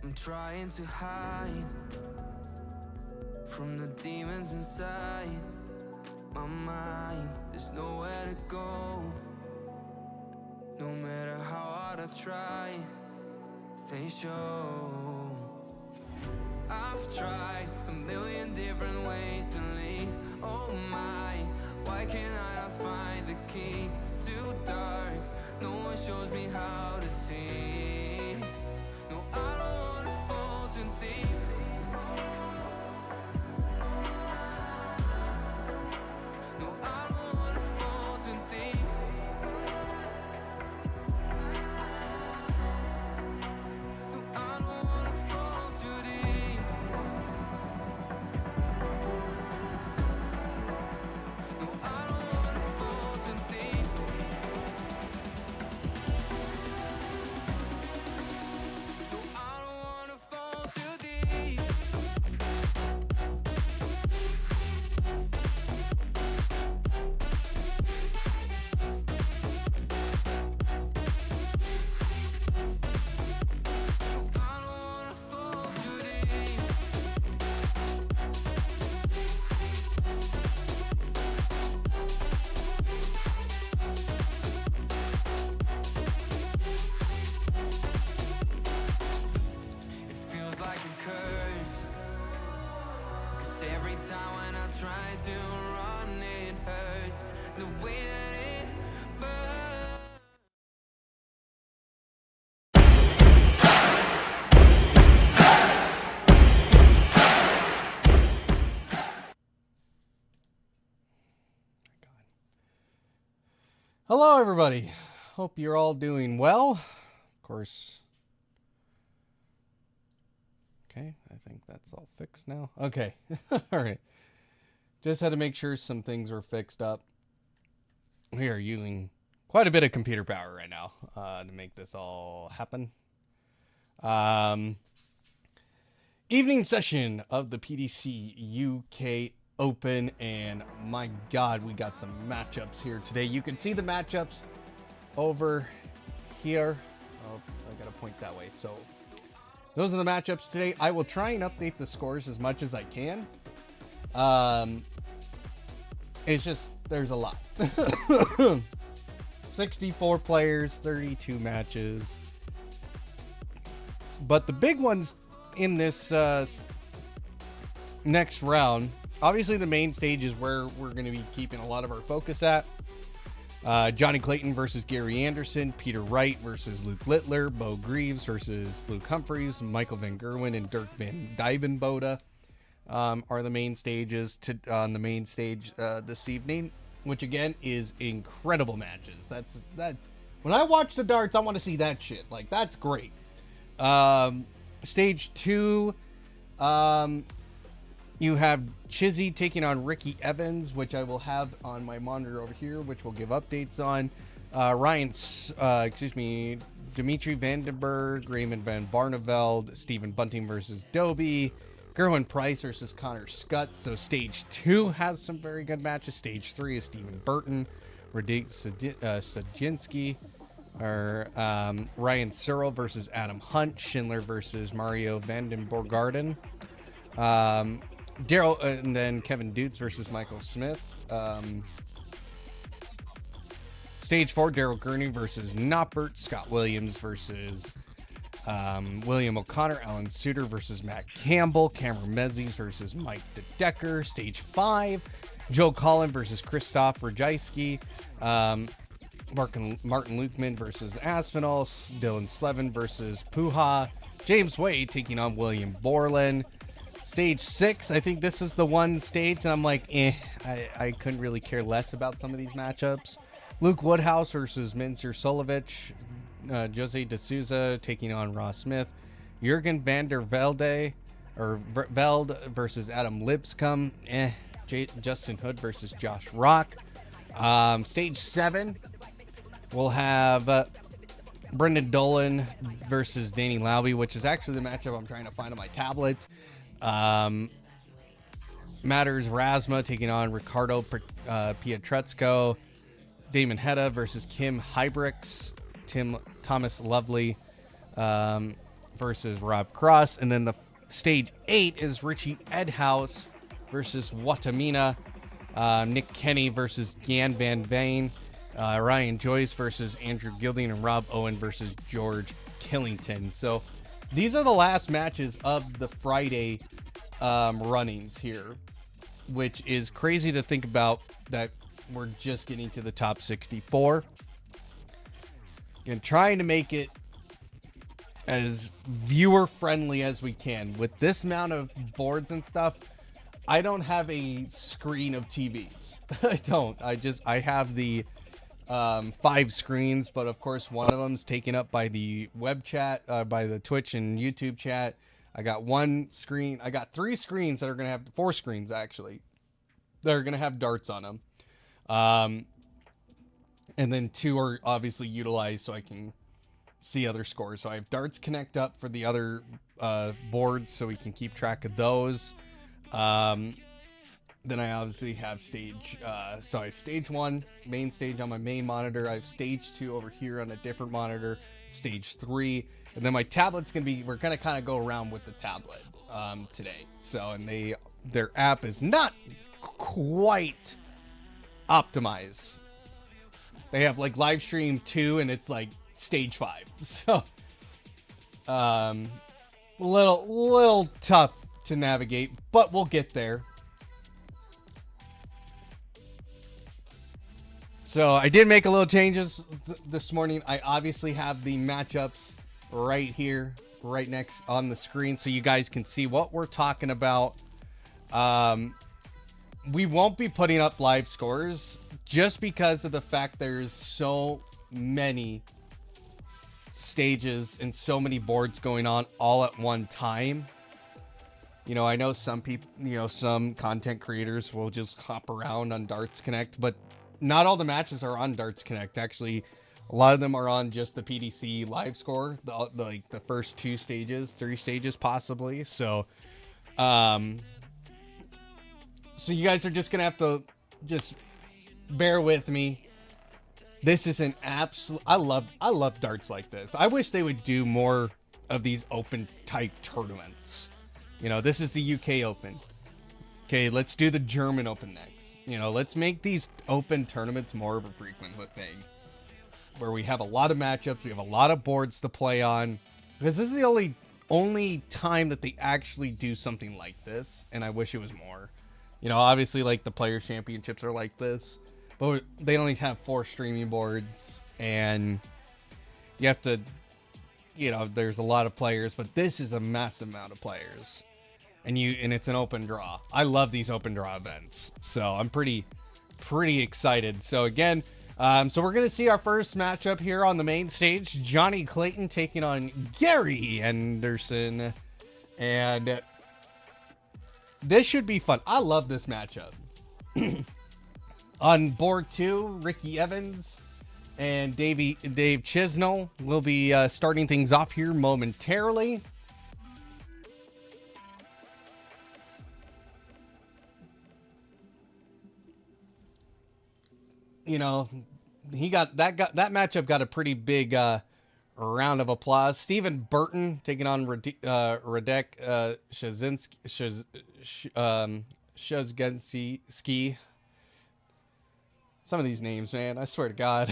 I'm trying to hide from the demons inside my mind. There's nowhere to go, no matter how hard I try, they show. I've tried a million different ways to leave. Oh my, why can't I not find the key? It's too dark, no one shows me how to see. No, I don't wanna fall too deep. No, I don't wanna fall too deep. No, I don't wanna fall too deep. No, I don't wanna fall too deep. No, I don't wanna fall too deep. No, I don't wanna fall too deep. It feels like a curse, 'cause every time when I try to run it hurts, the way that it burns. Hello, everybody. Hope you're all doing well. Of course. Okay, I think that's all fixed now. Okay, all right. Just had to make sure some things were fixed up. We are using quite a bit of computer power right now to make this all happen. Evening session of the PDC UK Open, and my God, we got some matchups here today. You can see the matchups over here. Oh, I gotta point that way. So those are the matchups today. I will try and update the scores as much as I can. It's just, there's a lot. 64 players, 32 matches. But the big ones in this next round, obviously the main stage is where we're going to be keeping a lot of our focus at. Johnny Clayton versus Gary Anderson, Peter Wright versus Luke Littler, Bo Greaves versus Luke Humphreys, Michael Van Gerwen and Dirk Van Dijvenbode are the main stages on the main stage this evening, which again is incredible matches. That when I watch the darts, I want to see that shit. Like, that's great. Stage 2, you have Chizzy taking on Ricky Evans, which I will have on my monitor over here, which we'll give updates on. Dimitri Vandenberg, Raymond Van Barneveld, Stephen Bunting versus Doby, Gerwin Price versus Connor Scott. So stage 2 has some very good matches. Stage 3 is Stephen Burton, Radik Sajinski, or Ryan Searle versus Adam Hunt, Schindler versus Mario Vandenborgarden. Daryl, and then Kevin Dutz versus Michael Smith. Stage 4, Daryl Gurney versus Noppert. Scott Williams versus William O'Connor. Alan Suter versus Matt Campbell. Cameron Menzies versus Mike DeDecker. Stage 5, Joe Collin versus Christoph Rajewski. Martin Lukeman versus Aspinall. Dylan Slevin versus Puha. James Wade taking on William Borland. Stage 6, I think this is the one stage and I'm like, I couldn't really care less about some of these matchups. Luke Woodhouse versus Mincer Solovich. Jose D'Souza taking on Ross Smith. Jurgen van der Velde, or Veld versus Adam Lipscomb. Justin Hood versus Josh Rock. Stage 7, we'll have Brendan Dolan versus Danny Lauby, which is actually the matchup I'm trying to find on my tablet. Matters Rasma taking on Ricardo Pietrezco. Damon Hedda versus Kim Hybrix. Thomas Lovely. versus Rob Cross. And then the stage 8 is Richie Edhouse versus Watamina. Nick Kenny versus Gan Van Vane. Ryan Joyce versus Andrew Gilding. And Rob Owen versus George Killington. So these are the last matches of the Friday runnings here, which is crazy to think about that we're just getting to the top 64. And trying to make it as viewer friendly as we can. With this amount of boards and stuff, I don't have a screen of TVs. I don't. I have the 5 screens, but of course one of them's taken up by the web chat, by the Twitch and YouTube chat. I got 1 screen. I got 3 screens that are going to have 4 screens actually. That are going to have darts on them. And then 2 are obviously utilized so I can see other scores. So I have Darts Connect up for the other boards so we can keep track of those. Then I obviously have stage, so I have stage 1, main stage on my main monitor. I have stage 2 over here on a different monitor, stage 3. And then my tablet's going to be, we're going to kind of go around with the tablet today. So, and their app is not quite optimized. They have like live stream 2 and it's like stage 5. So, little tough to navigate, but we'll get there. So I did make a little changes this morning. I obviously have the matchups right here, right next on the screen, so you guys can see what we're talking about. We won't be putting up live scores just because of the fact there's so many stages and so many boards going on all at one time. You know, I know some people, you know, some content creators will just hop around on Darts Connect, but not all the matches are on Darts Connect. Actually, a lot of them are on just the PDC live score, like the first 2 stages, 3 stages possibly. So, so you guys are just gonna have to just bear with me. This is an absolute. I love darts like this. I wish they would do more of these open type tournaments. You know, this is the UK Open. Okay, let's do the German Open next. You know, let's make these open tournaments more of a frequent thing, where we have a lot of matchups, we have a lot of boards to play on. Because this is the only time that they actually do something like this, and I wish it was more. You know, obviously, like the Players Championships are like this, but they only have 4 streaming boards, and you have to, you know, there's a lot of players, but this is a massive amount of players. And it's an open draw. I love these open draw events. So I'm pretty excited. So again, so we're going to see our first matchup here on the main stage. Johnny Clayton taking on Gary Anderson. And this should be fun. I love this matchup. On board 2, Ricky Evans and Dave Chisnell will be starting things off here momentarily. You know, that matchup got a pretty big round of applause. Stephen Burton taking on Radek Shazgensky. Some of these names, man, I swear to God.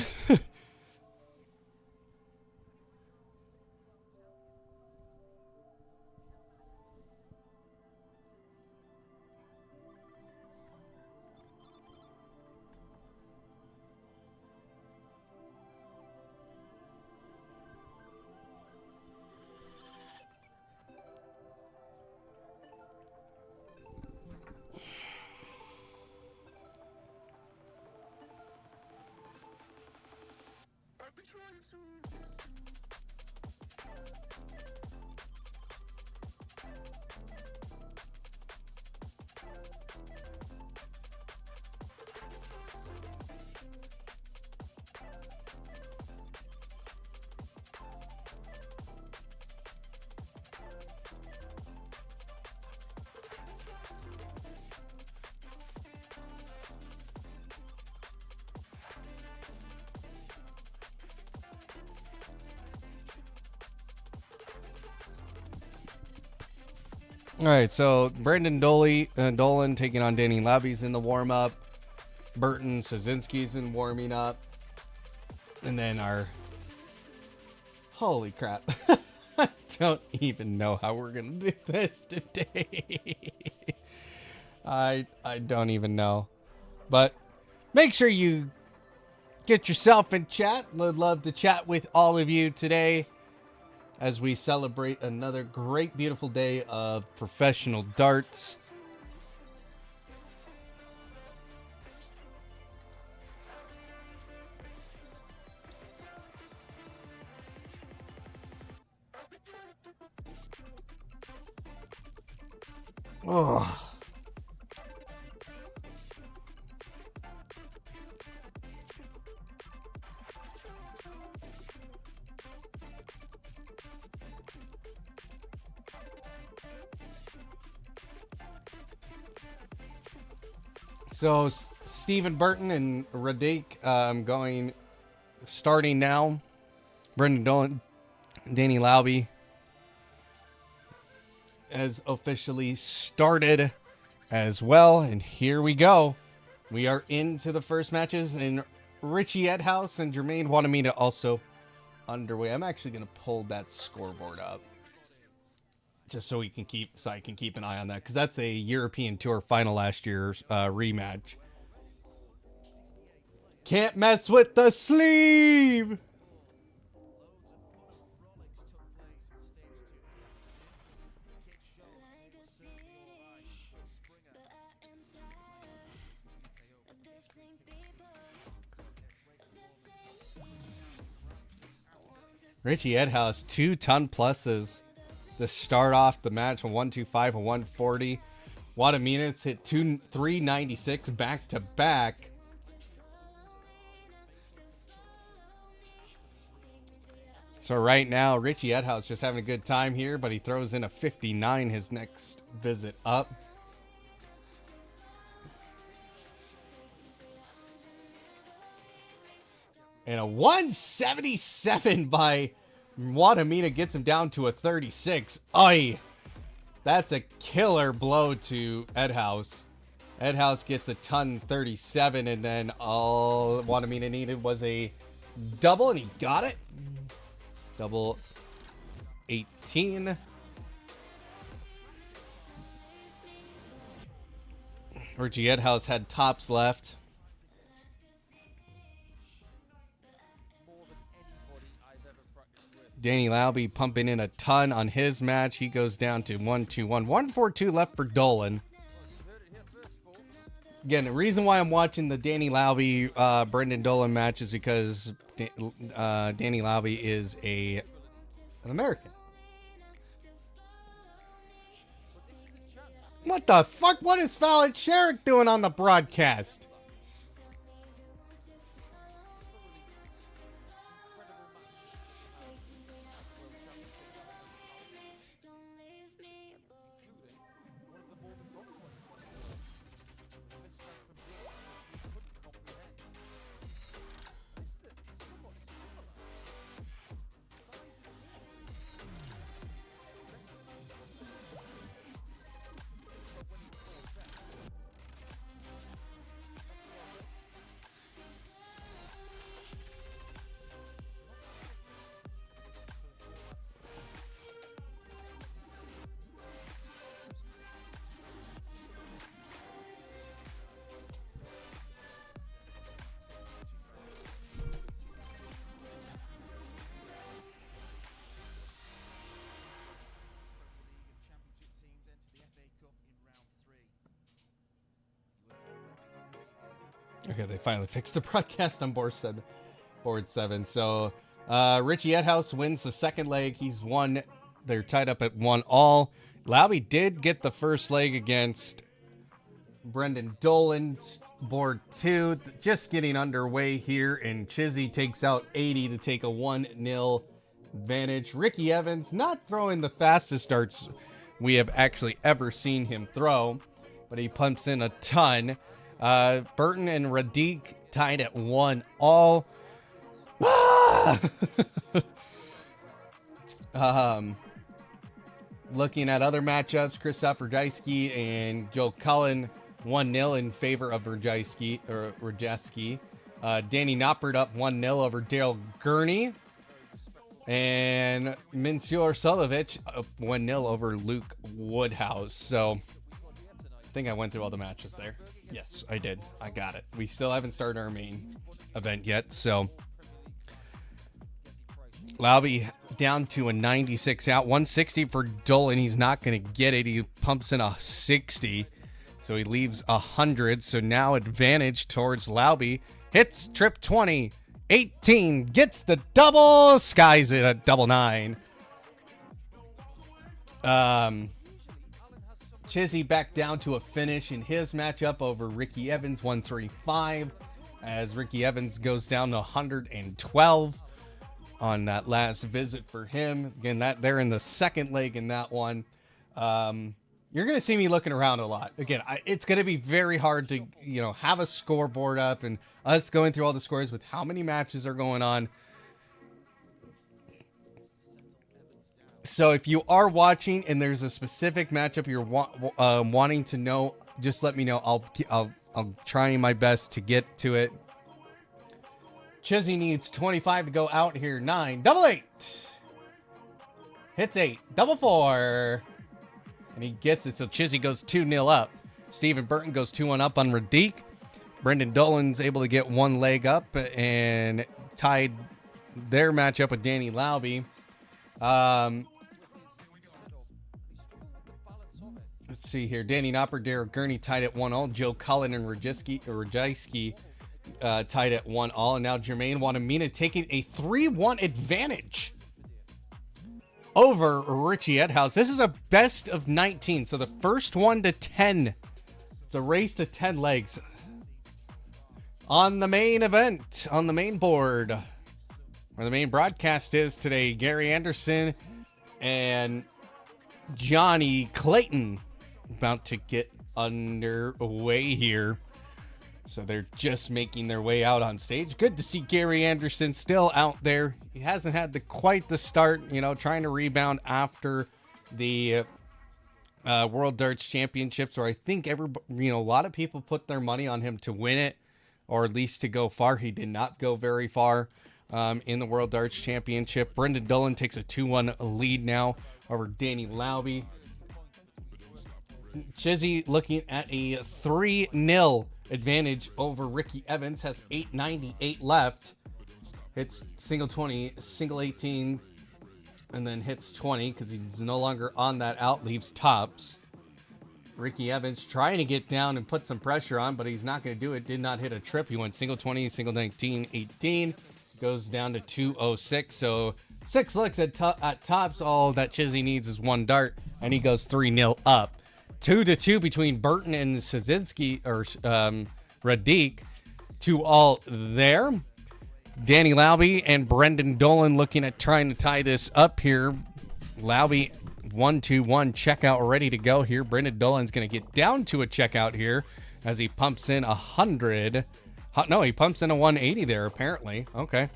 All right, so Brendan Dolan taking on Danny Labby's in the warm-up. Burton Szynski's in warming up. And then our... Holy crap. I don't even know how we're going to do this today. I don't even know. But make sure you get yourself in chat. Would love to chat with all of you today as we celebrate another great, beautiful day of professional darts. Oh. So Stephen Burton and Radic starting now. Brendan Dolan, Danny Lauby has officially started as well. And here we go. We are into the first matches, and Richie Edhouse and Jermaine Wanamita also underway. I'm actually going to pull that scoreboard up just so I can keep an eye on that, because that's a European Tour final last year's rematch. Can't mess with the sleeve. Richie Edhouse, 2 ton pluses to start off the match, a 125, a 140. Wadamina's hit 396 back to back. So right now, Richie Edhouse just having a good time here, but he throws in a 59 his next visit up. And a 177 by Wadamina gets him down to a 36. Oy! That's a killer blow to Edhouse. Edhouse gets a ton 37, and then all Wadamina needed was a double, and he got it. Double 18. Richie Edhouse had tops left. Danny Lauby pumping in a ton on his match. He goes down to 1-2-1. 1-4-2 left for Dolan. Again, the reason why I'm watching the Danny Lauby Brendan Dolan match is because Danny Lauby is an American. What the fuck? What is Fallon Sherrick doing on the broadcast? Okay, they finally fixed the broadcast on board 7. So Richie Edhouse wins the second leg. He's won. They're tied up at 1-all. Lauby did get the first leg against Brendan Dolan, board 2. Just getting underway here, and Chizzy takes out 80 to take a 1-0 advantage. Ricky Evans not throwing the fastest darts we have actually ever seen him throw, but he pumps in a ton. Burton and Radic tied at 1-all. Looking at other matchups, Krzysztof Rajewski and Joe Cullen 1-0 in favor of Rajewski. Danny Noppert up 1-0 over Daryl Gurney. And Minsur Solovich up 1-0 over Luke Woodhouse. So I think I went through all the matches there. Yes, I did. I got it. We still haven't started our main event yet. So Lauby down to a 96 out. 160 for Dolan. He's not going to get it. He pumps in a 60. So he leaves 100. So now advantage towards Lauby. Hits trip 20. 18. Gets the double. Skies it at double 9. Chizzy back down to a finish in his matchup over Ricky Evans. 135. As Ricky Evans goes down to 112. On that last visit for him. Again, that they're in the second leg in that one. You're going to see me looking around a lot. Again, it's going to be very hard to, have a scoreboard up and us going through all the scores with how many matches are going on. So if you are watching and there's a specific matchup you're wanting to know, just let me know. I'll try my best to get to it. Chizzy needs 25 to go out here. 9, double 8. Hits 8, double 4. And he gets it. So Chizzy goes 2-0 up. Stephen Burton goes 2-1 up on Radique. Brendan Dolan's able to get one leg up and tied their matchup with Danny Lauby. Let's see here. Danny Noppert, Daryl Gurney tied at 1-0. Joe Cullen and Rajewski tied at 1-1, and now Jermaine Wanamina taking a 3-1 advantage over Richie Edhouse. This is a best of 19, so the first one to 10. It's a race to 10 legs. On the main event, on the main board, where the main broadcast is today, Gary Anderson and Johnny Clayton about to get underway here. So they're just making their way out on stage. Good to see Gary Anderson still out there. He hasn't had quite the start, trying to rebound after the World Darts Championships, where I think a lot of people put their money on him to win it, or at least to go far. He did not go very far in the World Darts Championship. Brendan Dolan takes a 2-1 lead now over Danny Lauby. Chizzy looking at a 3-0 advantage over Ricky Evans. Has 8:98 left. Hits single 20, single 18, and then hits 20 because he's no longer on that out. Leaves tops. Ricky Evans trying to get down and put some pressure on, but he's not going to do it. Did not hit a trip. He went single 20, single 19, 18. Goes down to 206. So 6 looks at tops. All that Chizzy needs is one dart, and he goes 3-0 up. 2-2 between Burton and Szynski, or Radique. 2-all there. Danny Lauby and Brendan Dolan looking at trying to tie this up here. Lauby 1-2-1 checkout ready to go here. Brendan Dolan's going to get down to a checkout here as he pumps in 100. No, he pumps in a 180 there apparently. Okay.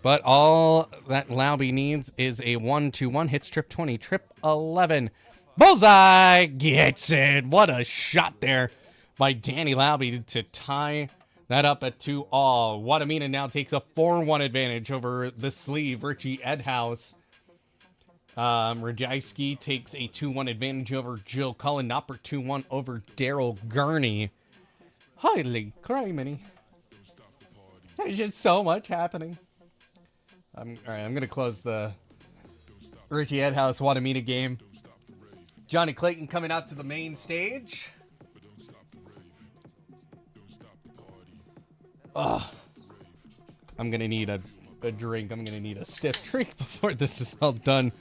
But all that Lauby needs is a 1-2-1. Hits trip 20, trip 11. Bullseye gets it. What a shot there by Danny Lauby to tie that up at 2-all. Wanamina now takes a 4-1 advantage over the sleeve, Richie Edhouse. Rajewski takes a 2-1 advantage over Joe Cullen. Noppert 2-1 over Daryl Gurney. Holy criminy. There's just so much happening. All right, I'm going to close the Richie Edhouse Wanamina game. Johnny Clayton coming out to the main stage. I'm going to need a drink. I'm going to need a stiff drink before this is all done.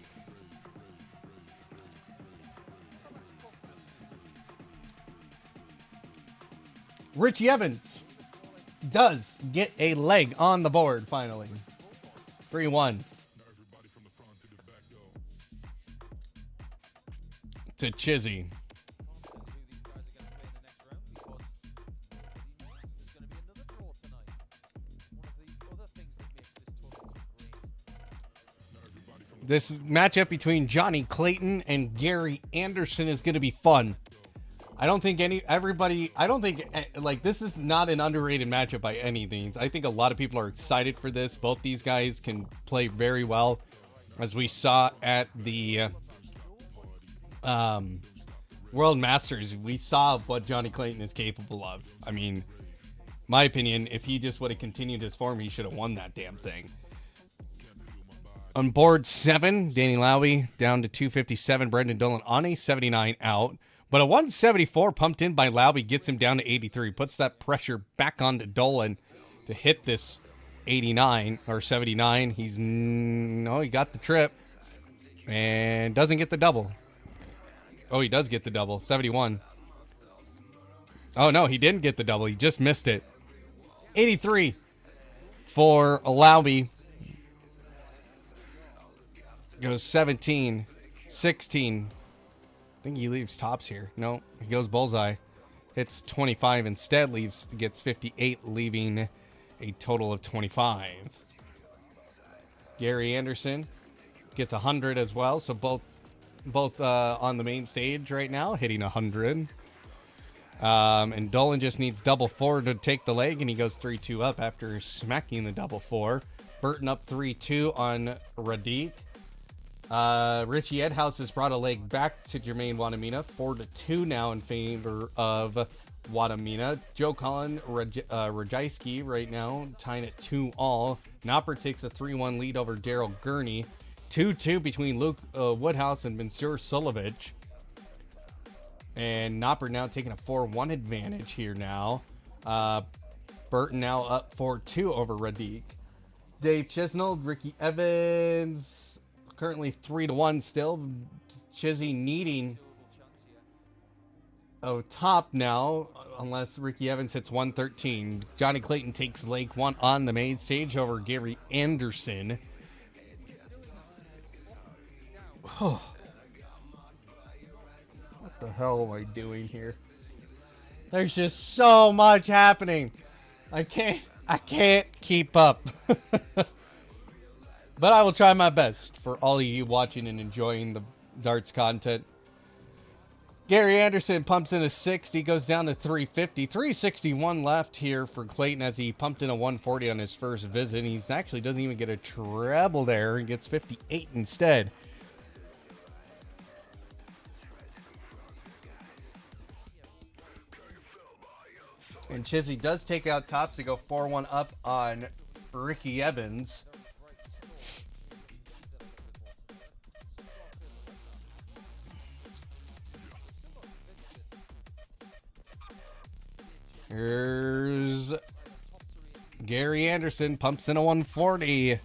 Richie Evans does get a leg on the board finally. 3-1. To Chizzy. This matchup between Johnny Clayton and Gary Anderson is going to be fun. I don't think this is not an underrated matchup by any means. I think a lot of people are excited for this. Both these guys can play very well, as we saw at the World Masters. We saw what Johnny Clayton is capable of. I mean, my opinion, if he just would have continued his form, he should have won that damn thing. On board 7, Danny Lowy down to 257. Brendan Dolan on a 79 out. But a 174 pumped in by Lowy gets him down to 83. Puts that pressure back onto Dolan to hit this 89 or 79. He got the trip and doesn't get the double. Oh, he does get the double. 71. Oh, no, he didn't get the double. He just missed it. 83 for Lowy. Goes 17, 16. I think he leaves tops here. No, he goes bullseye. Hits 25 instead. Gets 58, leaving a total of 25. Gary Anderson gets 100 as well. So both on the main stage right now, hitting 100. And Dolan just needs double 4 to take the leg, and he goes 3-2 up after smacking the double 4. Burton up 3-2 on Radic. Richie Edhouse has brought a leg back to Jermaine Wadamina. 4-2 now in favor of Wadamina. Joe Collin, Rajajski right now tying at 2-all. Nopper takes a 3-1 lead over Daryl Gurney. 2-2 between Luke Woodhouse and Mensur Sulovich. And Nopper now taking a 4-1 advantage here now. Burton now up 4-2 over Radic. Dave Chisnell, Ricky Evans, currently 3-1 still. Chizzy needing a top now, unless Ricky Evans hits 113. Johnny Clayton takes leg 1 on the main stage over Gary Anderson. What the hell am I doing here? There's just so much happening. I can't keep up. But I will try my best for all of you watching and enjoying the darts content. Gary Anderson pumps in a 60, goes down to 350. 361 left here for Clayton as he pumped in a 140 on his first visit. He actually doesn't even get a treble there and gets 58 instead. And Chizzy does take out tops to go 4-1 up on Ricky Evans. Here's Gary Anderson, pumps in a 140.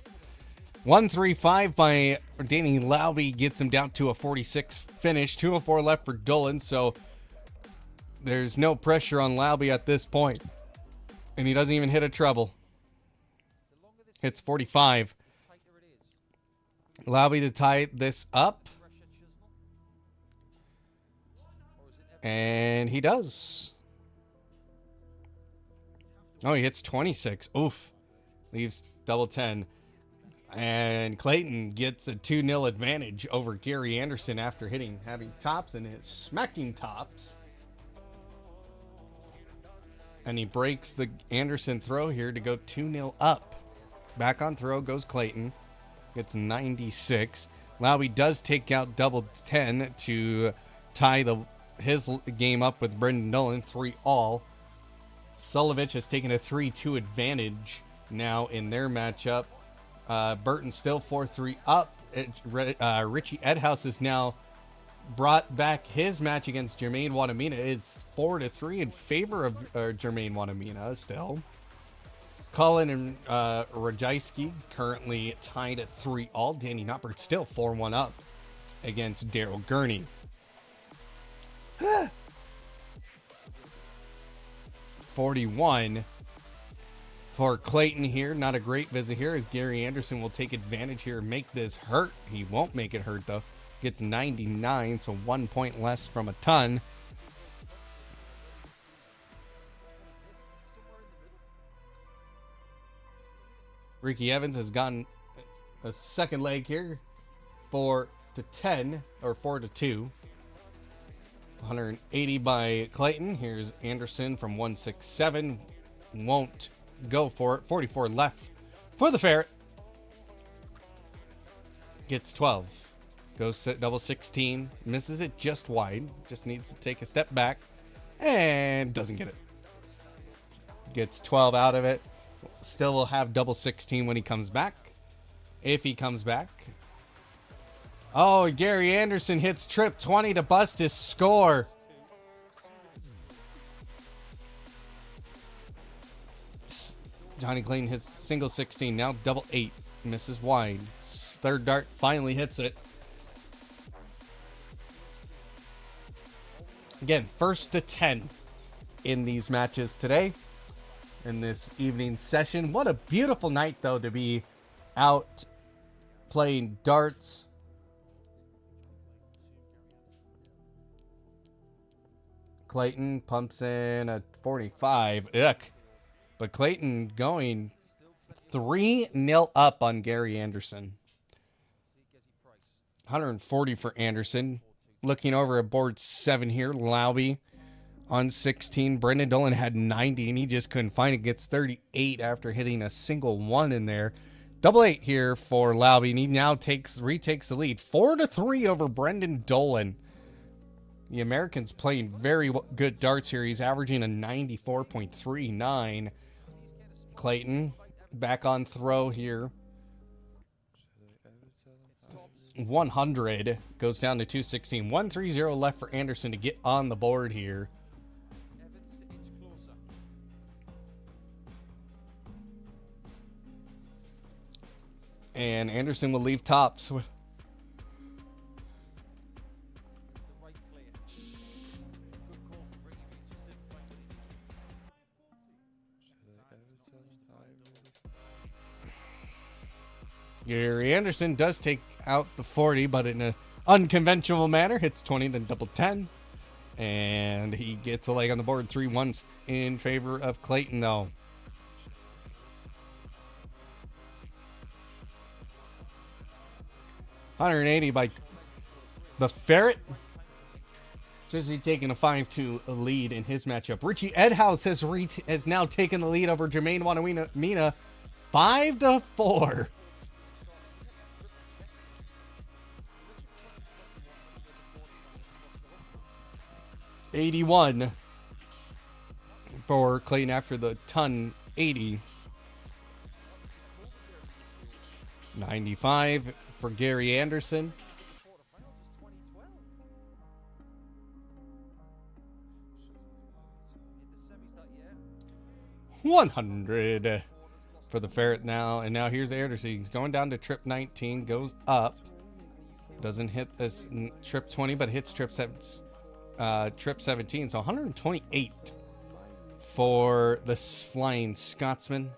135 by Danny Lowy gets him down to a 46 finish. 204 left for Dolan, so there's no pressure on Lowy at this point. And he doesn't even hit a treble. Hits 45. Lowy to tie this up. And he does. Oh, he hits 26. Oof. Leaves double 10. And Clayton gets a 2-0 advantage over Gary Anderson after having tops and his smacking tops. And he breaks the Anderson throw here to go 2-0 up. Back on throw goes Clayton. Gets 96. Lowy does take out double 10 to tie his game up with Brendan Dolan, 3-all. Sulovich has taken a 3-2 advantage now in their matchup. Burton still 4-3 up. Richie Edhouse has now brought back his match against Jermaine Wadamina. It's 4-3 in favor of Jermaine Wadamina still. Colin and Rajajski currently tied at 3-all. Danny Nopper still 4-1 up against Daryl Gurney. 41 for Clayton here. Not a great visit here as Gary Anderson will take advantage here and make this hurt. He won't make it hurt though. Gets 99, so 1 point less from a ton. Ricky Evans has gotten a second leg here. 4-10 or 4-2. 180 by Clayton. Here's Anderson from 167. Won't go for it. 44 left for the Ferret. Gets 12. Goes to double 16. Misses it just wide. Just needs to take a step back. And doesn't get it. Gets 12 out of it. Still will have double 16 when he comes back. If he comes back. Oh, Gary Anderson hits trip 20 to bust his score. Johnny Clayton hits single 16. Now double 8. Misses wide. Third dart finally hits it. Again, first to 10 in these matches today. In this evening session. What a beautiful night, though, to be out playing darts. Clayton pumps in a 45. Ugh. But Clayton going 3-0 up on Gary Anderson. 140 for Anderson. Looking over at board 7 here. Lauby on 16. Brendan Dolan had 90 and he just couldn't find it. Gets 38 after hitting a single 1 in there. Double 8 here for Lauby. And he now retakes the lead. 4-3 over Brendan Dolan. The American's playing very good darts here. He's averaging a 94.39. Clayton back on throw here. 100 goes down to 216. 130 left for Anderson to get on the board here. And Anderson will leave tops. Gary Anderson does take out the 40, but in an unconventional manner. Hits 20, then double 10. And he gets a leg on the board. 3-1 in favor of Clayton, though. $180 by the Ferret. Just taking a 5-2 lead in his matchup. Richie Edhouse has now taken the lead over Jermaine Wanamina 5-4. $81 for Clayton after the ton 80. 95 for Gary Anderson. $100 for the Ferret now. And now here's Anderson. He's going down to trip 19. Goes up. Doesn't hit this trip 20, but hits trip 17. So 128 for the Flying Scotsman.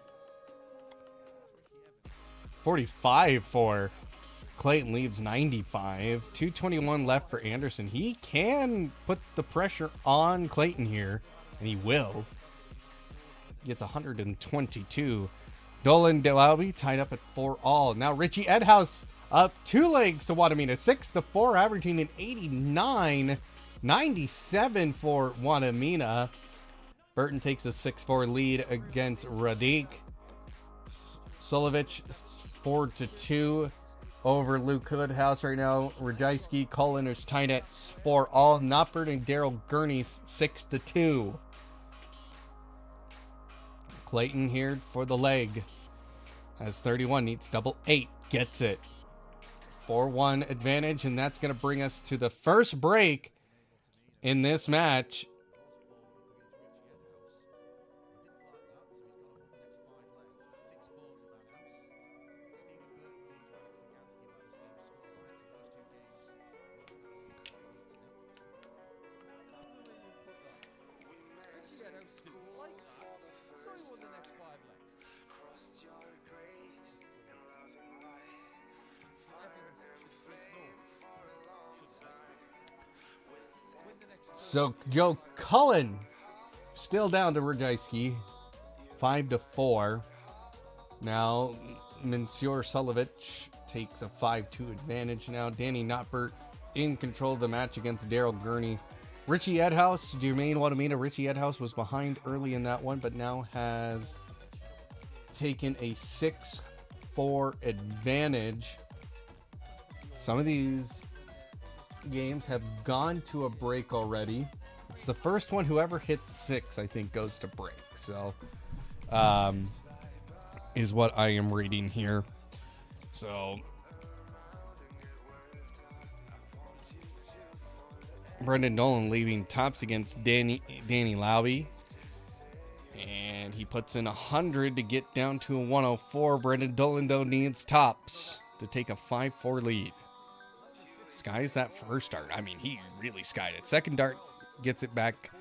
45 for Clayton. Leaves 95. 221 left for Anderson. He can put the pressure on Clayton here, and he will. Gets 122. Dolan DeLauby tied up at 4-all. Now Richie Edhouse up 2 legs to Wanamina. 6-4, averaging an 89. 97 for Wanamina. Burton takes a 6-4 lead against Radik. Solovich 4-2 over Luke Hoodhouse right now. Rajewski, Cullen is tied at 4-all. Noppert and Daryl Gurney's 6-2. Clayton here for the leg. Has 31, needs double 8. Gets it. 4-1 advantage, and that's going to bring us to the first break in this match. So Joe Cullen still down to Rajewski, 5-4. Now Monsieur Solovich takes a 5-2 advantage now. Danny Notbert in control of the match against Daryl Gurney. Richie Edhouse, Jermaine Wadamina. Richie Edhouse was behind early in that one, but now has taken a 6-4 advantage. Some of these games have gone to a break already. It's the first one. Whoever hits 6, I think, goes to break. So, is what I am reading here. So, Brendan Nolan leaving tops against Danny Lauby. And he puts in 100 to get down to a 104. Brendan Dolan, though, needs tops to take a 5-4 lead. Skies that first dart. I mean, he really skied it. Second dart gets it back.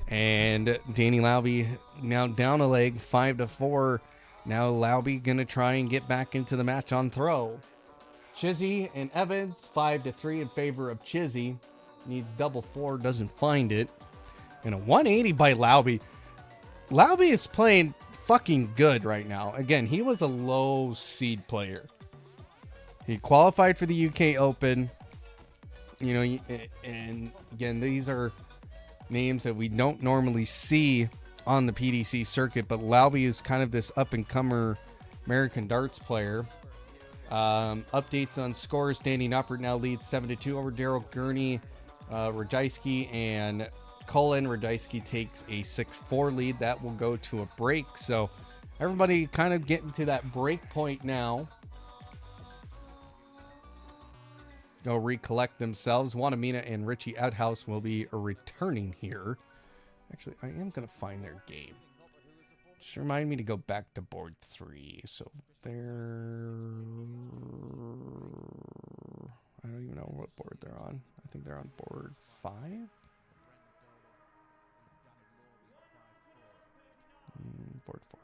And Danny Lauby now down a leg, 5-4. Now Lauby going to try and get back into the match on throw. Chizzy and Evans, 5-3 in favor of Chizzy. Needs double 4, doesn't find it. And a 180 by Lauby. Lauby is playing fucking good right now. Again, he was a low seed player. He qualified for the UK Open. You know, and again, these are names that we don't normally see on the PDC circuit, but Lauby is kind of this up-and-comer American darts player. Updates on scores. Danny Noppert now leads 7-2 over Daryl Gurney. Radziski and Colin. Radziski takes a 6-4 lead. That will go to a break. So everybody kind of getting to that break point now. Go recollect themselves. Wanamina and Richie Outhouse will be returning here. Actually, I am going to find their game. Just remind me to go back to board 3. So they're... I don't even know what board they're on. I think they're on board 5. Board 4.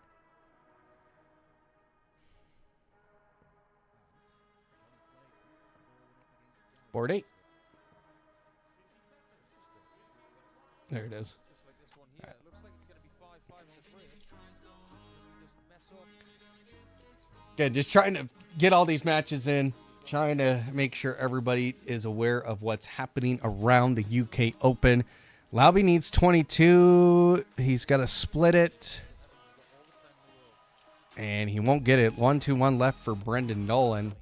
Board 8. There it is. Right. Good, just trying to get all these matches in. Trying to make sure everybody is aware of what's happening around the UK Open. Lauby needs 22. He's got to split it. And he won't get it. 1-2-1 left for Brendan Nolan.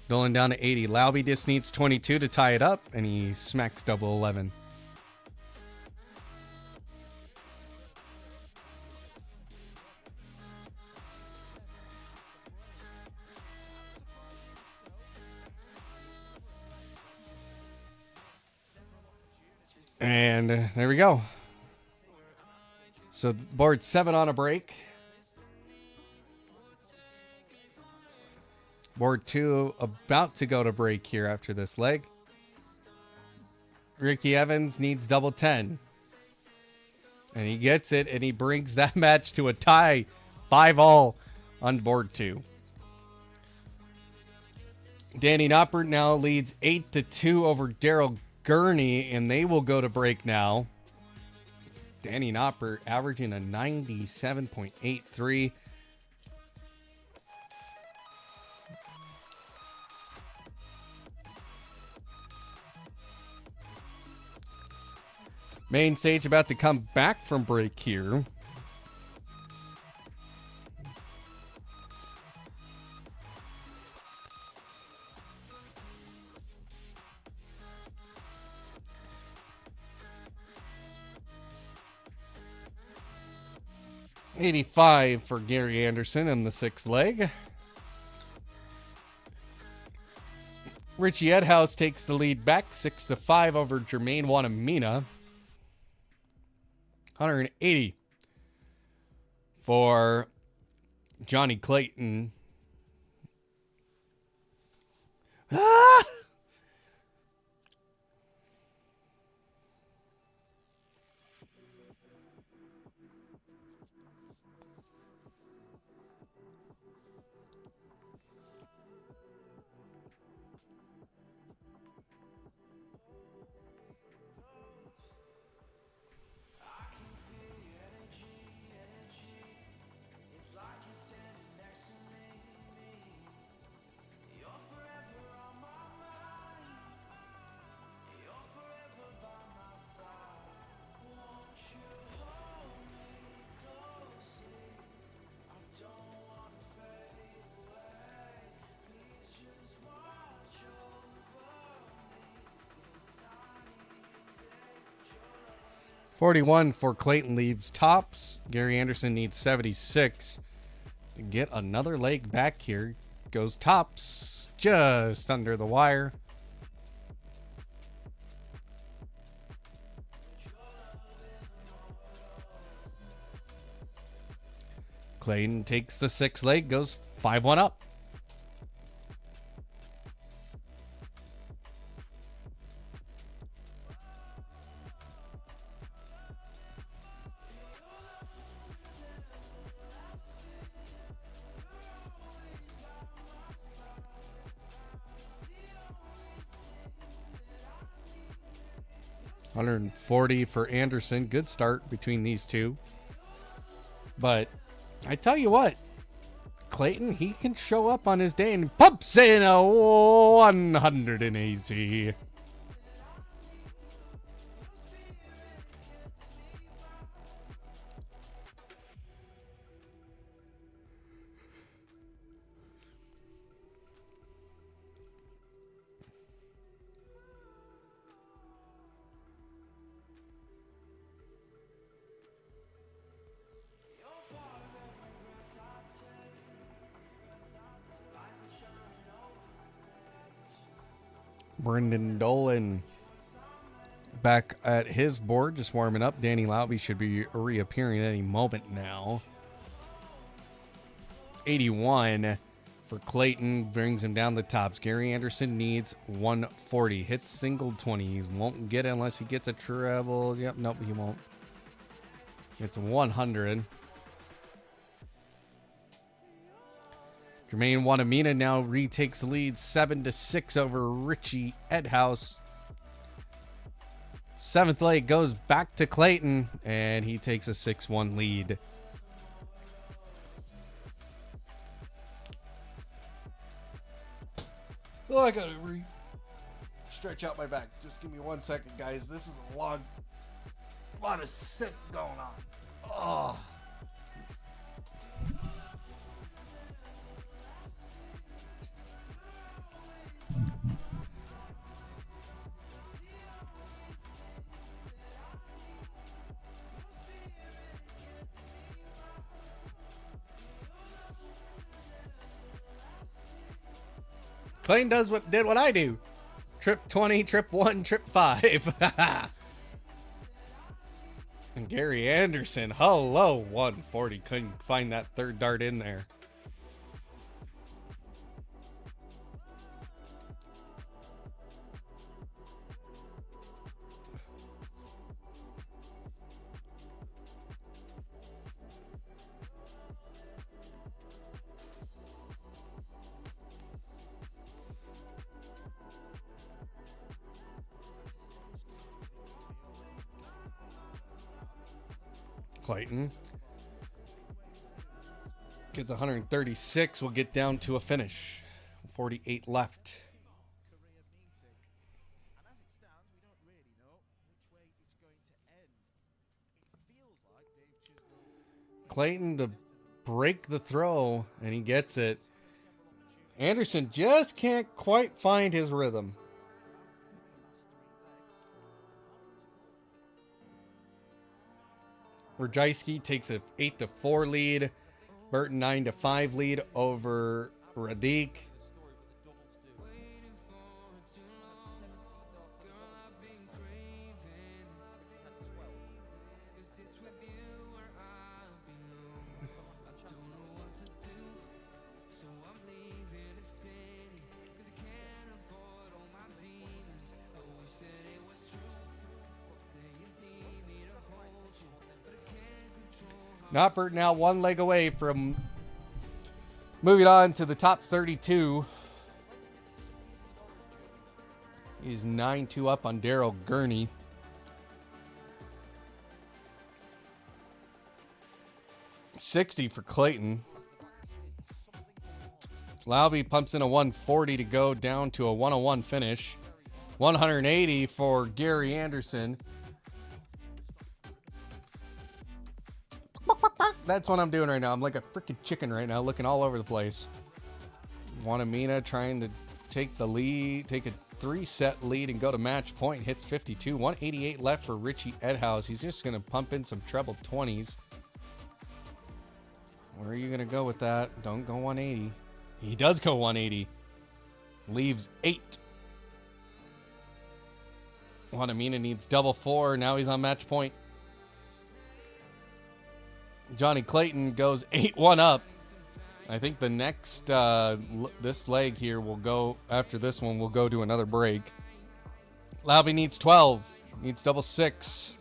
Nolan down to 80. Lauby just needs 22 to tie it up, and he smacks double 11. And there we go. So board 7 on a break. Board 2 about to go to break here after this leg. Ricky Evans needs double 10. And he gets it, and he brings that match to a tie. 5-all on board 2. Danny Noppert now leads 8-2 over Daryl Gurney, and they will go to break now. Danny Noppert averaging a 97.83. Main stage about to come back from break here. $85 for Gary Anderson in the 6th leg. Richie Edhouse takes the lead back 6-5 over Jermaine Wanamina. 180 for Johnny Clayton. Ah! 41 for Clayton leaves tops. Gary Anderson needs 76 to get another leg back here. Goes tops just under the wire. Clayton takes the 6 leg, goes 5-1 up. $140 for Anderson. Good start between these two. But I tell you what, Clayton, he can show up on his day and pumps in a 180. Brendan Dolan back at his board, just warming up. Danny Lauby should be reappearing at any moment now. 81 for Clayton brings him down the tops. Gary Anderson needs 140. Hits single 20s. Won't get it unless he gets a treble. Yep, nope, he won't. It's 100. Jermaine Wanamina now retakes the lead 7-6 over Richie Edhouse. 7th leg goes back to Clayton, and he takes a 6-1 lead. Oh, I gotta stretch out my back. Just give me 1 second, guys. This is a lot of sit going on. Oh. Clayton did what I do. Trip 20, trip 1, trip 5. And Gary Anderson, hello, 140. Couldn't find that third dart in there. Clayton gets 136. We'll get down to a finish. 48 left. Clayton to break the throw, and he gets it. Anderson just can't quite find his rhythm. Rajewski takes a 8-4 lead. Burton 9-5 lead over Radic. Noppert now 1 leg away from moving on to the top 32. He's 9-2 up on Daryl Gurney. $60 for Clayton. Lauby pumps in a 140 to go down to a 101 finish. 180 for Gary Anderson. That's what I'm doing right now. I'm like a freaking chicken right now, looking all over the place. Wanamina trying to take the lead, take a 3-set lead and go to match point. Hits 52. 188 left for Richie Edhouse. He's just going to pump in some treble 20s. Where are you going to go with that? Don't go 180. He does go 180. Leaves 8. Wanamina needs double 4. Now he's on match point. Johnny Clayton goes 8-1 up. I think the next, this leg here will go, after this one, we'll go to another break. Laube needs 12. Needs double 6.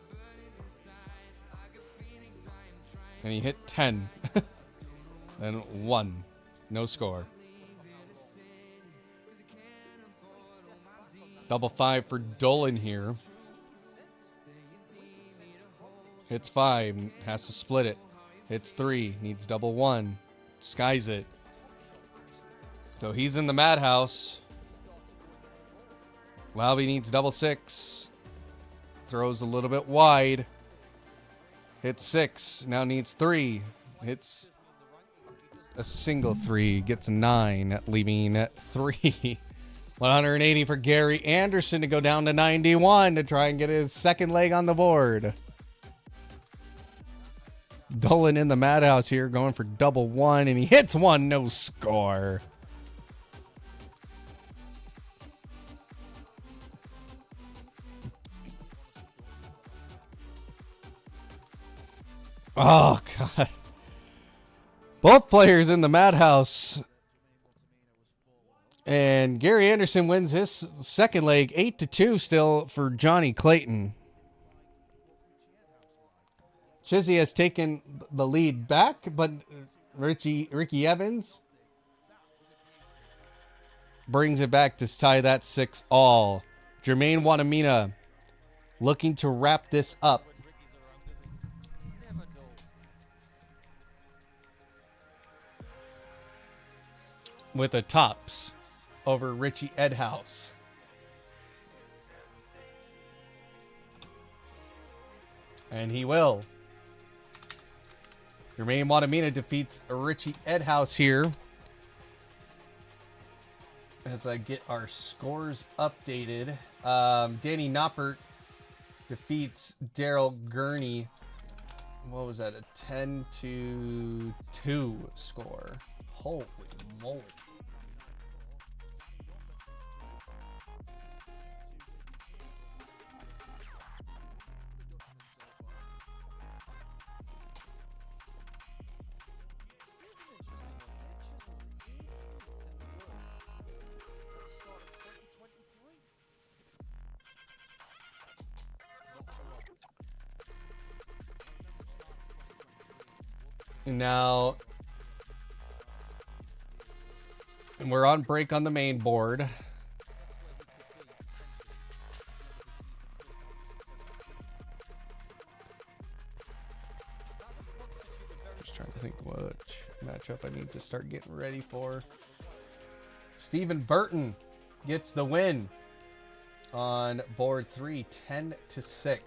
And he hit 10. And 1. No score. Double 5 for Dolan here. Hits 5. Has to split it. Hits 3. Needs double 1. Skies it. So he's in the madhouse. Laube needs double 6. Throws a little bit wide. Hits 6. Now needs 3. Hits a single 3. Gets 9. Leaving at 3. 180 for Gary Anderson to go down to 91 to try and get his second leg on the board. Dolan in the madhouse here going for double 1, and he hits 1. No score. Oh, God. Both players in the madhouse. And Gary Anderson wins his second leg 8-2 still for Johnny Clayton. Chizzy has taken the lead back, but Ricky Evans brings it back to tie that 6-all. Jermaine Wanamina looking to wrap this up. With a tops over Richie Edhouse. And he will. Jermaine Wanamina defeats Richie Edhouse here. As I get our scores updated. Danny Noppert defeats Daryl Gurney. What was that? A 10-2 score. Holy moly. Now, and we're on break on the main board. Just trying to think which matchup I need to start getting ready for. Stephen Burton gets the win on board 3, 10-6.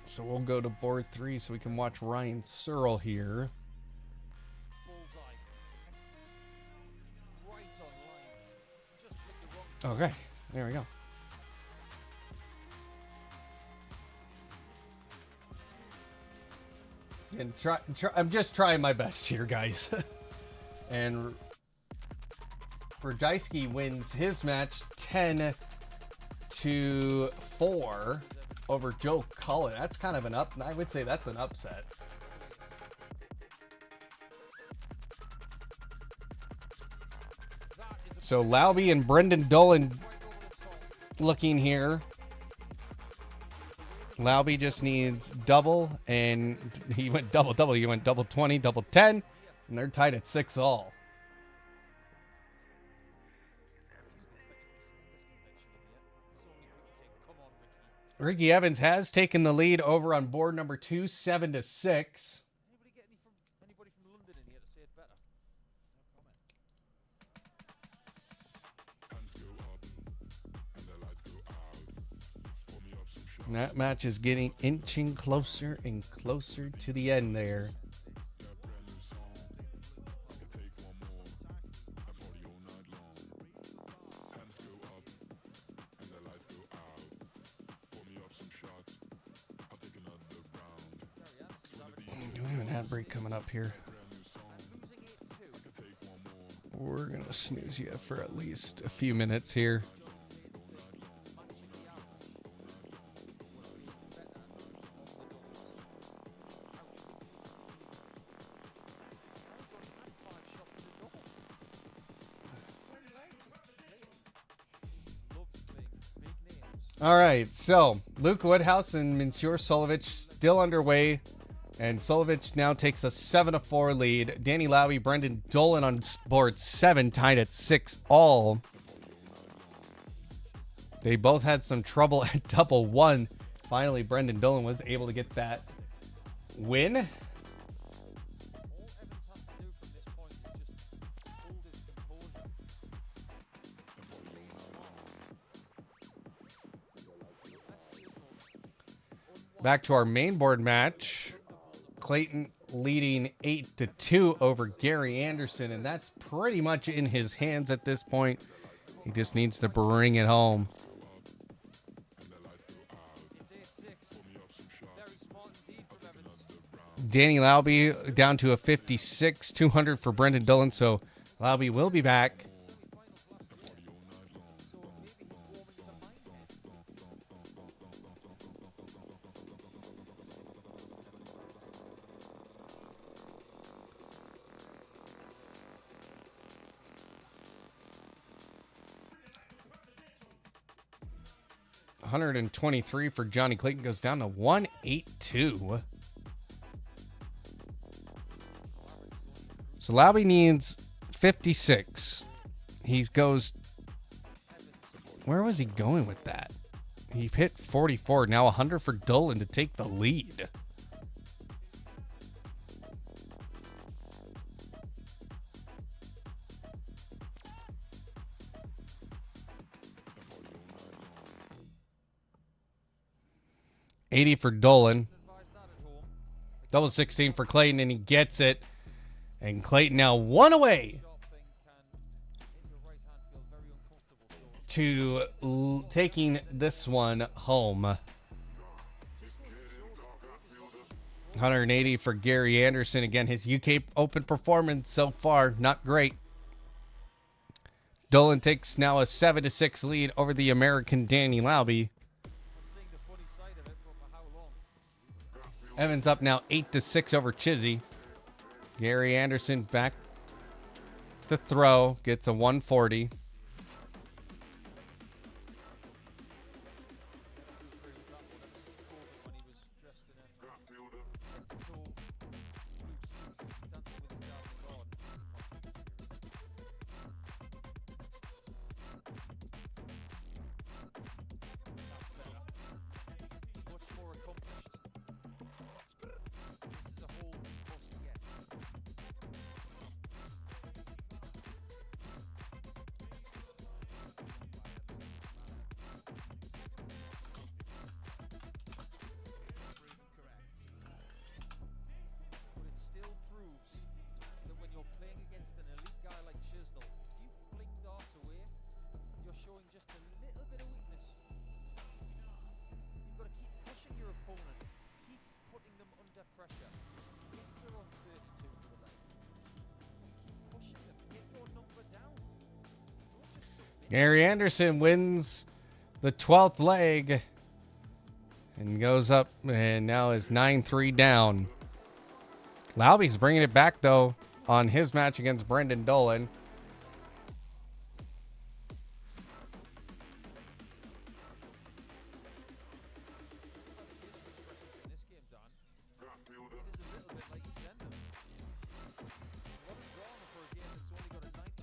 So we'll go to board 3 so we can watch Ryan Searle here. Okay, there we go. And I'm just trying my best here, guys. And Ratajski wins his match 10-4 over Joe Cullen. That's kind of an I would say that's an upset. So Laube and Brendan Dolan looking here. Laube just needs double, and he went double. He went double 20, double 10, and they're tied at 6-all. Ricky Evans has taken the lead over on board number 2, 7-6. Anybody get anybody from London in here to say it better? No comment. And that match is getting inching closer and closer to the end there. Do we have an ad break coming up here? We're going to snooze you for at least a few minutes here. All right, so Luke Woodhouse and Monsieur Solovich still underway, and Solovich now takes a 7-4 lead. Danny Lowy, Brendan Dolan on board 7, tied at 6 all. They both had some trouble at double one. Finally, Brendan Dolan was able to get that win. Back to our main board match. Clayton leading 8-2 over Gary Anderson, and that's pretty much in his hands at this point. He just needs to bring it home. Danny Lauby down to a 56, 200 for Brendan Dolan, so Lauby will be back. $123 for Johnny Clayton, goes down to 182. So Lauby needs 56. He goes. Where was he going with that? He hit 44. Now 100 for Dolan to take the lead. $80 for Dolan. Double 16 for Clayton, and he gets it. And Clayton now one away to taking this one home. 180 for Gary Anderson. Again, his UK Open performance so far, not great. Dolan takes now a 7-6 lead over the American Danny Lauby. Evans up now 8-6 over Chizzy. Gary Anderson back to throw, gets a 140. Gary Anderson wins the 12th leg and goes up and now is 9-3 down. Lauby's bringing it back, though, on his match against Brendan Dolan.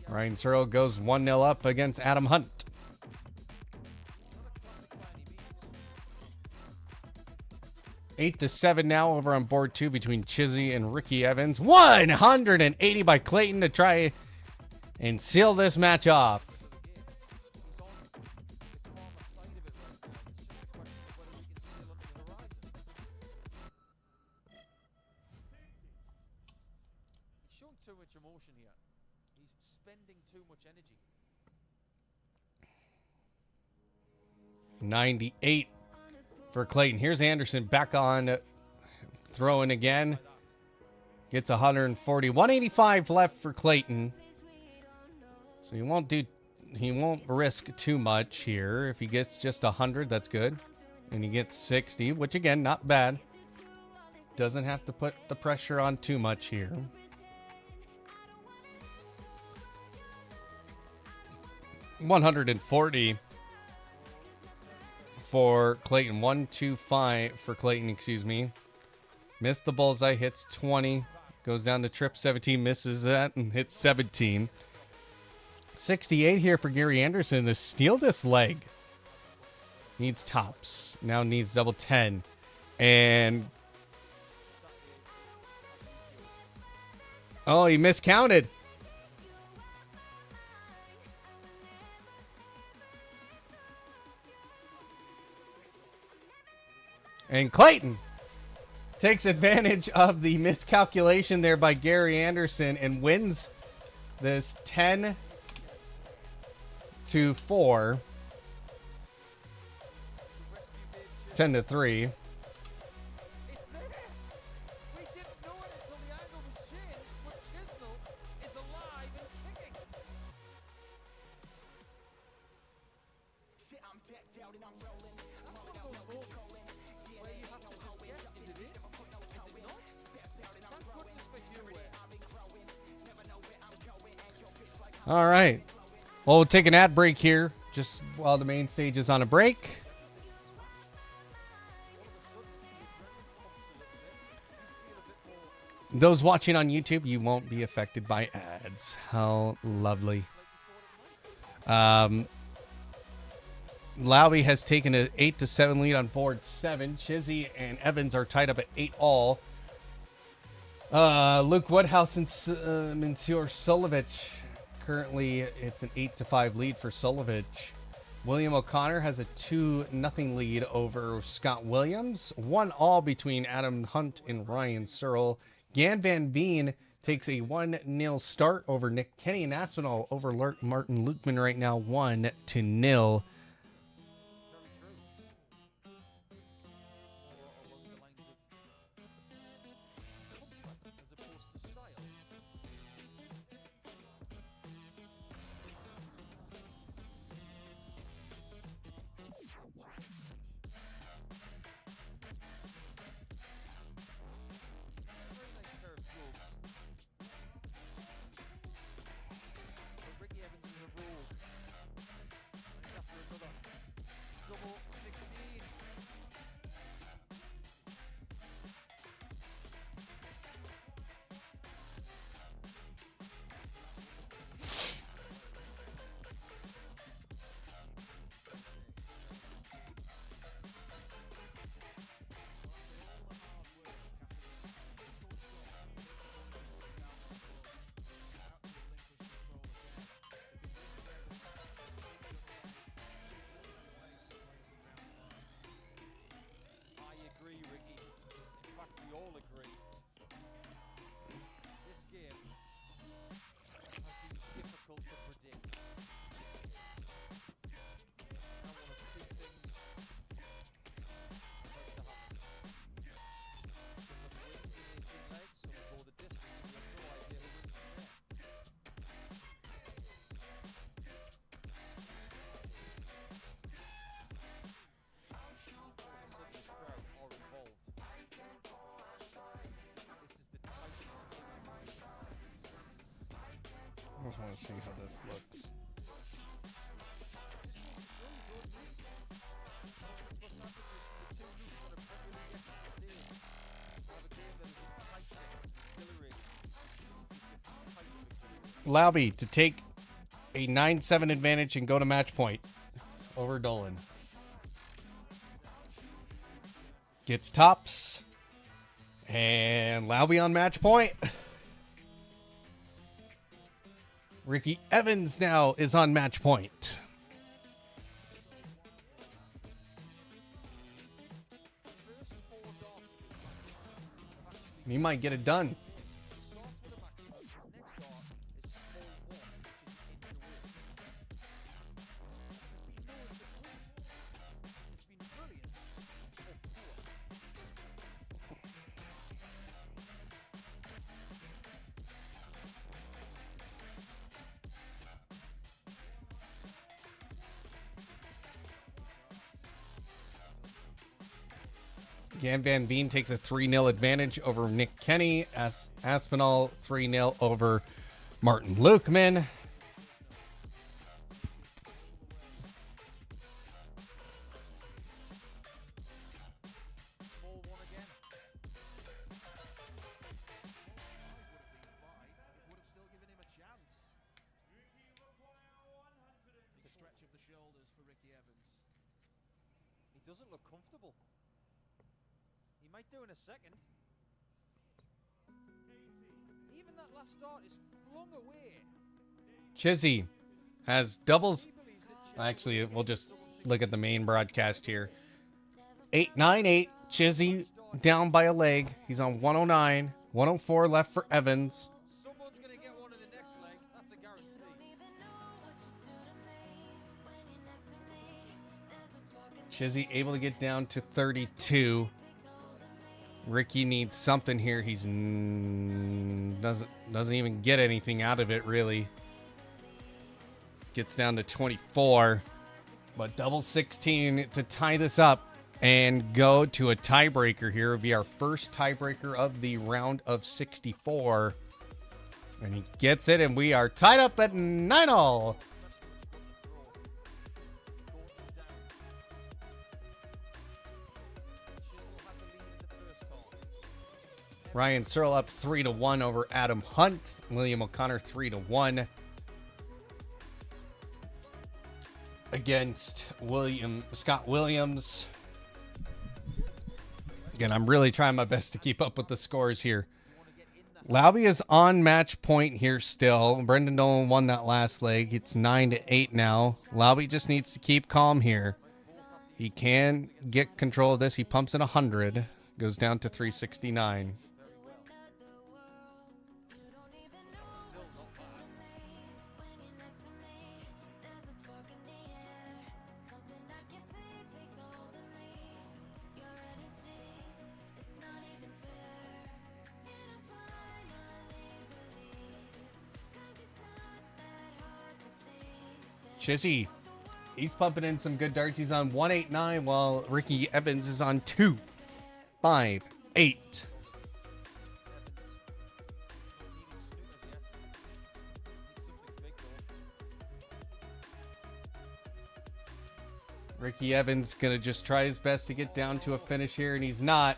Ryan Searle goes 1-0 up against Adam Hunt. Eight to 7 now over on board 2 between Chizzy and Ricky Evans. 180 by Clayton to try and seal this match off. too much emotion here. He's spending too much energy. 98 for Clayton. Here's Anderson back on throwing again. Gets 140. 185 left for Clayton. So he won't risk too much here. If he gets just 100, that's good. And he gets 60, which again, not bad. Doesn't have to put the pressure on too much here. $140 for Clayton. 125 for Clayton, excuse me. Missed the bullseye, hits 20. Goes down to trip 17, misses that, and hits 17. 68 here for Gary Anderson to steal this leg. Needs tops. Now needs double 10. And oh, he miscounted. And Clayton takes advantage of the miscalculation there by Gary Anderson and wins this 10-4. It's 10-3. there. We didn't know it until the angle was changed, but Chisnell is alive and kicking. That's one of those moments where you have to just guess, is it in? Is it not? Thank goodness for Hugh. All right. Well, we'll take an ad break here just while the main stage is on a break. Those watching on YouTube, you won't be affected by ads. How lovely. Lowry has taken an 8-7 lead on board 7. Chizzy and Evans are tied up at 8 all. Luke Woodhouse and Monsieur Solovich. Currently, it's an 8-5 lead for Solovich. William O'Connor has a 2-0 lead over Scott Williams. 1 all between Adam Hunt and Ryan Searle. Gan Van Veen takes a 1-0 start over Nick Kenny, and Aspinall over Martin Lukeman right now 1-0. I just want to see how this looks. Lauby to take a 9-7 advantage and go to match point over Dolan. Gets tops. And Lauby on match point. Ricky Evans now is on match point. He might get it done. Jan Van Veen takes a 3-0 advantage over Nick Kenny. Aspinall 3-0 over Martin Lukeman. Ball one again. Would have still given him a chance. It's a stretch of the shoulders for Ricky Evans. He doesn't look comfortable. He might do in a second. Even that last start is flung away. Chizzy has doubles. He believes that Actually, we'll just look at the main broadcast here. 8-9-8. Chizzy down by a leg. He's on 109. 104 left for Evans. someone's going to get one in the next leg. That's a guarantee. Chizzy able to get down to 32. Ricky needs something here. He's doesn't even get anything out of it really. Gets down to 24, but double 16 to tie this up and go to a tiebreaker here. It'll be our first tiebreaker of the round of 64, and he gets it, and we are tied up at 9-all. Ryan Searle up 3-1 over Adam Hunt. William O'Connor 3-1 against Scott Williams. Again, I'm really trying my best to keep up with the scores here. Lauby is on match point here still. Brendan Dolan won that last leg. It's 9-8 now. Lauby just needs to keep calm here. He can get control of this. He pumps in 100. Goes down to 369. Chizzy, he's pumping in some good darts. He's on 189 while Ricky Evans is on 258. Ricky Evans gonna just try his best to get down to a finish here, and he's not.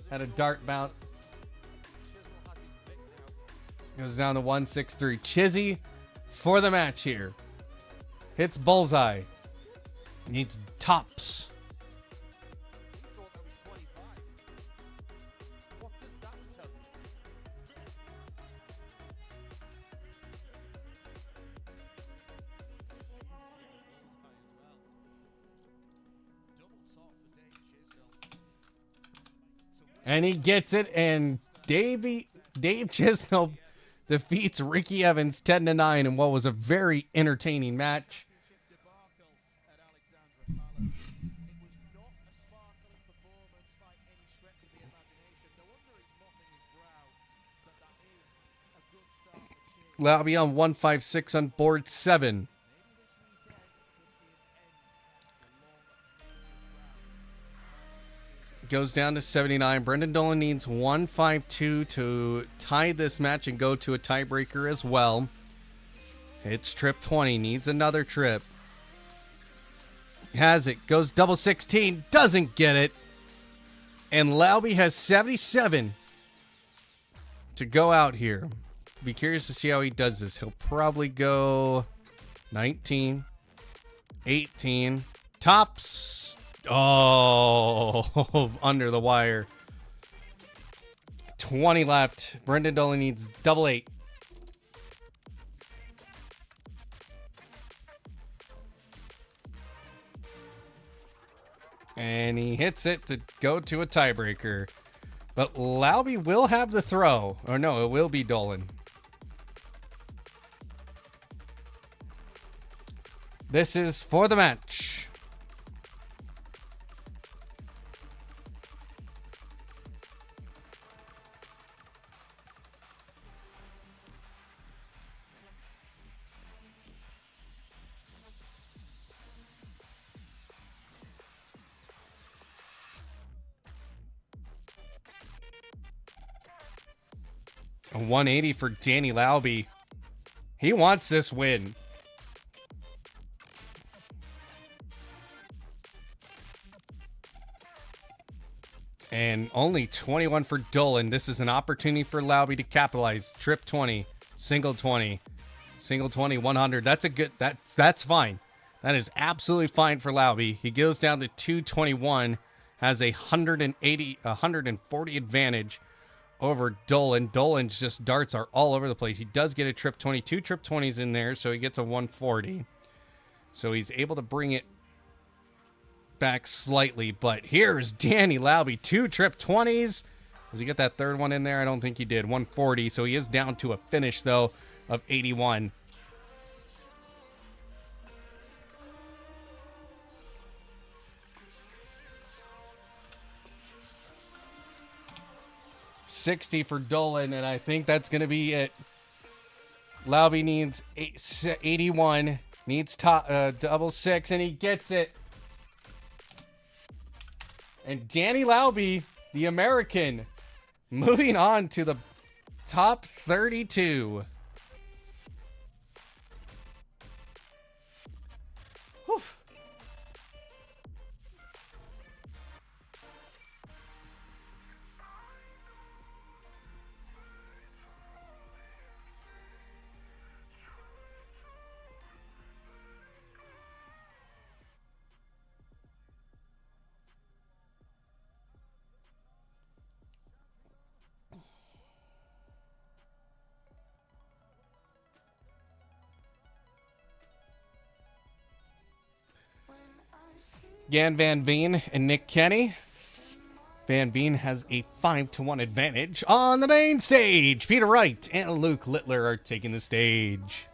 Had a dart bounce. Goes down to 163. Chizzy for the match here. Hits bullseye. Needs tops. What does that tell you? And he gets it, and Dave Chisnell defeats Ricky Evans 10-9 in what was a very entertaining match. Lauby on 156 on board 7. Goes down to 79. Brendan Dolan needs 152 to tie this match and go to a tiebreaker as well. It's trip 20. Needs another trip. Has it. Goes double 16. Doesn't get it. And Lauby has 77 to go out here. Be curious to see how he does this. He'll probably go 19, 18, tops. Oh, under the wire. 20 left. Brendan Dolan needs double 8. And he hits it to go to a tiebreaker. But Lauby will have the throw. Or no, it will be Dolan. This is for the match. A 180 for Danny Lauby. He wants this win. And only 21 for Dolan. This is an opportunity for Lauby to capitalize. Trip 20, single 20, single 20, 100. That's a good, that's fine. That is absolutely fine for Lauby. He goes down to 221, has a 140 advantage over Dolan. Dolan's just darts are all over the place. He does get a trip 20, 2 trip 20s in there, so he gets a 140. So he's able to bring it back slightly, but here's Danny Lauby, 2 trip 20s. Does he get that third one in there? I don't think he did. 140, so he is down to a finish, though, of 81. $60 for Dolan, and I think that's going to be it. Lauby needs 81, needs double 6, and he gets it. And Danny Lauby, the American, moving on to the top 32. Whew. Jan Van Veen and Nick Kenny. Van Veen has a 5-1 advantage on the main stage. Peter Wright and Luke Littler are taking the stage.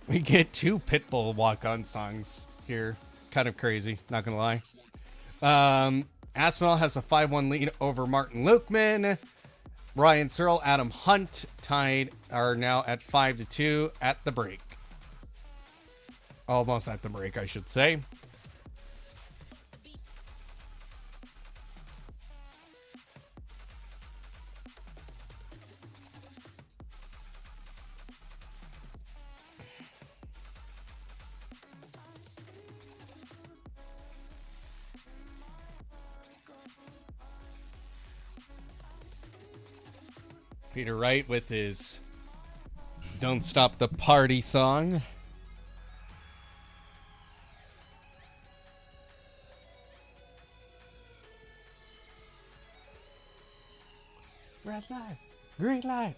We get 2 Pitbull walk-on songs here. Kind of crazy, not gonna lie. Aspinall has a 5-1 lead over Martin Lukeman. Ryan Searle, Adam Hunt are now at 5-2 at the break. Almost at the break, I should say. Peter Wright with his Don't Stop the Party song. Red light, green light.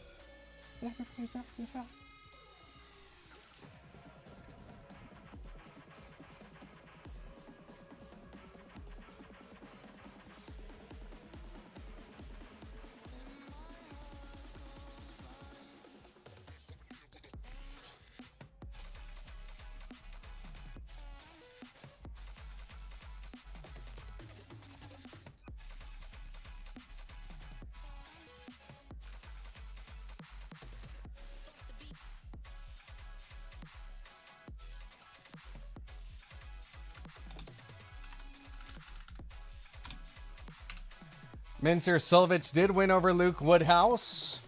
Mincer Solovich did win over Luke Woodhouse.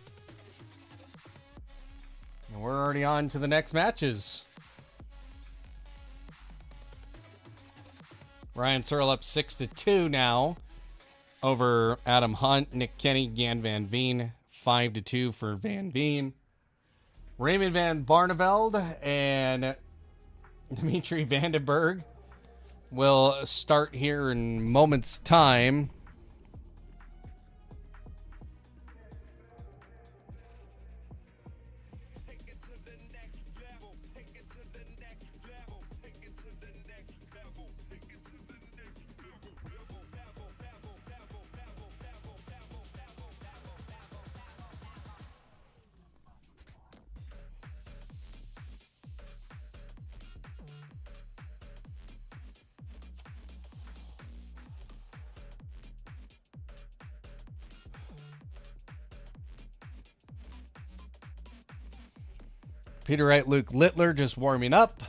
And we're already on to the next matches. Ryan Searle up 6-2 now over Adam Hunt, Nick Kenny, Jan Van Veen. 5-2 for Van Veen. Raymond Van Barneveld and Dimitri Vandenberg will start here in moments' time. Peter Wright, Luke Littler just warming up.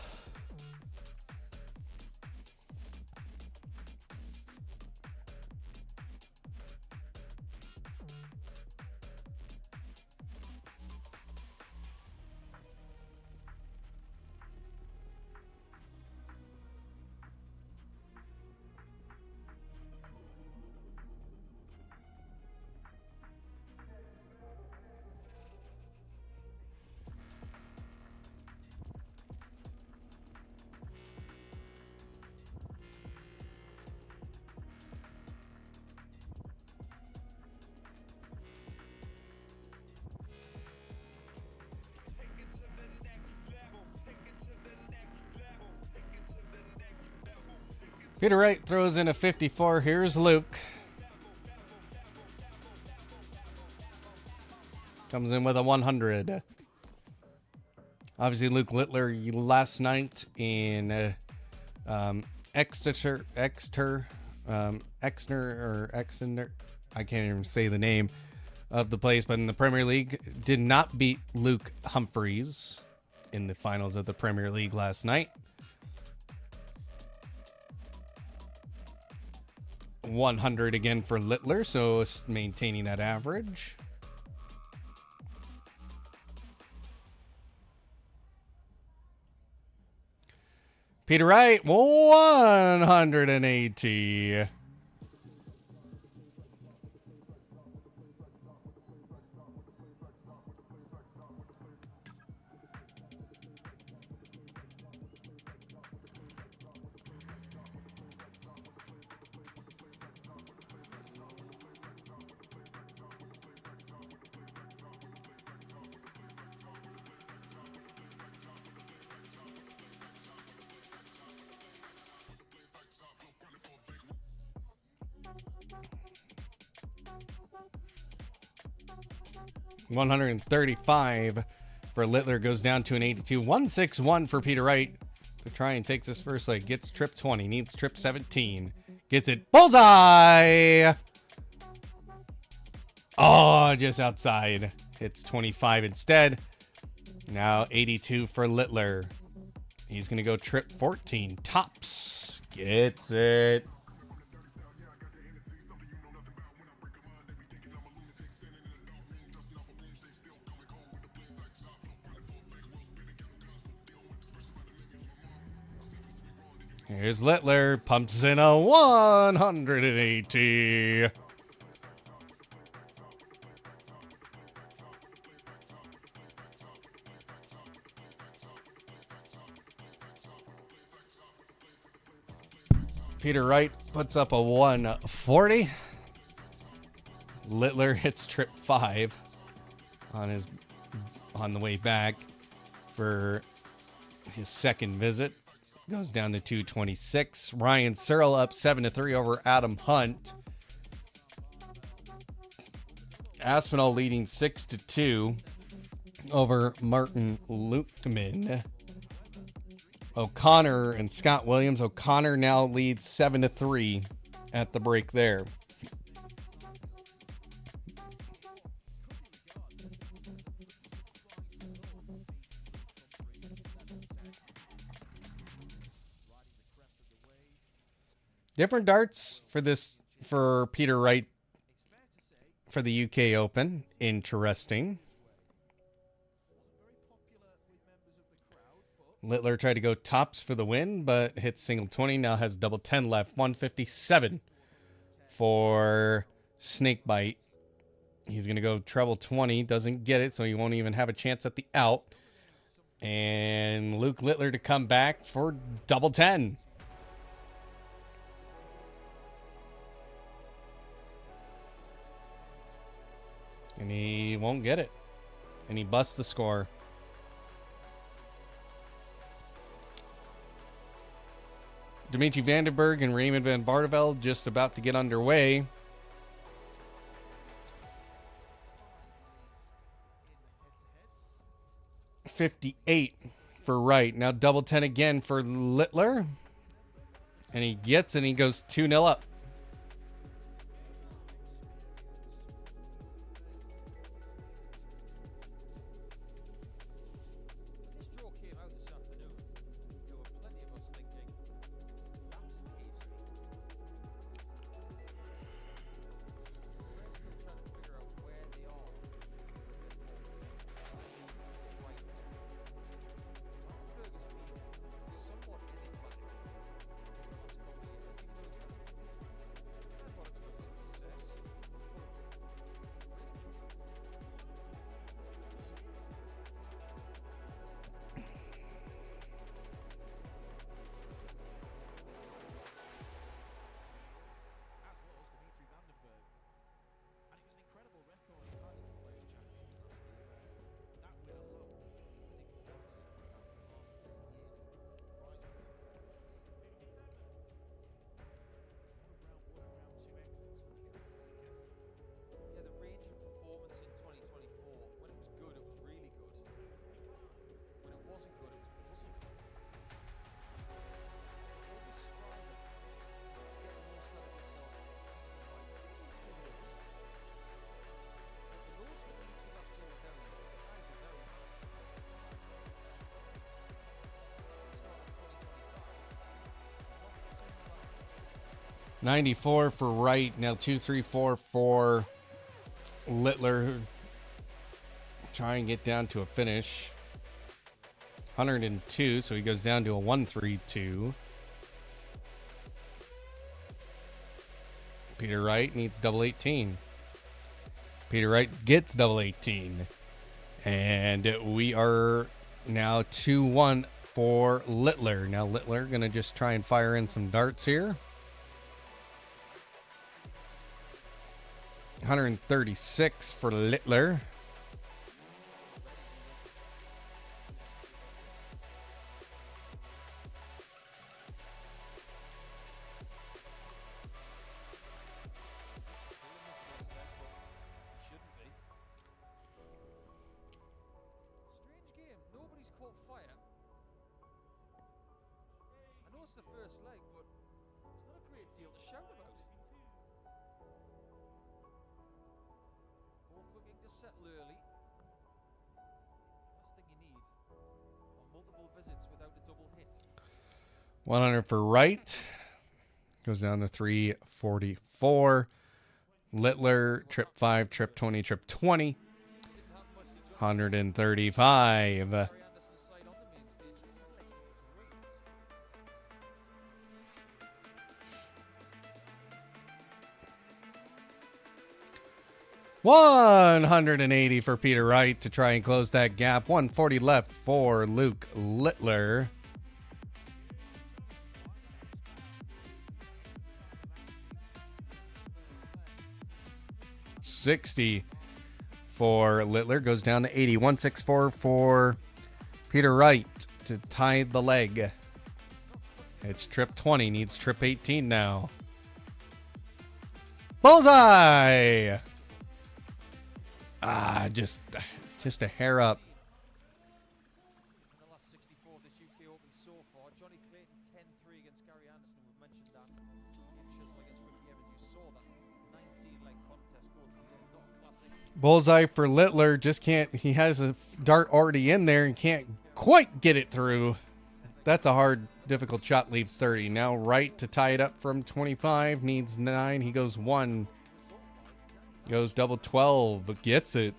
Peter Wright throws in a 54. Here's Luke. Comes in with a 100. Obviously, Luke Littler last night in Exeter, I can't even say the name of the place, but in the Premier League, did not beat Luke Humphreys in the finals of the Premier League last night. 100 again for Littler, so maintaining that average. Peter Wright, 180. $135 for Littler, goes down to an 82. 161 for Peter Wright to try and take this first leg. Gets trip 20, needs trip 17. Gets it. Bullseye! Oh, just outside. Hits 25 instead. Now 82 for Littler. He's going to go trip 14. Tops. Gets it. Here's Littler, pumps in a 180. Peter Wright puts up a 140. Littler hits trip 5 on the way back for his second visit. Goes down to 226. Ryan Searle up 7-3 over Adam Hunt. Aspinall leading 6-2 over Martin Lukeman. O'Connor and Scott Williams. O'Connor now leads 7-3 at the break there. Different darts for Peter Wright for the UK Open. Interesting. Littler tried to go tops for the win, but hits single 20. Now has double 10 left. 157 for Snakebite. He's going to go treble 20. Doesn't get it, so he won't even have a chance at the out. And Luke Littler to come back for double 10. And he won't get it. And he busts the score. Dimitri Vandenberg and Raymond van Barneveld just about to get underway. $58 for Wright. Now double 10 again for Littler. And he gets and he goes 2-0 up. 94 for Wright. Now 2-3-4 for Littler. Try and get down to a finish. 102, so he goes down to a 1-3-2. Peter Wright needs double 18. Peter Wright gets double 18. And we are now 2-1 for Littler. Now Littler going to just try and fire in some darts here. 136 for Littler. Settle early. Last thing you need are multiple visits without a double hit. 100 for Wright. Goes down to 344. Littler, trip 5, trip 20, trip 20. 135. 180 for Peter Wright to try and close that gap. 140 left for Luke Littler. $60 for Littler. Goes down to 80. 164 for Peter Wright to tie the leg. It's trip 20. Needs trip 18 now. Bullseye! Just a hair up. In the last 64 of this UK Open so far, Johnny Clayton 10-3 against Gary Anderson. We've mentioned that. Ian Chisholm against Ricky Evans. You saw that 19-leg contest go to the end. Not a classic. Bullseye for Littler. Just can't. He has a dart already in there and can't quite get it through. That's a hard, difficult shot. Leaves 30. Now Wright to tie it up from 25. Needs 9. He goes 1. Goes double 12, but gets it.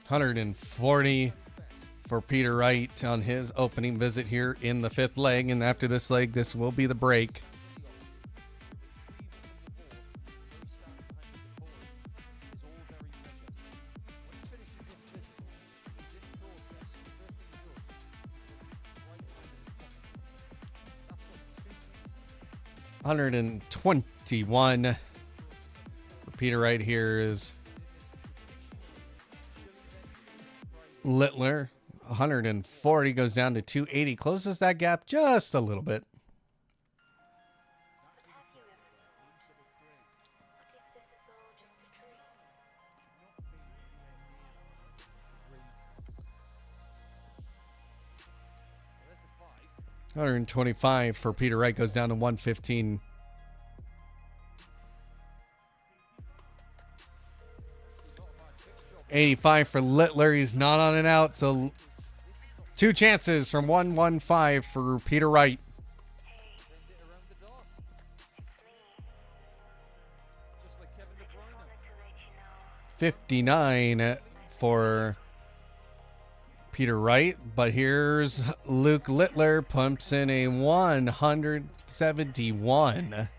$140 for Peter Wright on his opening visit here in the 5th leg. And after this leg, this will be the break. $121 for Peter Wright here is Littler. 140 goes down to 280. Closes that gap just a little bit. $125 for Peter Wright goes down to 115. $85 for Littler. He's not on and out, so 2 chances from 115 for Peter Wright. $59 for Peter Wright, but here's Luke Littler, pumps in a 171.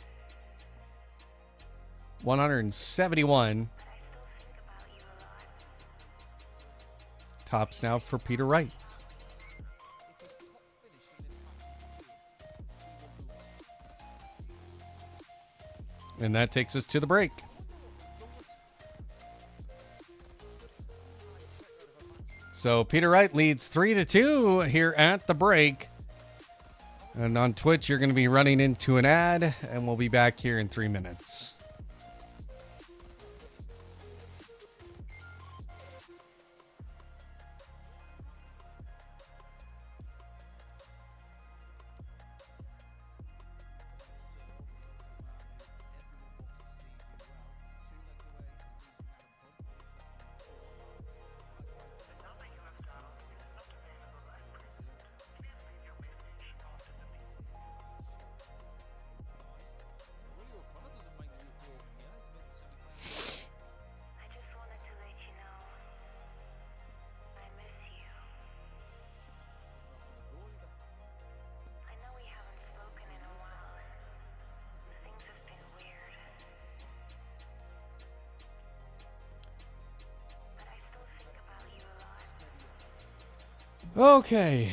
171. Tops now for Peter Wright. And that takes us to the break. So Peter Wright leads 3-2 here at the break. And on Twitch, you're going to be running into an ad, and we'll be back here in 3 minutes. Okay.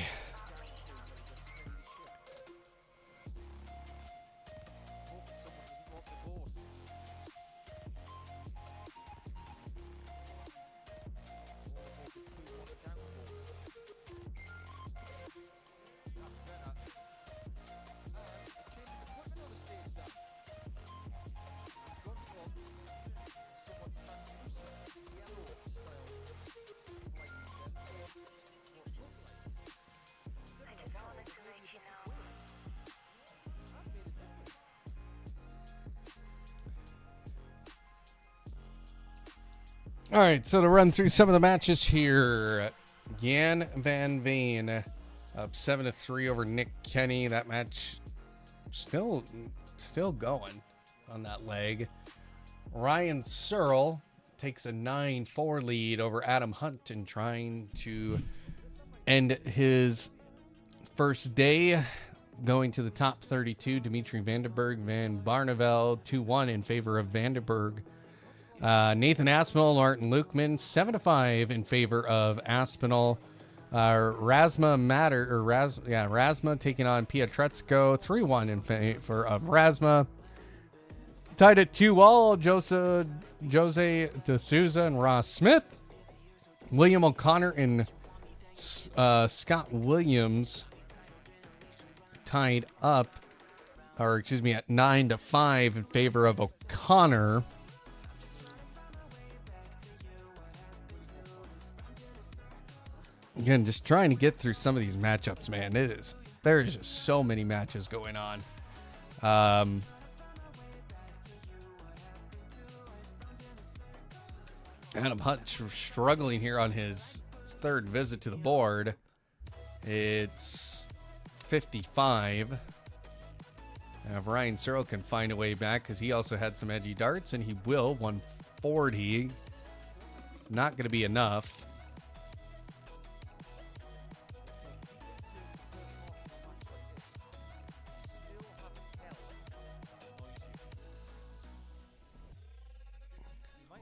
All right, so to run through some of the matches here, Jan Van Veen up 7-3 over Nick Kenny. That match still going on that leg. Ryan Searle takes a 9-4 lead over Adam Hunt and trying to end his first day going to the top 32. Dimitri Vandenberg, Van Barneveld 2-1 in favor of Vandenberg. Nathan Aspinall, Martin Lukeman 7-5 in favor of Aspinall. Rasma taking on Pietrezco 3-1 in favor of Rasma. Tied at 2-all, Jose De Souza and Ross Smith. William O'Connor and Scott Williams tied up, at 9-5 in favor of O'Connor. Again, just trying to get through some of these matchups, man. There's just so many matches going on. Adam Hunt struggling here on his third visit to the board. It's 55. If Ryan Searle can find a way back, because he also had some edgy darts, and he will, 140. It's not going to be enough.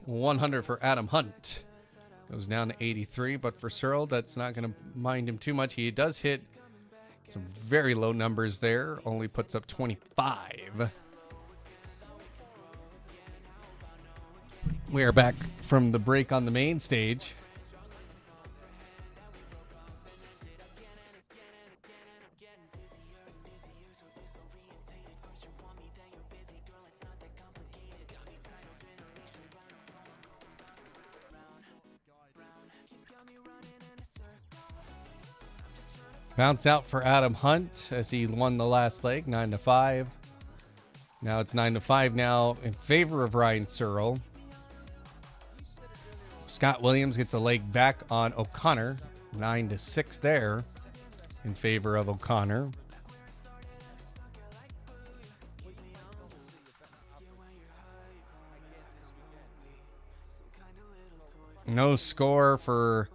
$100 for Adam Hunt. Goes down to 83, but for Searle, that's not going to mind him too much. He does hit some very low numbers there. Only puts up 25. We are back from the break on the main stage. Bounce out for Adam Hunt as he won the last leg, 9-5. Now it's 9-5 now in favor of Ryan Searle. Scott Williams gets a leg back on O'Connor, 9-6 there in favor of O'Connor. No score for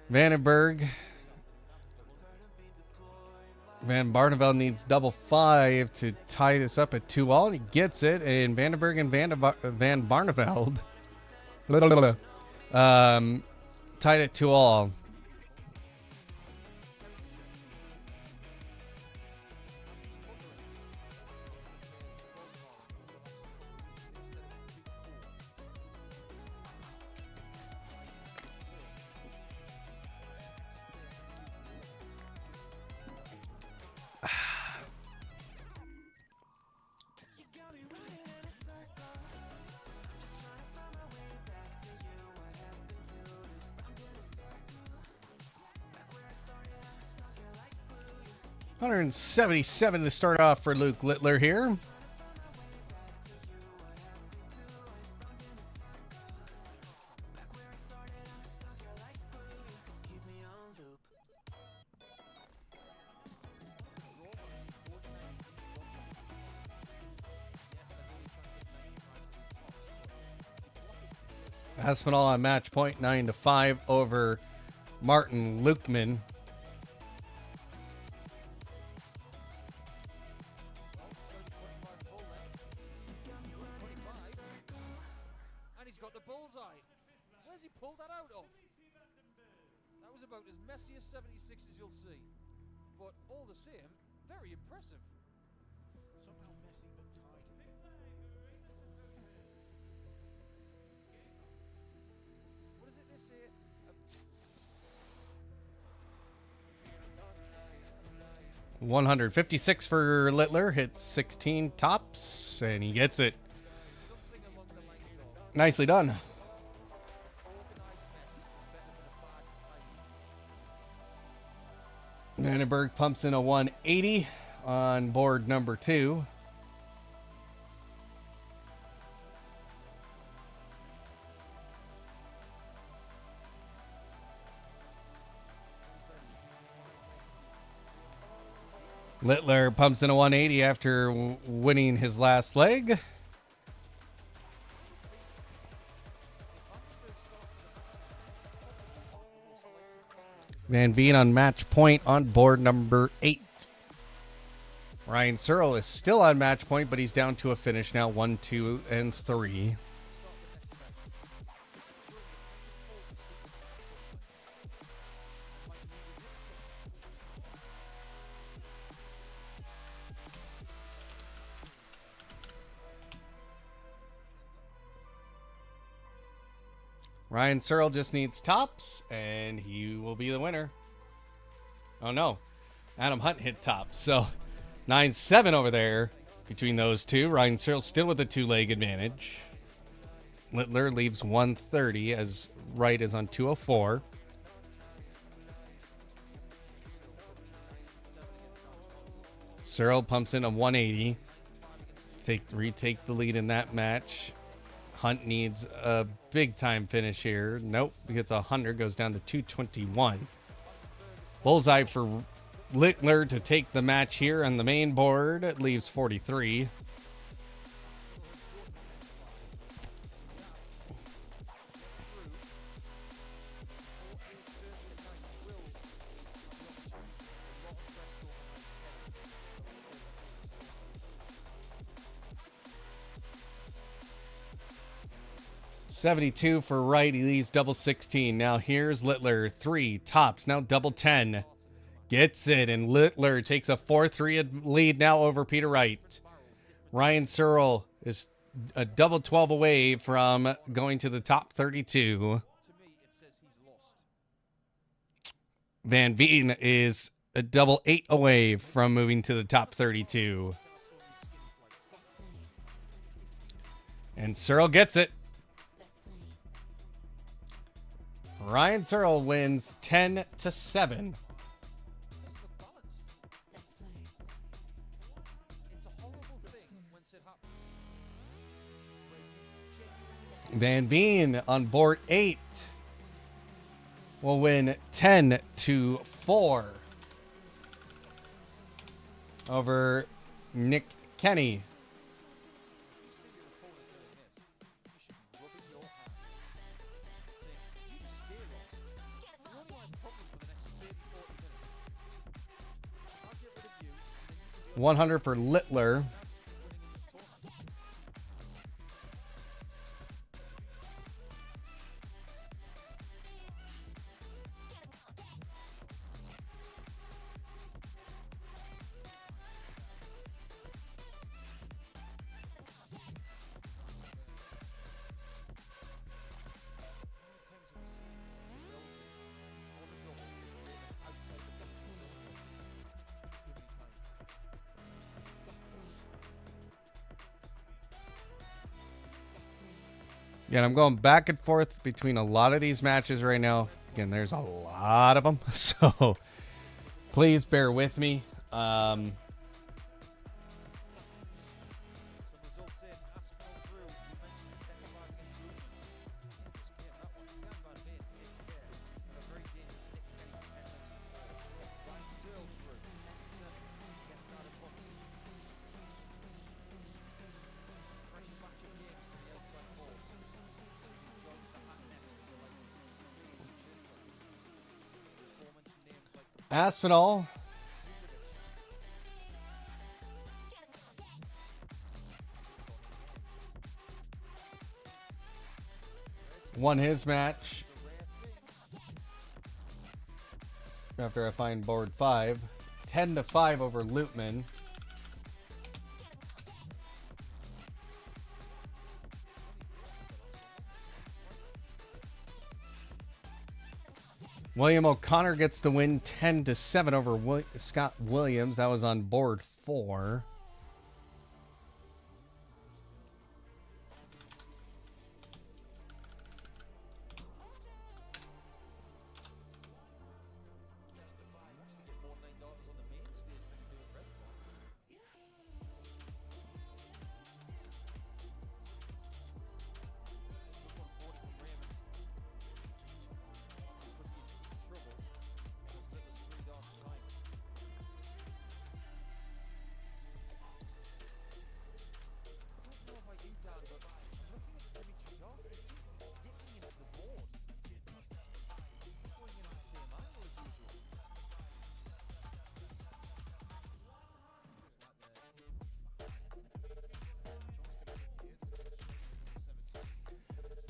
Vandenberg. Van Barneveld needs double 5 to tie this up at 2-all, and he gets it. And Vandenberg and Van Barneveld tied at 2-all. $177 to start off for Luke Littler here. Aspinall on match point, 9-5 over Martin Lukeman. was about as messy a 76 as you'll see. But all the same, very impressive. Somehow messy but tight. What is it they say? 156 for Littler, hits 16 tops, and he gets it. Something along the lines of Nicely done. organised mess is better than a bad tidy. Vandenberg pumps in a 180 on board number 2. Littler pumps in a 180 after winning his last leg. Van Veen on match point on board number 8. Ryan Searle is still on match point, but he's down to a finish now, 1, 2, and 3. Ryan Searle just needs tops, and he will be the winner. Oh, no. Adam Hunt hit tops. So 9-7 over there between those two. Ryan Searle still with a 2-leg advantage. Littler leaves 130 as Wright is on 204. Searle pumps in a 180. Retake the lead in that match. Hunt needs a big-time finish here. Nope, he gets 100, goes down to 221. Bullseye for Littler to take the match here on the main board. It leaves 43. $72 for Wright. He leaves double 16. Now here's Littler. 3 tops. Now double 10. Gets it. And Littler takes a 4-3 lead now over Peter Wright. Ryan Searle is a double 12 away from going to the top 32. To me, it says he's lost. Van Veen is a double 8 away from moving to the top 32. And Searle gets it. Ryan Searle wins 10-7. Doesn't look balanced. It's a horrible thing when it happens. Van Veen on board 8 will win 10-4 over Nick Kenny. $100 for Littler. Yeah, I'm going back and forth between a lot of these matches right now. Again, there's a lot of them, so please bear with me. Aspinall won his match. after I find board 5. 10-5 over Lootman. William O'Connor gets the win 10-7 over Scott Williams. That was on board 4.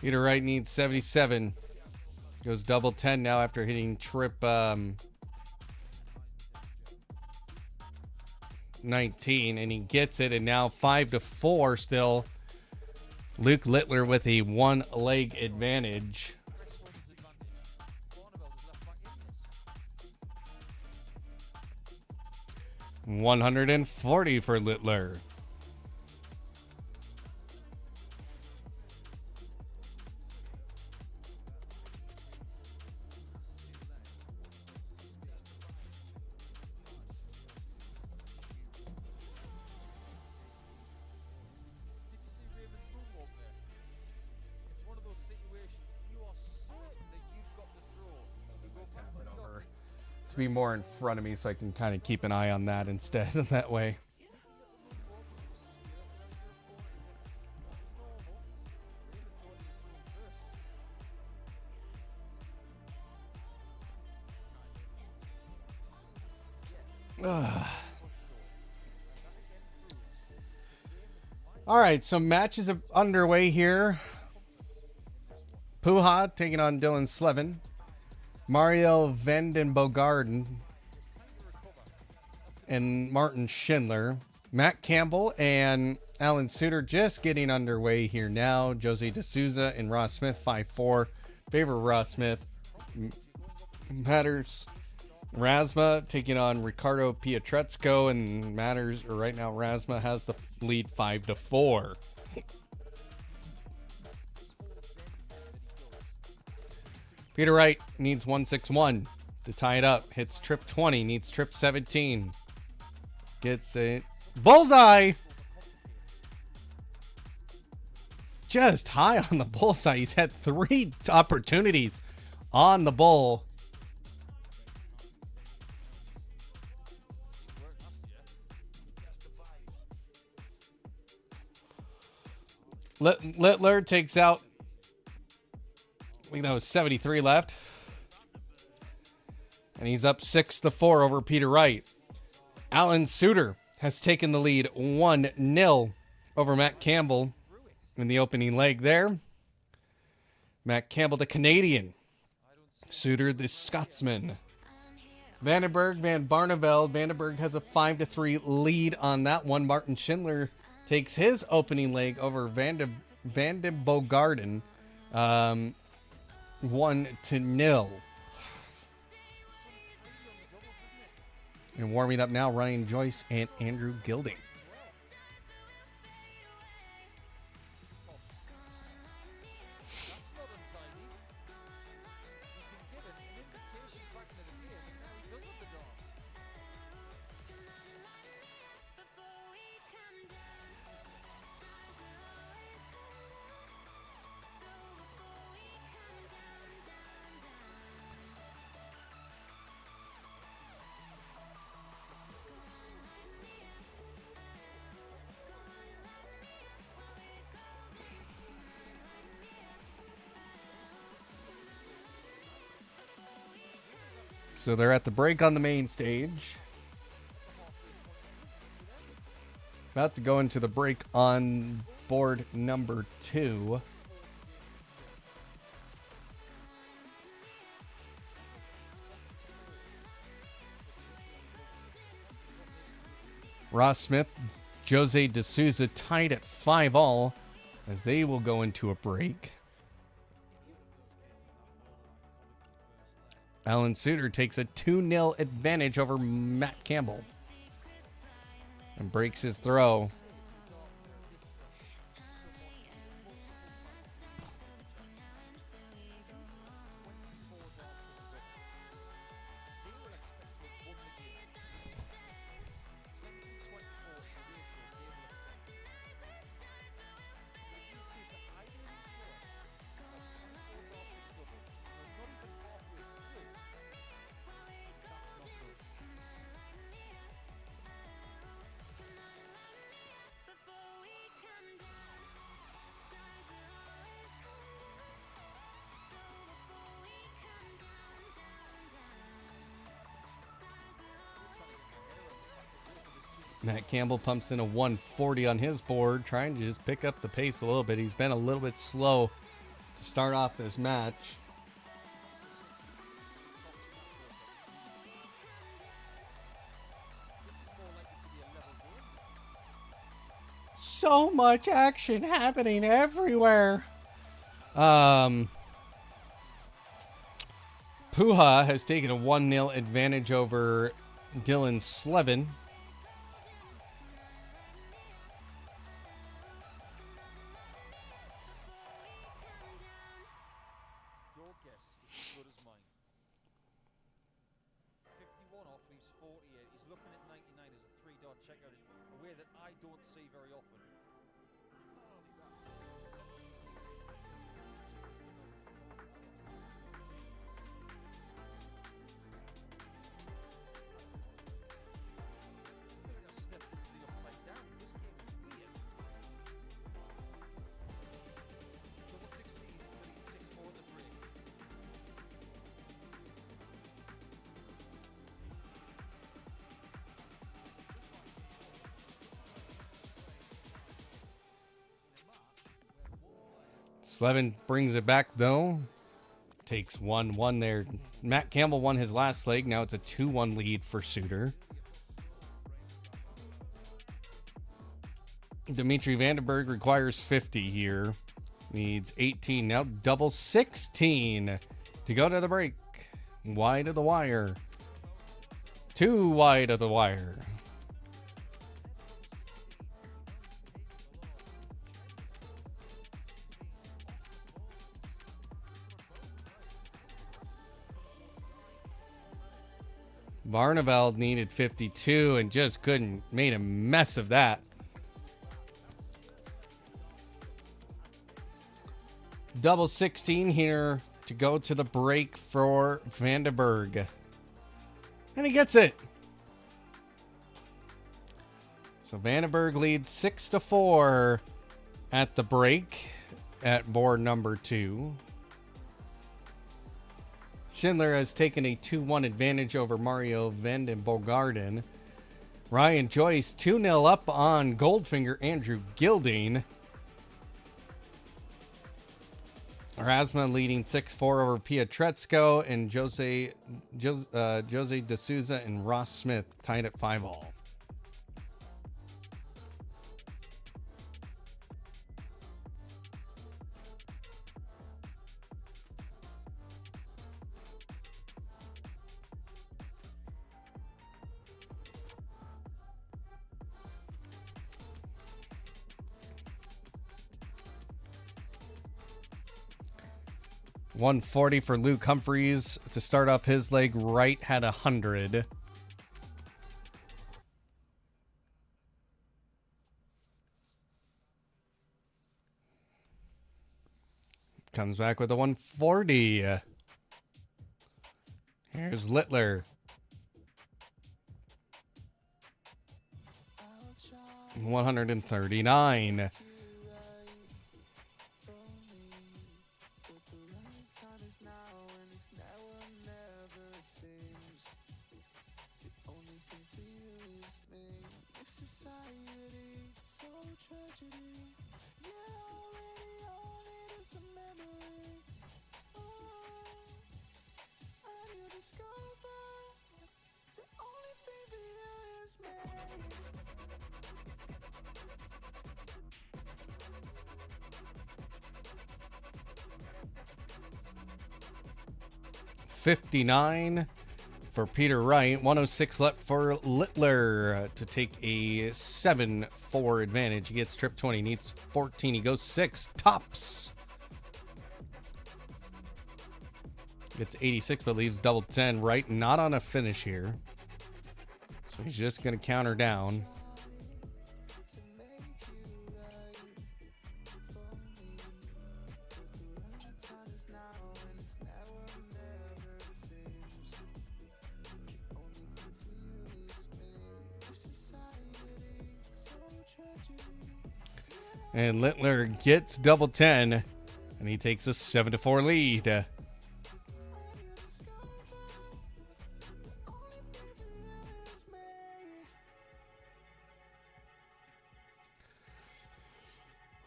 Peter Wright needs 77. Goes double 10 now after hitting trip 19, and he gets it, and now 5-4 still. Luke Littler with a 1-leg advantage. $140 for Littler. To be more in front of me so I can kind of keep an eye on that instead that way. All right, so matches are underway here. Puha taking on Dylan Slevin. Mario Vandenbogarden and Martin Schindler. Matt Campbell and Alan Suter just getting underway here now. Jose D'Souza and Ross Smith, 5-4. Favor Ross Smith. Matters Rasma taking on Ricardo Pietrezco, and Matters, or right now Rasma has the lead 5-4. Peter Wright needs 161 to tie it up. Hits trip 20, needs trip 17. Gets it. Bullseye! Just high on the bullseye. He's had 3 opportunities on the bull. Littler takes out, I think that was 73 left. And he's up 6-4 over Peter Wright. Alan Suter has taken the lead 1-0 over Matt Campbell in the opening leg there. Matt Campbell, the Canadian. Suter, the Scotsman. Vandenberg, Van Barneveld. Vandenberg has a 5-3 lead on that one. Martin Schindler takes his opening leg over Vandenbogarden 1-0. And warming up now, Ryan Joyce and Andrew Gilding. So they're at the break on the main stage. About to go into the break on board number 2. Ross Smith, Jose D'Souza tied at 5-all as they will go into a break. Alan Suter takes a 2-0 advantage over Matt Campbell and breaks his throw. Matt Campbell pumps in a 140 on his board, trying to just pick up the pace a little bit. He's been a little bit slow to start off this match. So much action happening everywhere. Puha has taken a 1-0 advantage over Dylan Slevin. Slevin brings it back, though. Takes 1-1 there. Matt Campbell won his last leg. Now it's a 2-1 lead for Suter. Dimitri Vandenberg requires 50 here. Needs 18. Now double 16 to go to the break. Wide of the wire. Too wide of the wire. Barneveld needed 52 and just couldn't, made a mess of that. Double 16 here to go to the break for Vandenberg. And he gets it. So Vandenberg leads 6-4 at the break at board number 2. Schindler has taken a 2-1 advantage over Mario Vandenbogarden. Ryan Joyce 2-0 up on Goldfinger Andrew Gilding. Erasma leading 6-4 over Pietrezco, and Jose D'Souza and Ross Smith tied at 5-all. $140 for Luke Humphreys to start off his leg. Wright had 100. Comes back with a 140. Here's Littler. 139. $59 for Peter Wright. 106 left for Littler to take a 7-4 advantage. He gets trip 20, needs 14. He goes 6 tops. Gets 86, but leaves double 10. Wright not on a finish here, so he's just going to counter down. And Littler gets double 10, and he takes a 7-4 lead.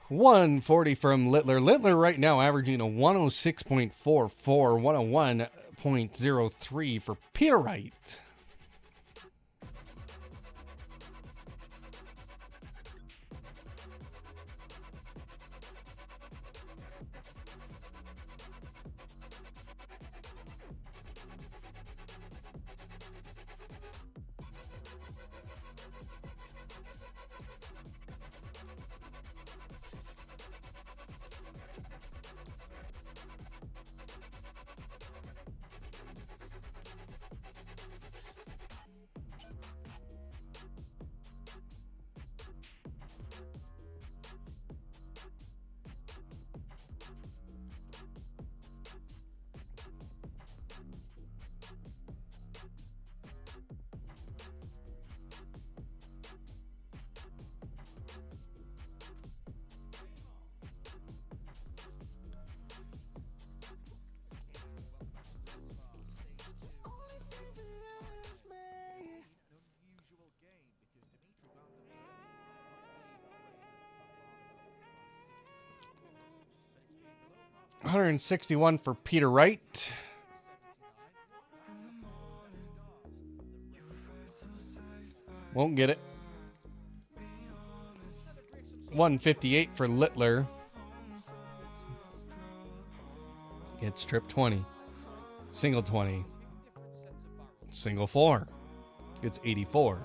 $140 from Littler. Littler right now averaging a 106.44, 101.03 for Peter Wright. $161 for Peter Wright. Won't get it. $158 for Littler. Gets trip 20. Single 20. Single 4. Gets 84.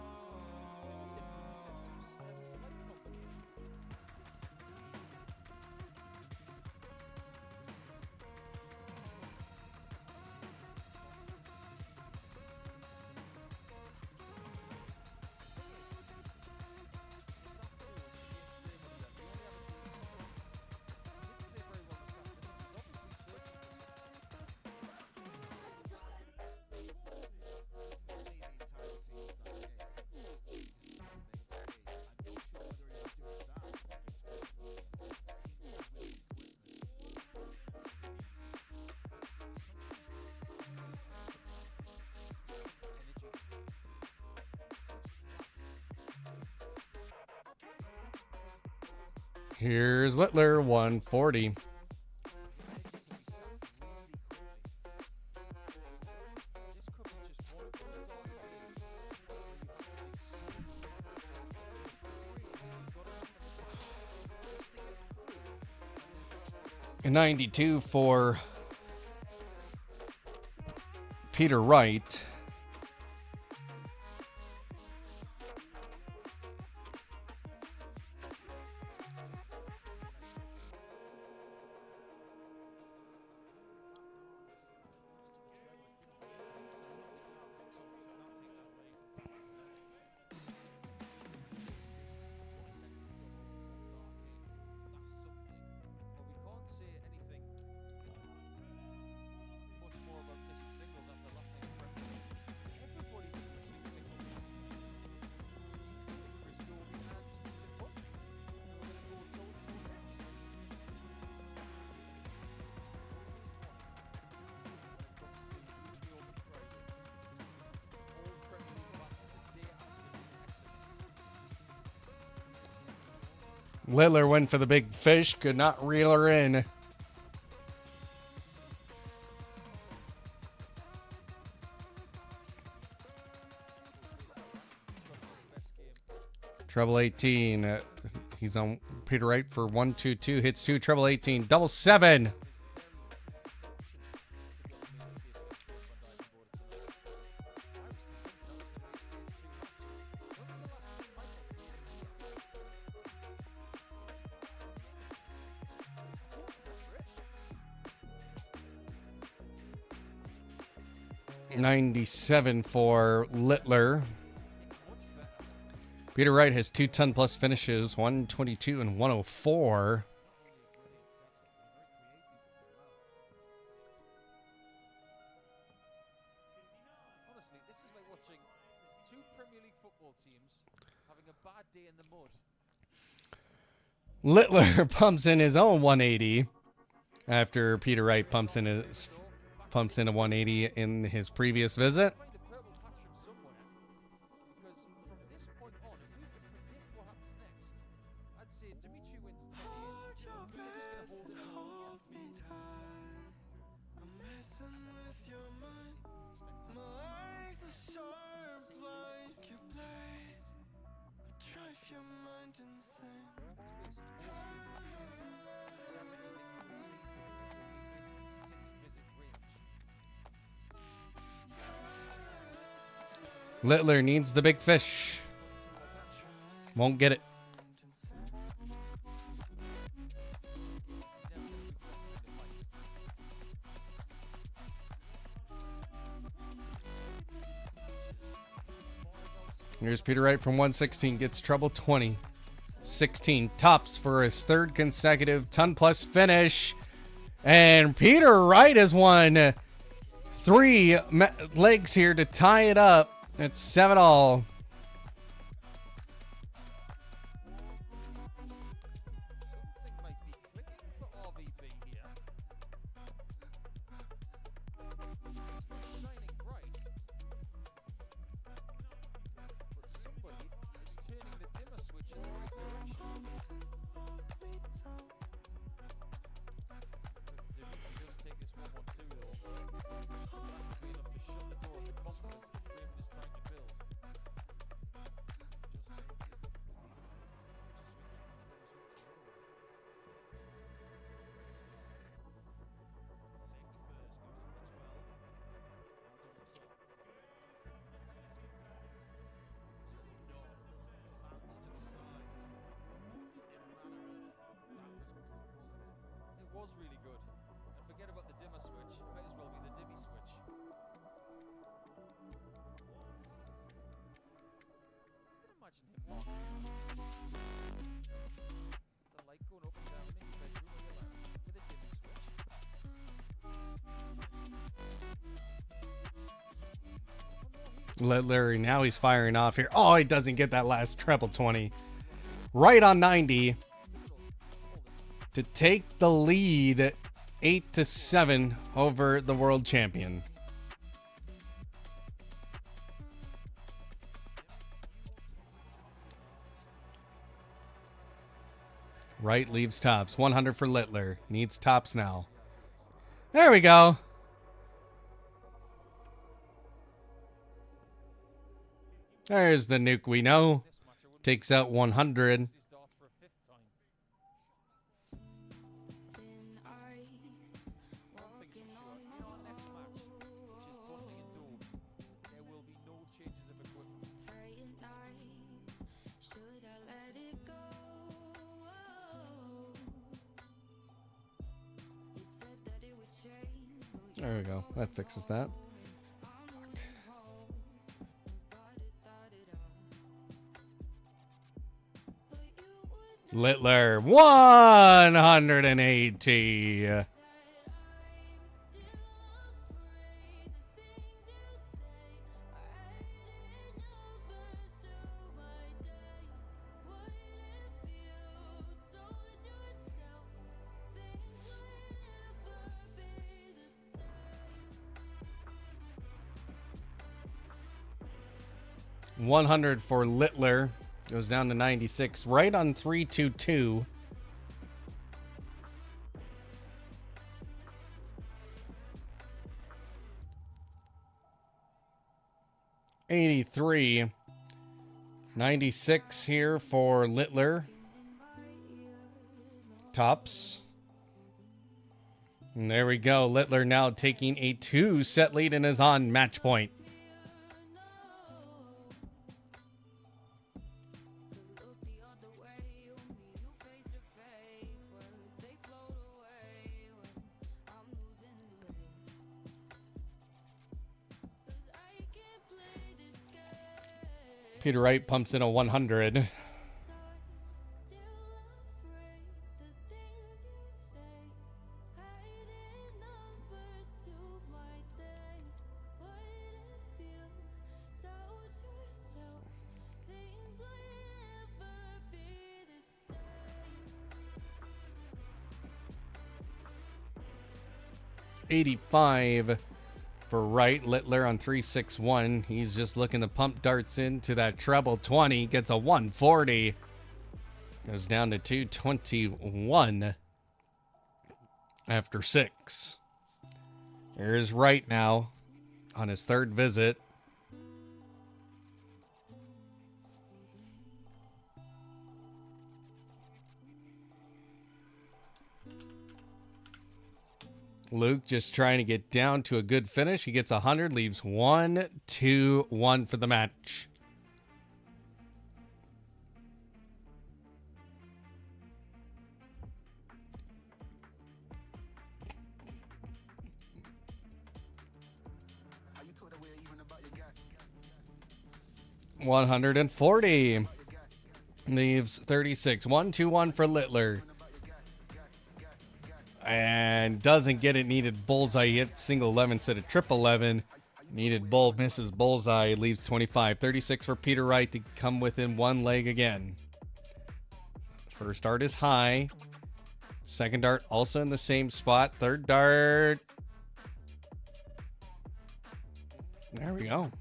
Here's Littler, 140. And 92 for Peter Wright. Littler went for the big fish, could not reel her in. Treble 18. He's on Peter Wright for 1-2-2. Hits 2. Treble 18. Double 7. $97 for Littler. Peter Wright has 2 ton-plus finishes, 122 and 104. Honestly, this is like watching two Premier League football teams having a bad day in the mud. Littler pumps in his own 180 after Peter Wright pumps in a 180 in his previous visit. Find a purple patch from somewhere, because from this point on, if we could predict what happens next, I'd say Dimitri wins 10-8. We're just going to hold it on. Littler needs the big fish. Won't get it. Here's Peter Wright from 116. Gets treble 20. 16 tops for his third consecutive ton-plus finish. And Peter Wright has won 3 legs here to tie it up. It's 7-all. Something might be clicking for RVB here. It's not shining bright, but somebody is turning the dimmer switch in the right direction. Dimitri does take this 1-1-2 though. That could be enough to shut the door of the confidence that Raymond is trying to build. It was really good. And forget about the dimmer switch. It might as well be the dimmy switch. I can imagine him walking. The light going up and down in his bedroom or your lounge with a dimmy switch. Littler, now he's firing off here. Oh, he doesn't get that last treble 20. Right on 90 to take the lead 8-7 over the world champion. Wright leaves tops. 100 for Littler. Needs tops now. There we go. There's the nuke we know. Takes out 100. His darts for a 5th time. One thing's for sure, in our next match, which is Burnley and Dome, there will be no changes of equipment. There we go. That fixes that. Littler, 180. $100 for Littler. Goes down to 96. Right on 322. $83 96 here for Littler. Tops. And there we go. Littler now taking a 2-set lead and is on match point. Peter Wright pumps in a 100. $85 for Wright. Littler on 361. He's just looking to pump darts into that treble 20. Gets a 140. Goes down to 221 after 6. Here's Wright now on his third visit. Luke just trying to get down to a good finish. He gets 100, leaves 1, 2, 1 for the match. $140 leaves 36. 1, 2, 1 for Littler. And doesn't get it. Needed bullseye. Hit single 11 instead of triple 11. Needed bull, misses bullseye. Leaves 25. 36 for Peter Wright to come within one leg again. First dart is high. Second dart also in the same spot. Third dart. There we go.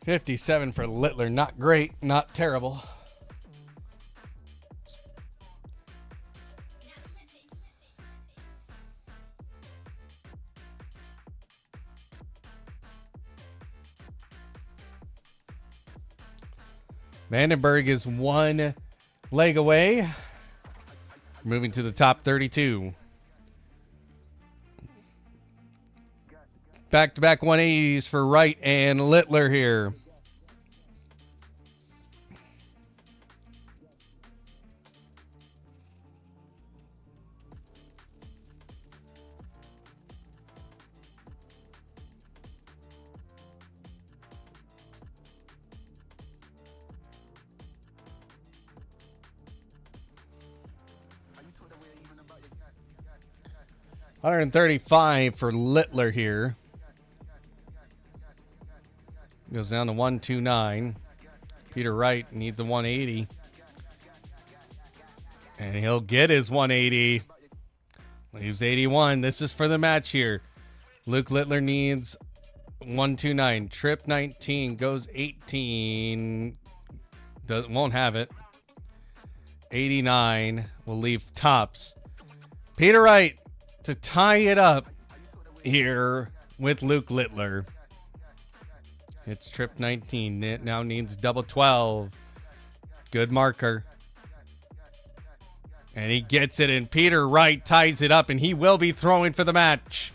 $57 for Littler. Not great, not terrible. Vandenberg is one leg away. Moving to the top 32. Back-to-back 180s for Wright and Littler here. $135 for Littler here. Goes down to 129. Peter Wright needs a 180. And he'll get his 180. Leaves 81. This is for the match here. Luke Littler needs 129. Trip 19 goes 18. Won't have it. 89 will leave tops. Peter Wright to tie it up here with Luke Littler. It's trip 19. It now needs double 12. Good marker. And he gets it, and Peter Wright ties it up, and he will be throwing for the match.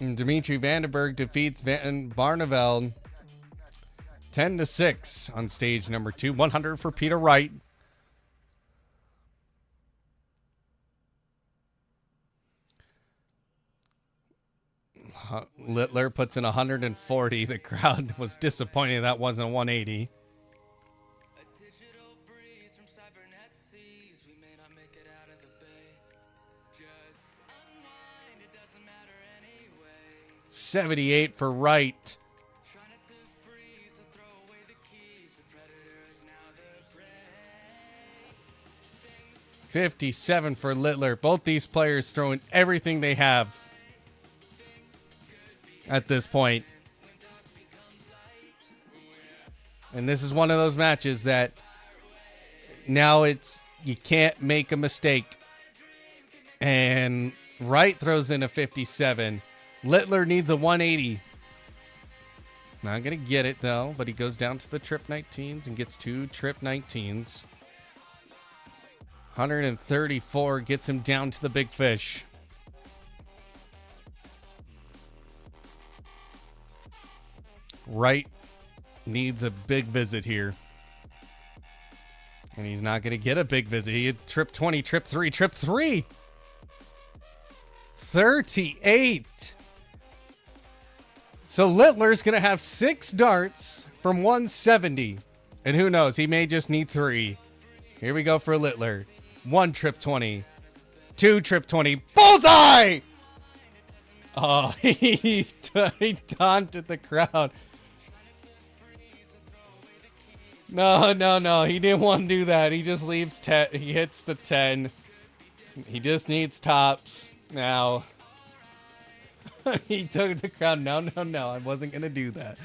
And Dimitri Vandenberg defeats Van Barneveld 10-6 on stage number 2. 100 for Peter Wright. Littler puts in 140. The crowd was disappointed that wasn't a 180. $78 for Wright. 57 for Littler. Both these players throwing everything they have at this point. And this is one of those matches that now it's, you can't make a mistake. And Wright throws in a 57. Littler needs a 180. Not going to get it, though, but he goes down to the trip 19s and gets 2 trip 19s. 134 gets him down to the big fish. Wright needs a big visit here. And he's not going to get a big visit. He had trip 20, trip 3, trip 3. 38. So Littler's going to have 6 darts from 170. And who knows, he may just need 3. Here we go for Littler. 1 trip 20. 2 trip 20. Bullseye! Oh, he taunted the crowd. No. He didn't want to do that. He just leaves 10. He hits the 10. He just needs tops now. He took the crowd. No. I wasn't going to do that.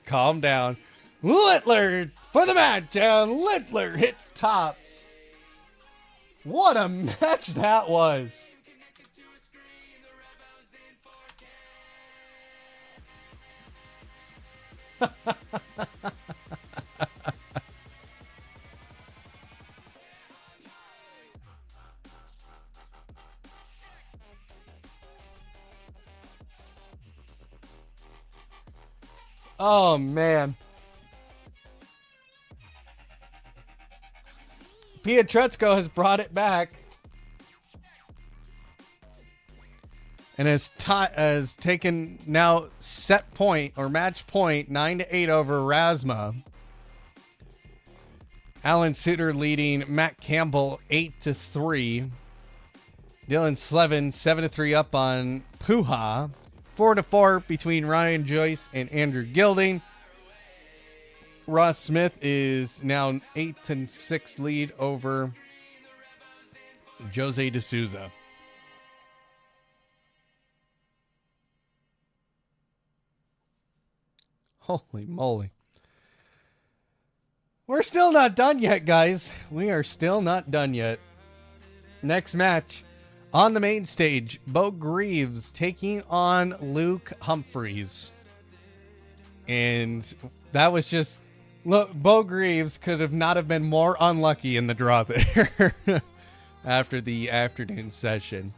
Calm down. Littler for the match. And Littler hits tops. What a match that was. Oh, man. Pietrezco has brought it back. And has taken now set point or match point 9-8 over Rasma. Alan Suter leading Matt Campbell 8-3. Dylan Slevin 7-3 up on Puha. 4-4 between Ryan Joyce and Andrew Gilding. Ross Smith is now 8-6 lead over Jose D'Souza. Holy moly. We're still not done yet, guys. We are still not done yet. Next match on the main stage, Bo Greaves taking on Luke Humphreys. And that was just, look, Bo Greaves could have not have been more unlucky in the draw there after the afternoon session.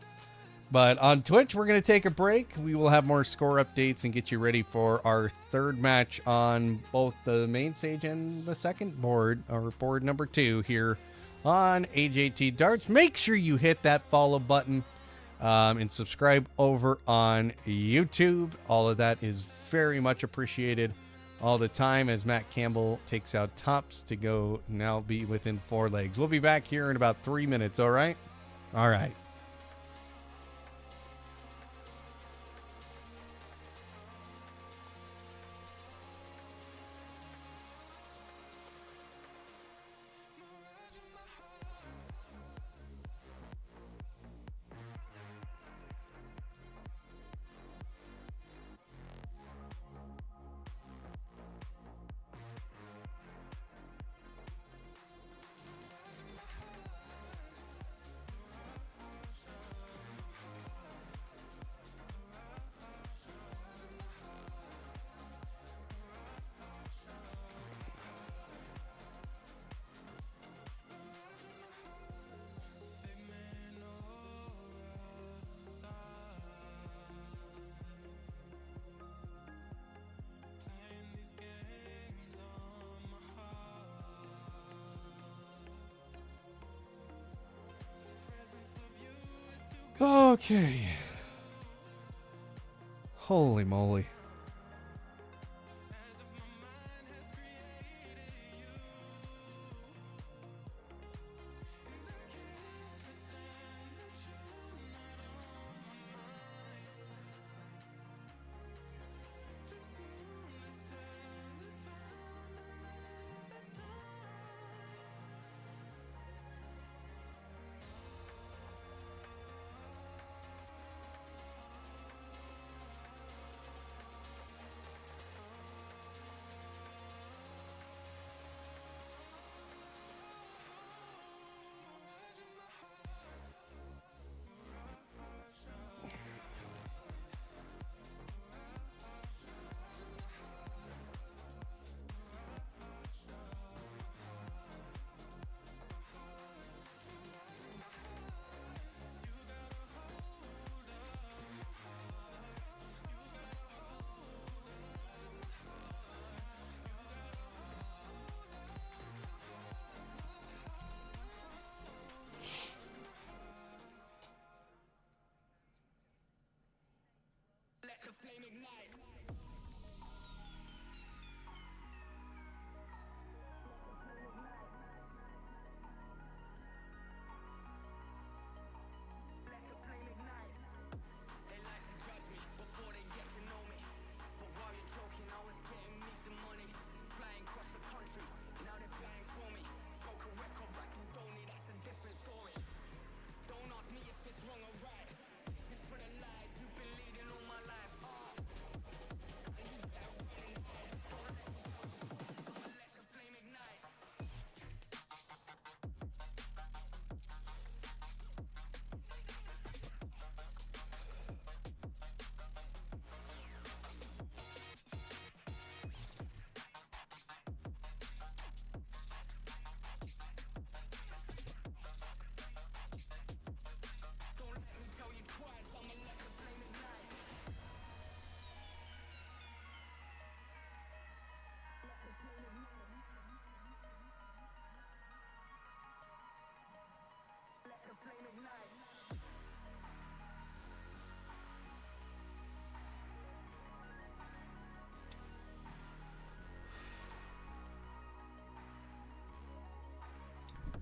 But on Twitch, we're going to take a break. We will have more score updates and get you ready for our third match on both the main stage and the second board, or board number 2 here on AJT Darts. Make sure you hit that follow button and subscribe over on YouTube. All of that is very much appreciated all the time as Matt Campbell takes out tops to go now be within 4 legs. We'll be back here in about 3 minutes, all right? All right. Okay. Holy moly.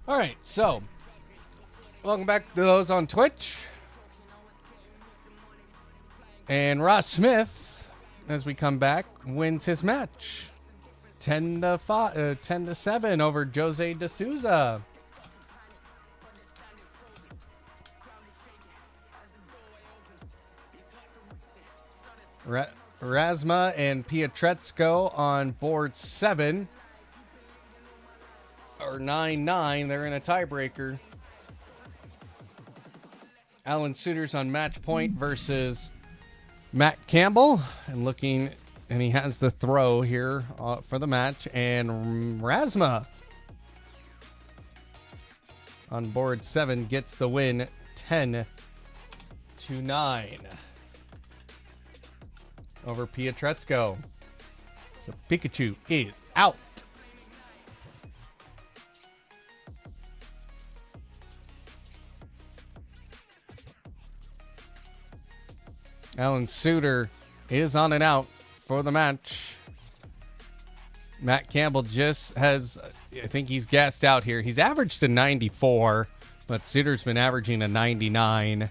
All right, so welcome back to those on Twitch. And Ross Smith, as we come back, wins his match 10-7 over Jose De Souza. Razma and Pietrezco on board 7 or 9-9. They're in a tiebreaker. Alan Suiters on match point versus Matt Campbell, and he has the throw here for the match. And Razma on board 7 gets the win 10-9 over Pietrezco. So Pikachu is out. Alan Suter is on and out for the match. Matt Campbell just has, I think he's gassed out here. He's averaged a 94, but Suter's been averaging a 99.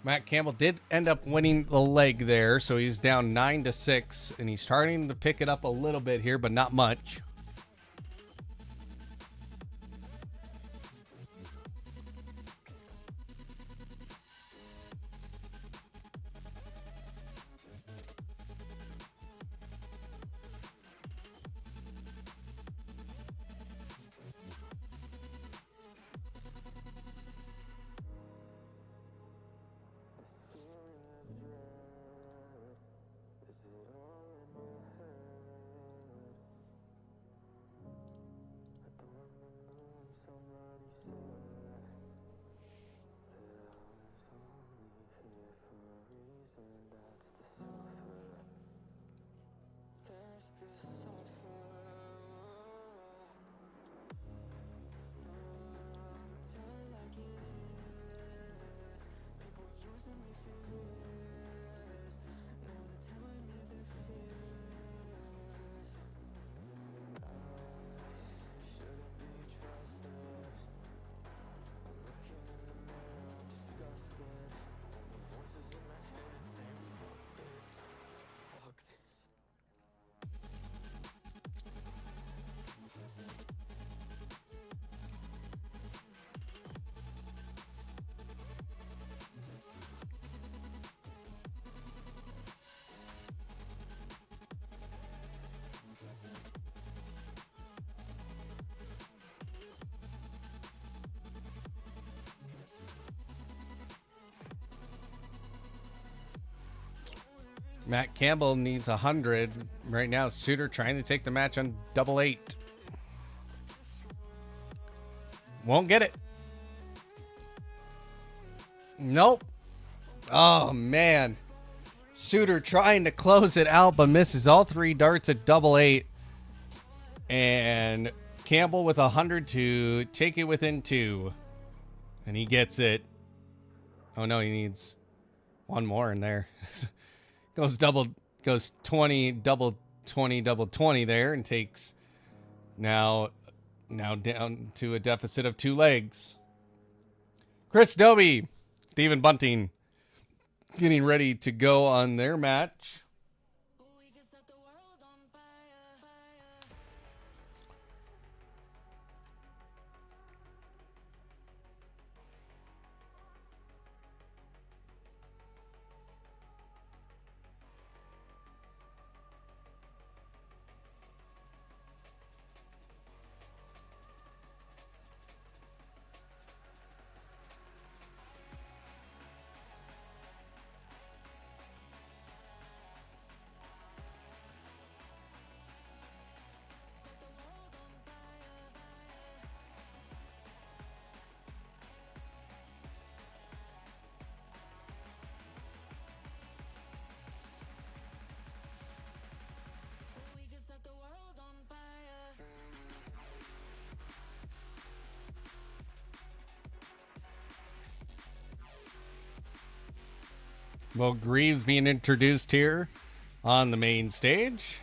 Matt Campbell did end up winning the leg there, so he's down 9-6, and he's starting to pick it up a little bit here, but not much. Matt Campbell needs 100 right now. Suter trying to take the match on 888. Won't get it. Nope. Oh, man. Suter trying to close it out, but misses all 3 darts at 888. And Campbell with 100 to take it within 2. And he gets it. Oh, no, he needs one more in there. Goes 20, double 20 there, and takes now down to a deficit of 2 legs. Chris Dobie, Stephen Bunting getting ready to go on their match. Well, Greaves being introduced here on the main stage.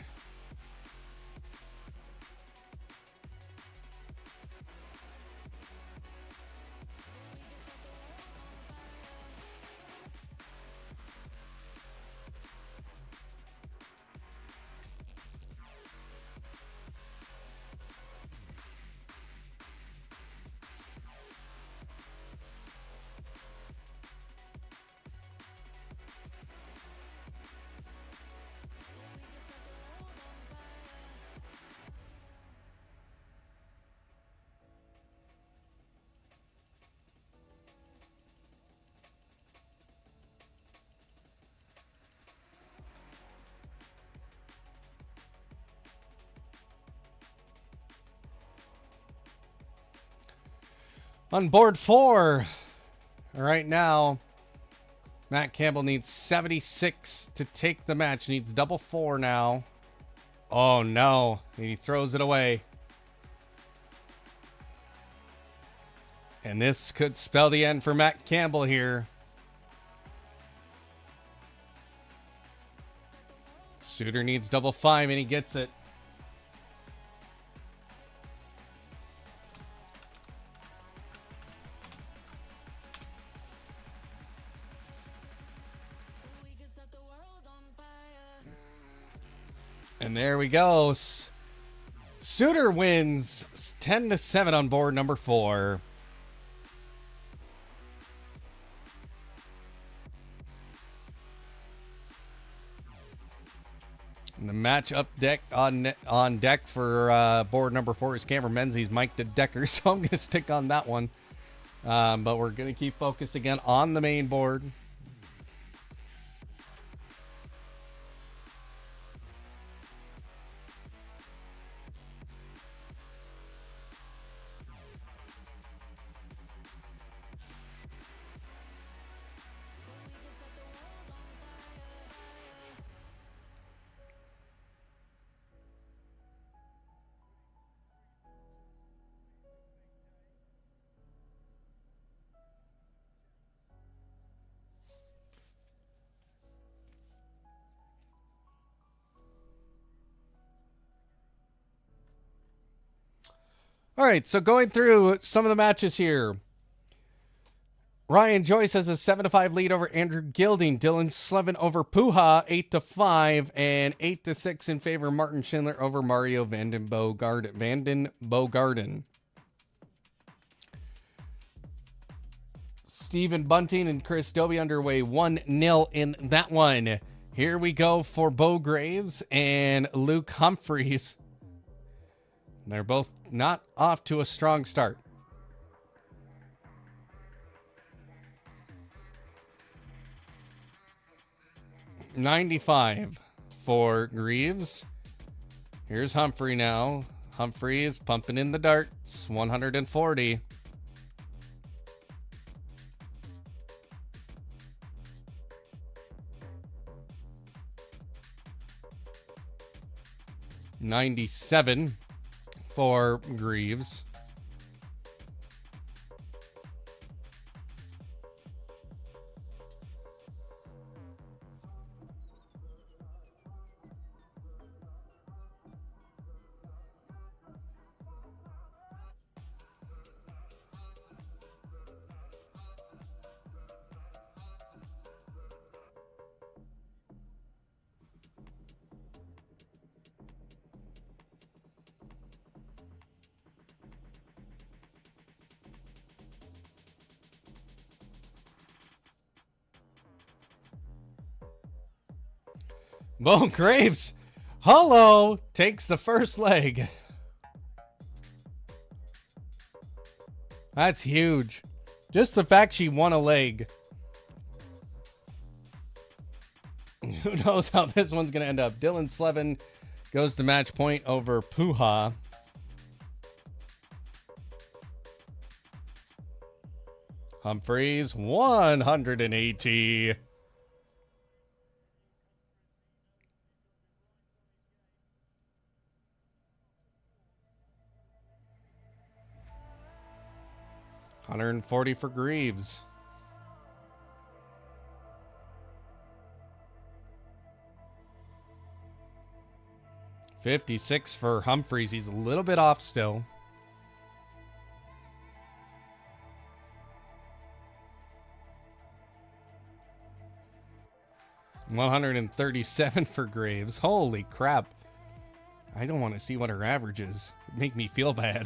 On board 4, right now, Matt Campbell needs 76 to take the match. Needs double 4 now. Oh no, he throws it away. And this could spell the end for Matt Campbell here. Suter needs double 5 and he gets it. And there we go. Suter wins 10-7 on board number 4. And the match up deck on deck for board number 4 is Cameron Menzies, Mike DeDecker. So I'm going to stick on that one. But we're going to keep focused again on the main board. All right, so going through some of the matches here. Ryan Joyce has a 7-5 lead over Andrew Gilding. Dylan Slevin over Puha, 8-5, and 8-6 in favor of Martin Schindler over Mario Vanden Bogarden. Stephen Bunting and Chris Dobie underway 1-0 in that one. Here we go for Bo Graves and Luke Humphreys. They're both not off to a strong start. $95 for Greaves. Here's Humphrey now. Humphrey is pumping in the darts. 140. $97 for Greaves. Bo Graves, hello, takes the first leg. That's huge. Just the fact she won a leg. Who knows how this one's going to end up. Dylan Slevin goes to match point over Puha. Humphreys, 180. $140 for Greaves. 56 for Humphreys. He's a little bit off still. $137 for Graves. Holy crap. I don't want to see what her average is. It'd make me feel bad.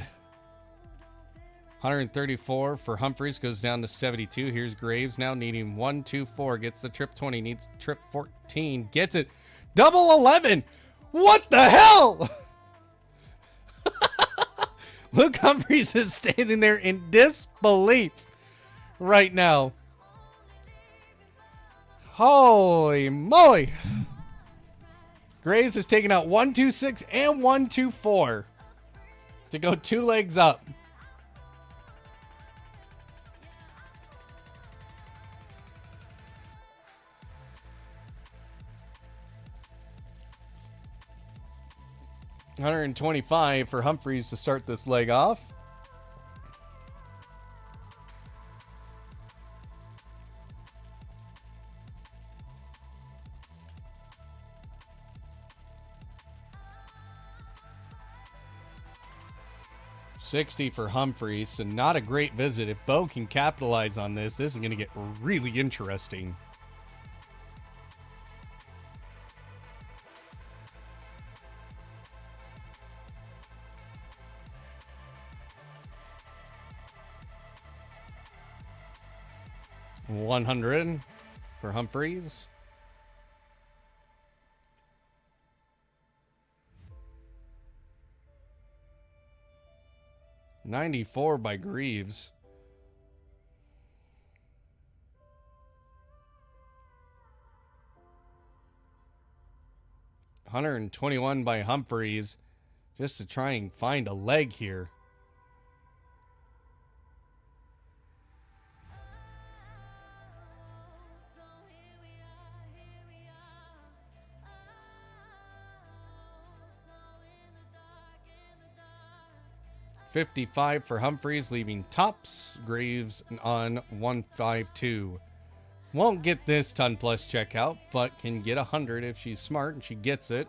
134 for Humphreys, goes down to 72. Here's Graves now needing 124. Gets the trip 20, needs trip 14. Gets it. Double 11. What the hell? Luke Humphreys is standing there in disbelief right now. Holy moly. Graves is taking out 126 and 124 to go 2 legs up. $125 for Humphreys to start this leg off. $60 for Humphreys, so not a great visit. If Bo can capitalize on this, this is going to get really interesting. $100 for Humphreys. $94 by Greaves. $121 by Humphreys, just to try and find a leg here. $55 for Humphreys, leaving tops. Graves on 152. Won't get this ton plus checkout, but can get 100 if she's smart and she gets it.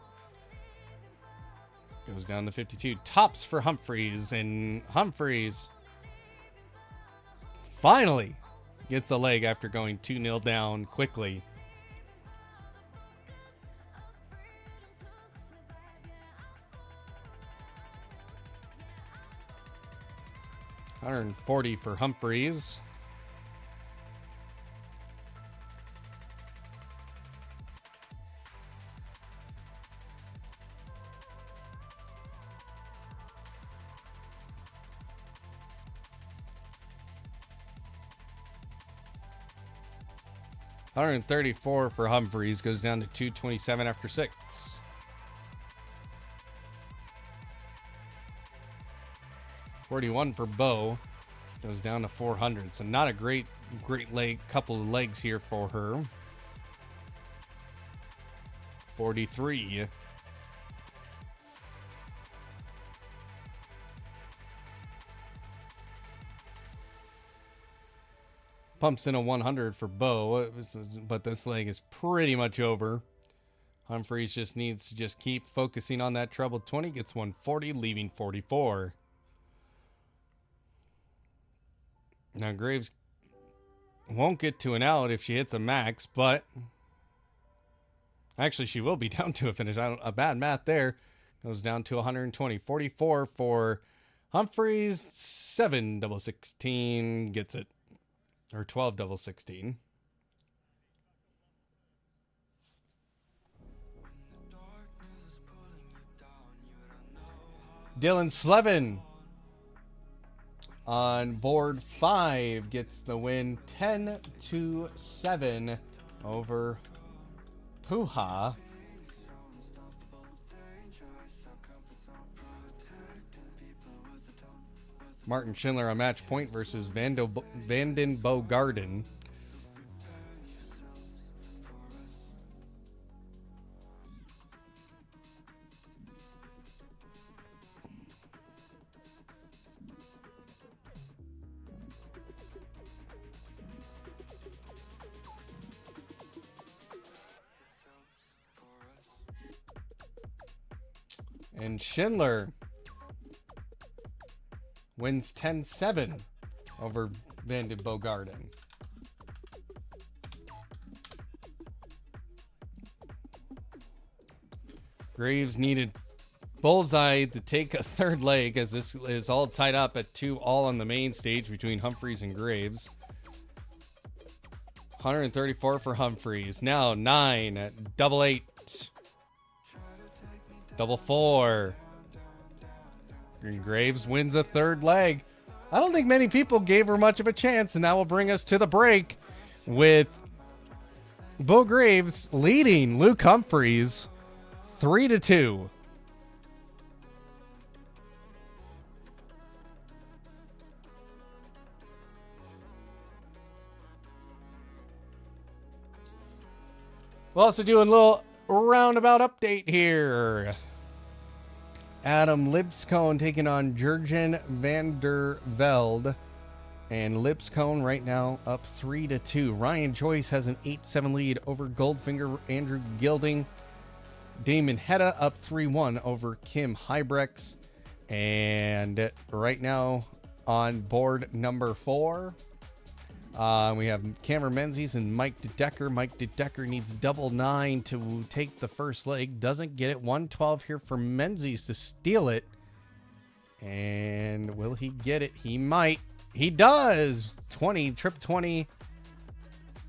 Goes down to 52. Tops for Humphreys, and Humphreys finally gets a leg after going 2-0 down quickly. $140 for Humphreys. $134 for Humphreys, goes down to 227 after 6. $41 for Bo, goes down to 400. So not a great leg, couple of legs here for her. $43. Pumps in a 100 for Bo, but this leg is pretty much over. Humphreys just needs to just keep focusing on that treble 20. Gets 140, leaving 44. Now Graves won't get to an out if she hits a max, but actually she will be down to a finish. A bad math there. Goes down to 120. 44 for Humphreys. 7 double 16 gets it. Or 12 double 16. Dylan Slevin on board 5 gets the win, 10-7 over Puha. Martin Schindler on match point versus Vanden Bogarden. And Schindler wins 10-7 over Van Bogarden. Graves needed Bullseye to take a third leg as this is all tied up at 2 all on the main stage between Humphreys and Graves. 134 for Humphreys. Now 9 at double 8. Double 4. And Graves wins a third leg. I don't think many people gave her much of a chance, and that will bring us to the break with Bo Graves leading Luke Humphreys 3-2. We'll also do a little roundabout update here. Adam Lipscomb taking on Jurgen van der Velde. And Lipscomb right now up 3-2. Ryan Joyce has an 8-7 lead over Goldfinger Andrew Gilding. Damon Hedda up 3-1 over Kim Hybrex. And right now on board number 4, we have Cameron Menzies and Mike DeDecker. Mike DeDecker needs double 9 to take the first leg. Doesn't get it. 112 here for Menzies to steal it. And will he get it? He might. He does. 20, trip 20,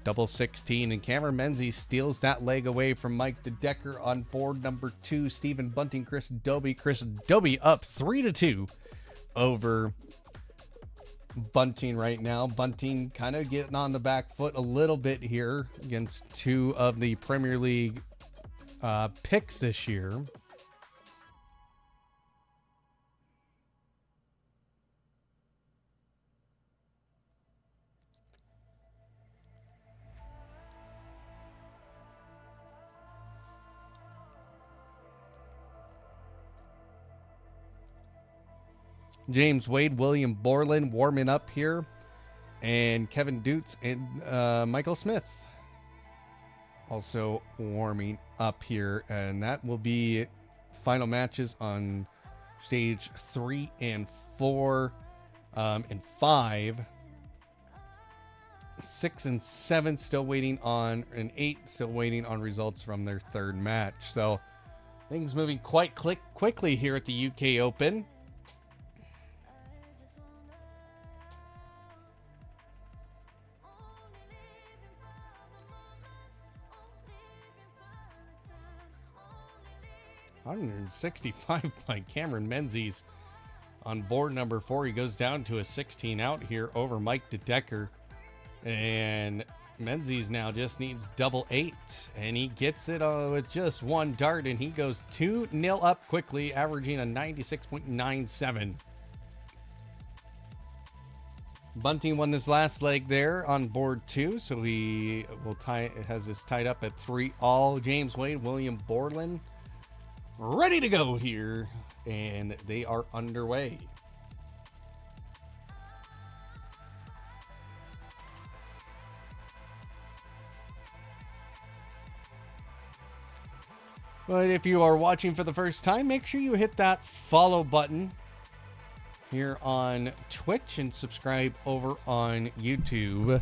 double 16. And Cameron Menzies steals that leg away from Mike DeDecker on board number 2. Stephen Bunting, Chris Doby. Chris Doby up 3-2 over Bunting right now. Bunting kind of getting on the back foot a little bit here against 2 of the Premier League picks this year. James Wade, William Borland warming up here, and Kevin Dutz and Michael Smith also warming up here, and that will be final matches on stage 3 and 4 and 5. 6 and 7 still waiting on, and 8 still waiting on results from their third match. So things moving quite quickly here at the UK Open. $165 by Cameron Menzies on board number 4. He goes down to a 16 out here over Mike DeDecker. And Menzies now just needs double 8. And he gets it with just one dart. And he goes 2-0 up quickly, averaging a 96.97. Bunting won this last leg there on board 2. So he will has this tied up at 3 all. James Wade, William Borland ready to go here, and they are underway. But if you are watching for the first time, make sure you hit that follow button here on Twitch and subscribe over on YouTube.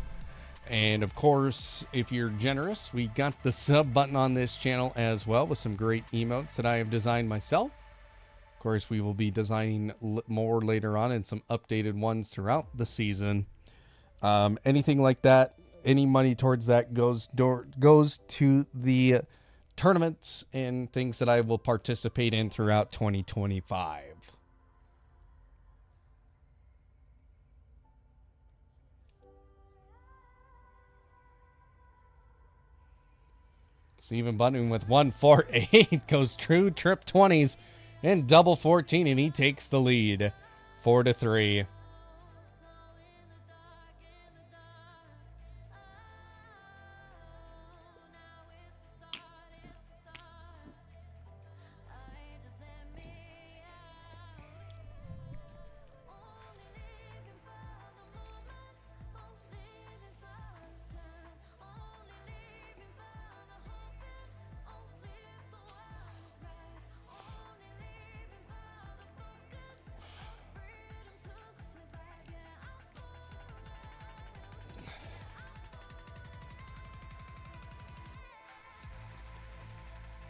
And of course, if you're generous, we got the sub button on this channel as well with some great emotes that I have designed myself. Of course, we will be designing more later on and some updated ones throughout the season. Anything like that, any money towards that goes to the tournaments and things that I will participate in throughout 2025. Stephen Bunting with 148 goes true trip 20s and double 14, and he takes the lead 4-3.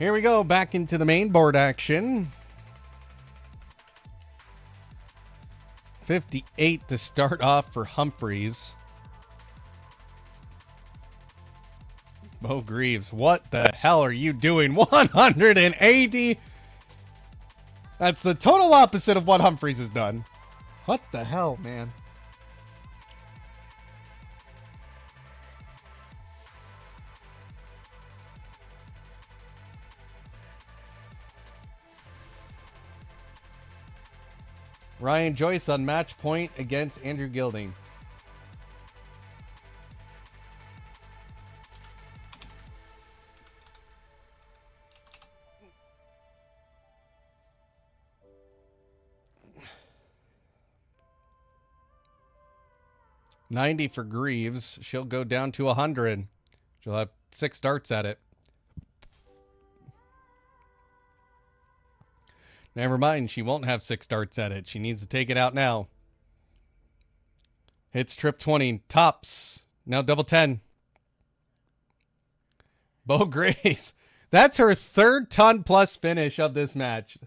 Here we go, back into the main board action. 58 to start off for Humphreys. Bo Greaves, what the hell are you doing? 180. That's the total opposite of what Humphreys has done. What the hell, man? Ryan Joyce on match point against Andrew Gilding. $90 for Greaves. She'll go down to 100. She'll have 6 darts at it. Never mind, she won't have 6 darts at it. She needs to take it out now. Hits trip 20. Tops. Now double 10. Bo Grace. That's her 3rd ton plus finish of this match.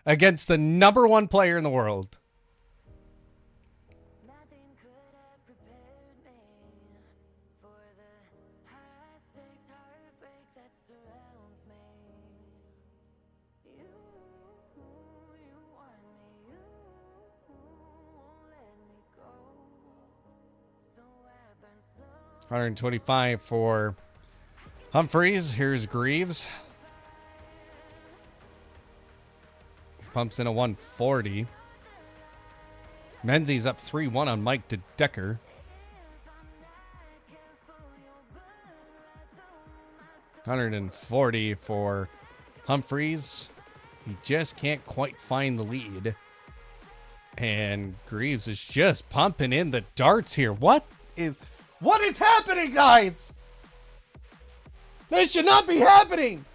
Against the number 1 player in the world. Nothing could have prepared me for the high stakes heartbreak that surrounds me. You want me, you won't let me go. So I burn so 125 for Humphreys. Here's Greaves. Pumps in a 140. Menzies up 3-1 on Mike DeDecker. 140 for Humphreys. He just can't quite find the lead. And Greaves is just pumping in the darts here. What is happening, guys? This should not be happening.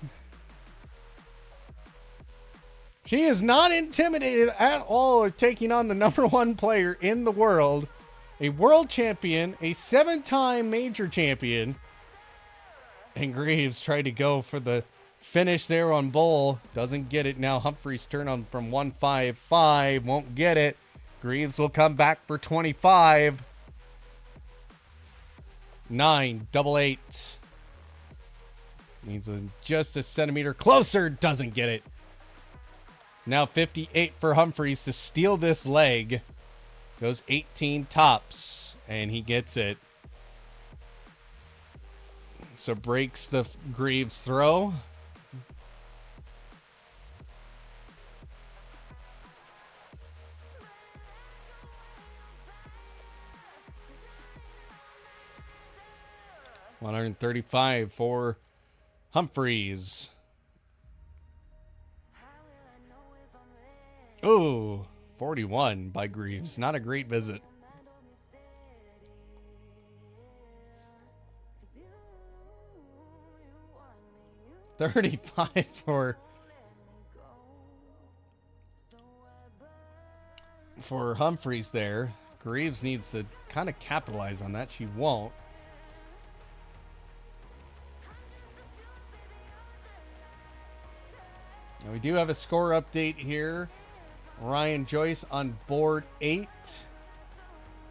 She is not intimidated at all of taking on the number 1 player in the world. A world champion, a 7-time major champion. And Greaves tried to go for the finish there on Bull. Doesn't get it. Now Humphreys turn on from 155. Won't get it. Greaves will come back for 25. 9, double 8. Needs just a centimeter closer. Doesn't get it. Now 58 for Humphreys to steal this leg. Goes 18 tops. And he gets it. So breaks the Greaves throw. $135 for Humphreys. Ooh, 41 by Greaves. Not a great visit. $35 for Humphreys there. Greaves needs to kind of capitalize on that. She won't. Now we do have a score update here. Ryan Joyce on board 8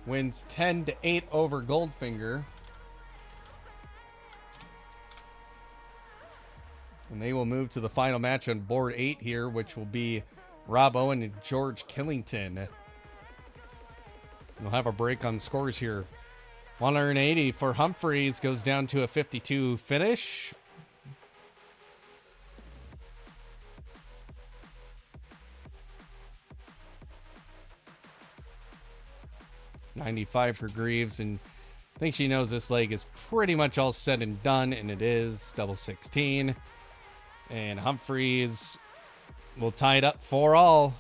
wins 10-8 over Goldfinger. And they will move to the final match on board 8 here, which will be Rob Owen and George Killington. We'll have a break on scores here. 180 for Humphreys goes down to a 52 finish. $95 for Greaves, and I think she knows this leg is pretty much all said and done, and it is. Double 16. And Humphreys will tie it up 4-all.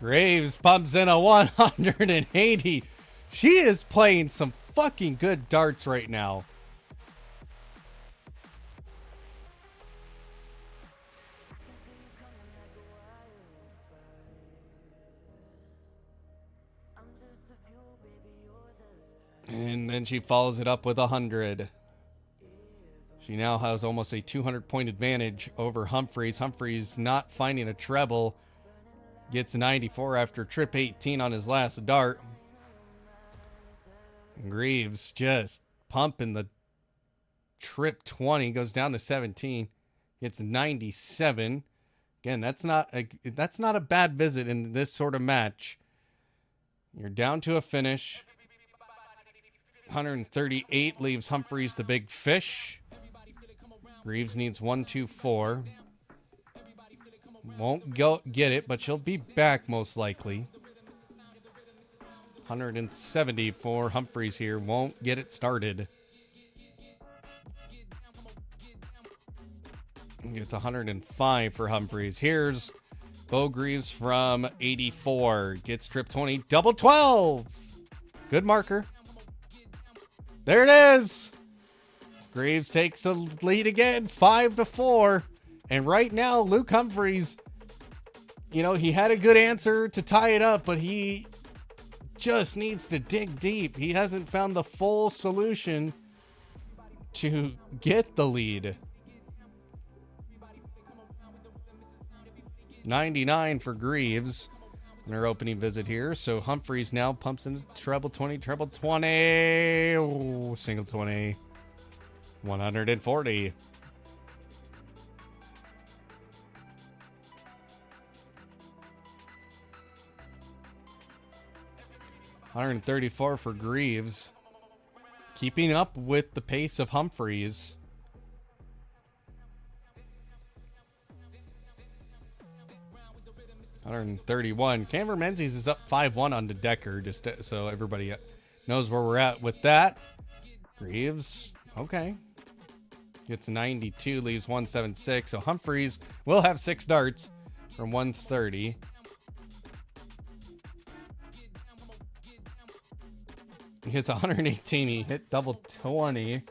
Greaves pumps in a 180. She is playing some fucking good darts right now. And then she follows it up with 100. She now has almost a 200-point advantage over Humphreys. Humphreys not finding a treble. Gets 94 after trip 18 on his last dart. Greaves just pumping the trip 20. Goes down to 17. Gets 97. Again, that's not a bad visit in this sort of match. You're down to a finish. 138 leaves Humphreys the big fish. Greaves needs 124. Won't go get it, but she'll be back most likely. 170 for Humphreys here. Won't get it started. It's 105 for Humphreys. Here's Bo Greaves from 84. Gets trip 20. Double 12. Good marker. There it is. Greaves takes the lead again, 5-4. And right now, Luke Humphreys, he had a good answer to tie it up, but he just needs to dig deep. He hasn't found the full solution to get the lead. 99 for Greaves in her opening visit here. So Humphreys now pumps into treble 20, treble 20. Oh, single 20. 140. $134 for Greaves. Keeping up with the pace of Humphreys. $131. Cameron Menzies is up 5-1 on the Decker, just so everybody knows where we're at with that. Greaves, okay. Gets 92, leaves 176. So Humphreys will have 6 darts from 130. He hits 118. He hit double 20.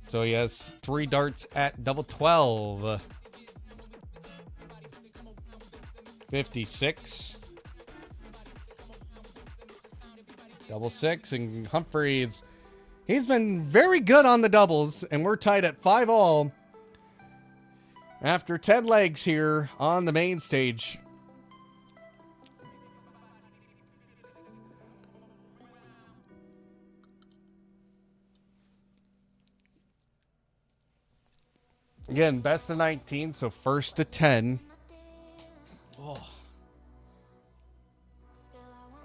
So he has 3 darts at double 12. 56. Double 6. And Humphreys, he's been very good on the doubles. And we're tied at 5-all. After 10 legs here on the main stage. Again, best of 19, so first to 10.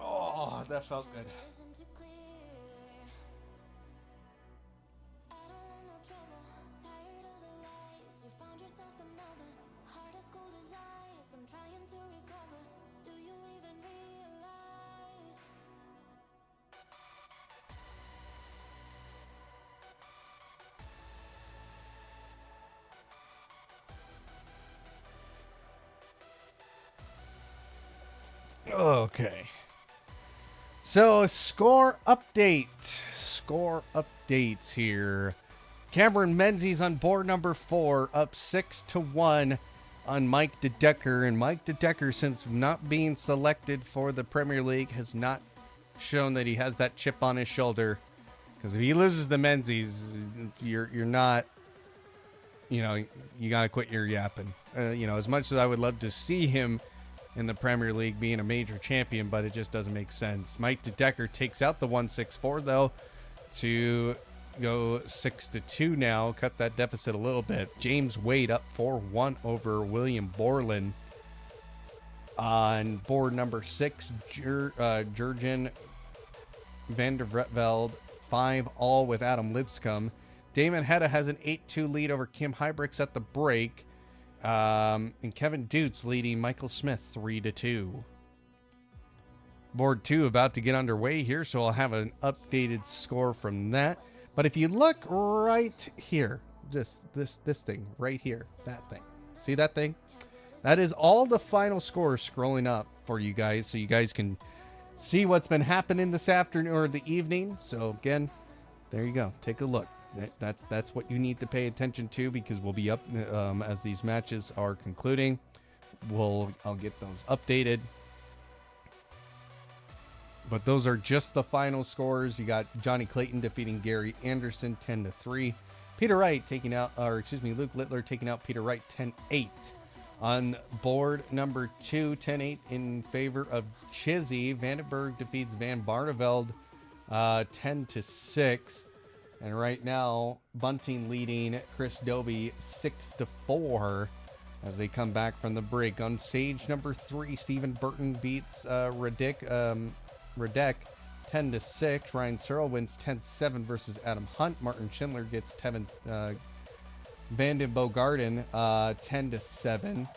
Oh, that felt good. Okay. So, score update. Score updates here. Cameron Menzies on board number 4, up 6-1 on Mike DeDecker. And Mike DeDecker, since not being selected for the Premier League, has not shown that he has that chip on his shoulder. Because if he loses the Menzies, you're not, you got to quit your yapping. As much as I would love to see him in the Premier League being a major champion, but it just doesn't make sense. Mike DeDecker takes out the 164 though to go 6-2 now, cut that deficit a little bit. James Wade up 4-1 over William Borland. On board number 6, Jurgen van der Vretveld 5-all with Adam Lipscomb. Damon Hedda has an 8-2 lead over Kim Hybricks at the break. And Kevin Dutz leading Michael Smith 3-2. Board 2 about to get underway here, so I'll have an updated score from that. But if you look right here, just this thing right here, that thing. See that thing? That is all the final scores scrolling up for you guys, so you guys can see what's been happening this afternoon or the evening. So again, there you go. Take a look. That's what you need to pay attention to, because we'll be up as these matches are concluding. I'll get those updated. But those are just the final scores. You got Johnny Clayton defeating Gary Anderson 10-3. Peter Wright taking out, Luke Littler taking out Peter Wright 10-8. On board number 2, 10-8 in favor of Chizzy. Vandenberg defeats Van Barneveld 10-6. And right now, Bunting leading Chris Doby 6-4 as they come back from the break. On stage number 3, Stephen Burton beats Radek 10-6. Ryan Searle wins 10-7 versus Adam Hunt. Martin Schindler gets Vanden Bogarden 10-7.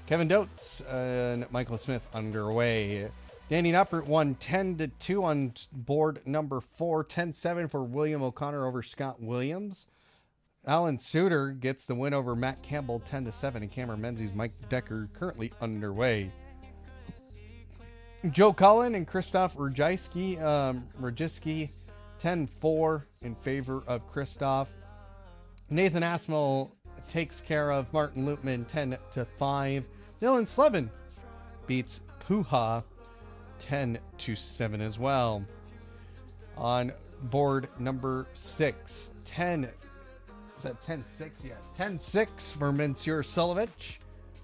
Kevin Dotes and Michael Smith underway. Danny Nuppert won 10-2 on board number 4. 10-7 for William O'Connor over Scott Williams. Alan Suter gets the win over Matt Campbell 10-7. And Cameron Menzies Mike Decker currently underway. Joe Cullen and Christoph Rajewski 10-4 in favor of Christoph. Nathan Aspinall takes care of Martin Lutman 10-5. Dylan Slevin beats Puha 10-7 as well. On board number 6, 10. Is that 10-6? Yeah, 10-6 for Mensur Sulovich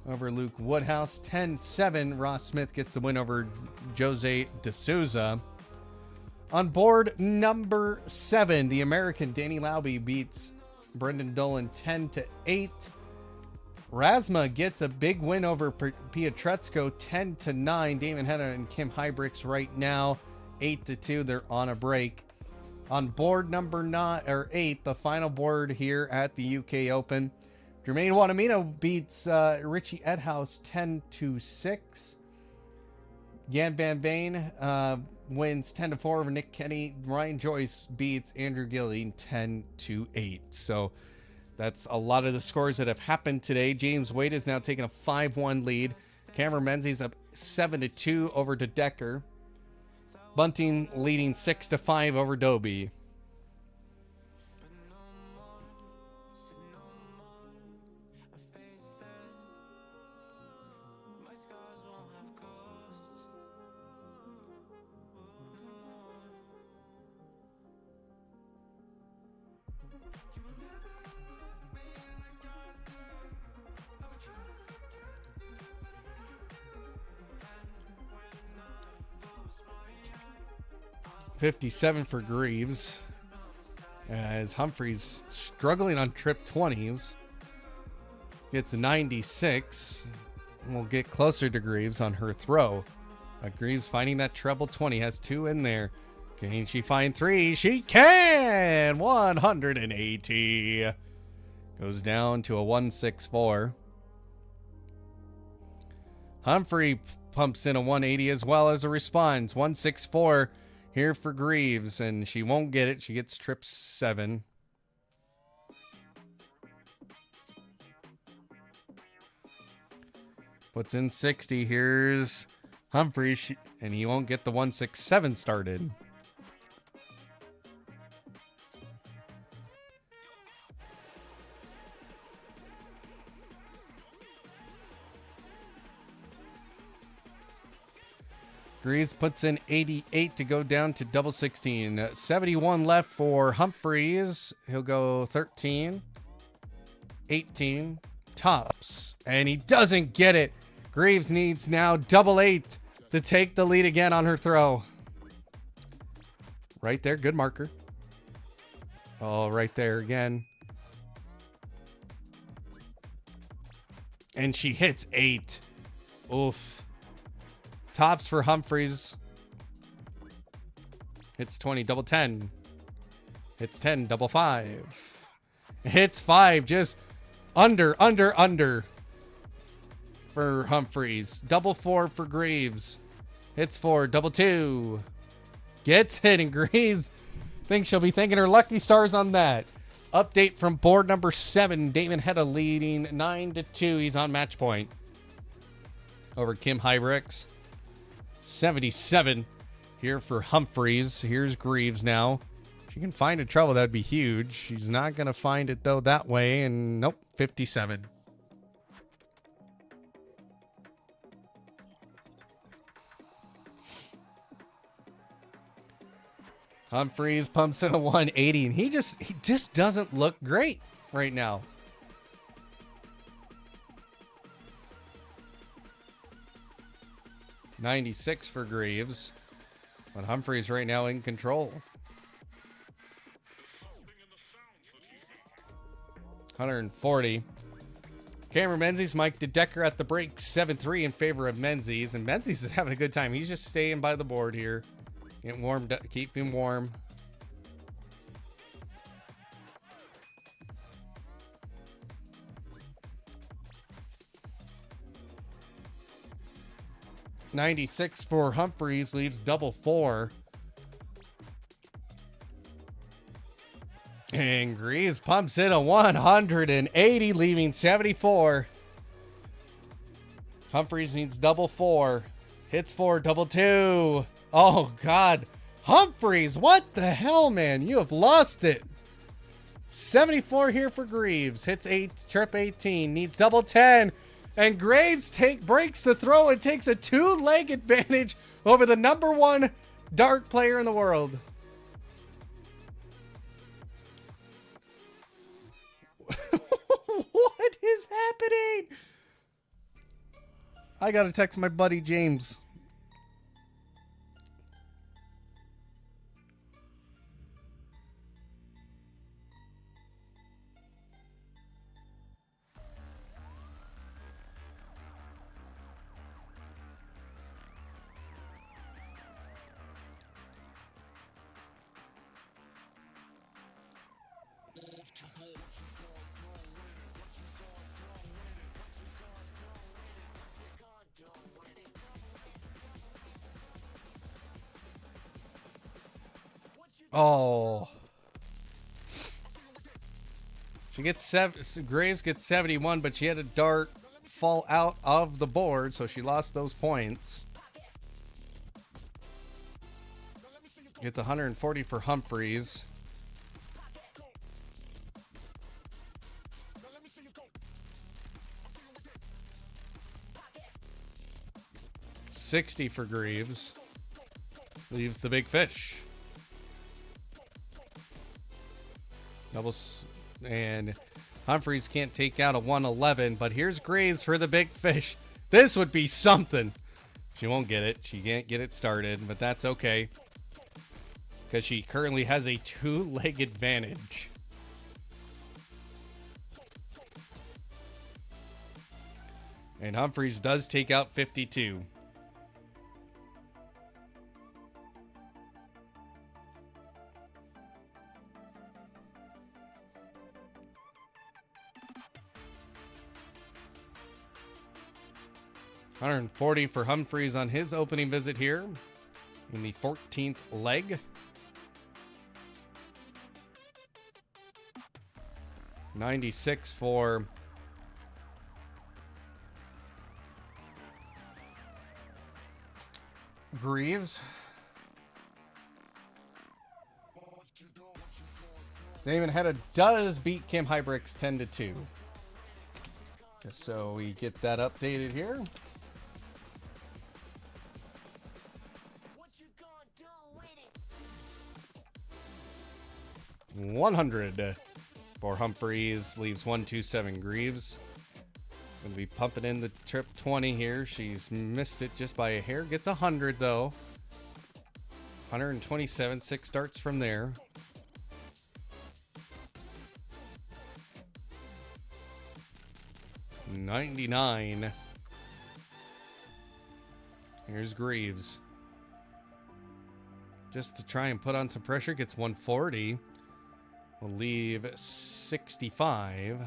over Luke Woodhouse. 10-7. Ross Smith gets the win over Jose D'Souza. On board number 7, the American Danny Lauby beats Brendan Dolan 10-8. Rasma gets a big win over Pietrezco 10-9. Damon Henna and Kim Hybricks right now 8-2. They're on a break. On board number 8, the final board here at the UK Open, Jermaine Wanamino beats Richie Edhouse 10-6. Jan Van Veen wins 10-4 over Nick Kenny. Ryan Joyce beats Andrew Gilly 10-8. So that's a lot of the scores that have happened today. James Wade is now taking a 5-1 lead. Cameron Menzies up 7-2 over De Decker. Bunting leading 6-5 over Doby. $57 for Greaves, as Humphreys struggling on trip 20s. Gets a 96. We'll get closer to Greaves on her throw. Greaves finding that treble 20. Has 2 in there. Can she find 3? She can! 180. Goes down to a 164. Humphrey pumps in a 180 as well as a response. 164 here for Greaves, and she won't get it. She gets trip 7. Puts in 60. Here's Humphrey, and he won't get the 167 started. Greaves puts in 88 to go down to double 16. 71 left for Humphreys. He'll go 13, 18, tops, and he doesn't get it. Greaves needs now double 8 to take the lead again on her throw. Right there, good marker. Oh, right there again. And she hits 8. Oof. Tops for Humphreys. Hits 20, double 10. Hits 10, double 5. Hits 5, just under for Humphreys. Double 4 for Greaves. Hits 4, double 2. Gets hit, and Greaves thinks she'll be thanking her lucky stars on that. Update from board number 7. Damon Hedda leading 9-2. He's on match point over Kim Hybricks. 77 here for Humphreys. Here's Greaves now. She can find a treble. That'd be huge. She's not going to find it, though, that way. And nope, 57. Humphreys pumps in a 180, and he just doesn't look great right now. $96 for Greaves, but Humphreys right now in control. $140. Cameron Menzies, Mike DeDecker at the break, 7-3 in favor of Menzies, and Menzies is having a good time. He's just staying by the board here, getting warmed up, keep him warm. $96 for Humphreys, leaves double 4. And Greaves pumps in a 180, leaving 74. Humphreys needs double 4. Hits 4, double 2. Oh, God. Humphreys, what the hell, man? You have lost it. 74 here for Greaves. Hits 8, trip 18. Needs double 10. And Greaves breaks the throw and takes a 2-leg advantage over the #1 dart player in the world. What is happening? I gotta text my buddy James. Oh. She gets Graves gets 71, but she had a dart fall out of the board, so she lost those points. Gets 140 for Humphreys. $60 for Greaves. Leaves the big fish. Doubles, and Humphreys can't take out a 111, but here's Graves for the big fish. This would be something. She won't get it. She can't get it started, but that's okay, because she currently has a 2-leg advantage. And Humphreys does take out 52. $140 for Humphreys on his opening visit here in the 14th leg. $96 for Greaves. Damon Hedda does beat Kim Hybricks 10-2. Just so we get that updated here. 100 for Humphreys, leaves 127 Greaves. Gonna be pumping in the trip 20 here. She's missed it just by a hair. Gets 100 though. 127, 6 darts from there. $99. Here's Greaves. Just to try and put on some pressure, gets 140. We'll leave 65.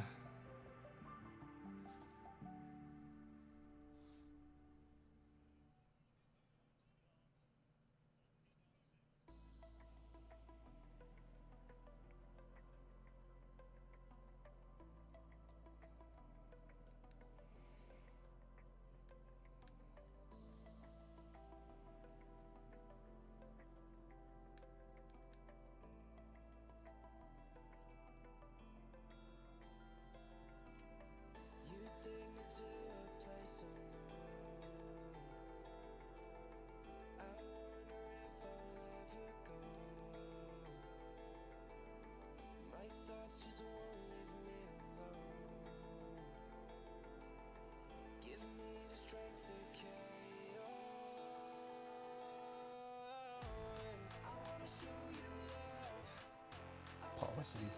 questions.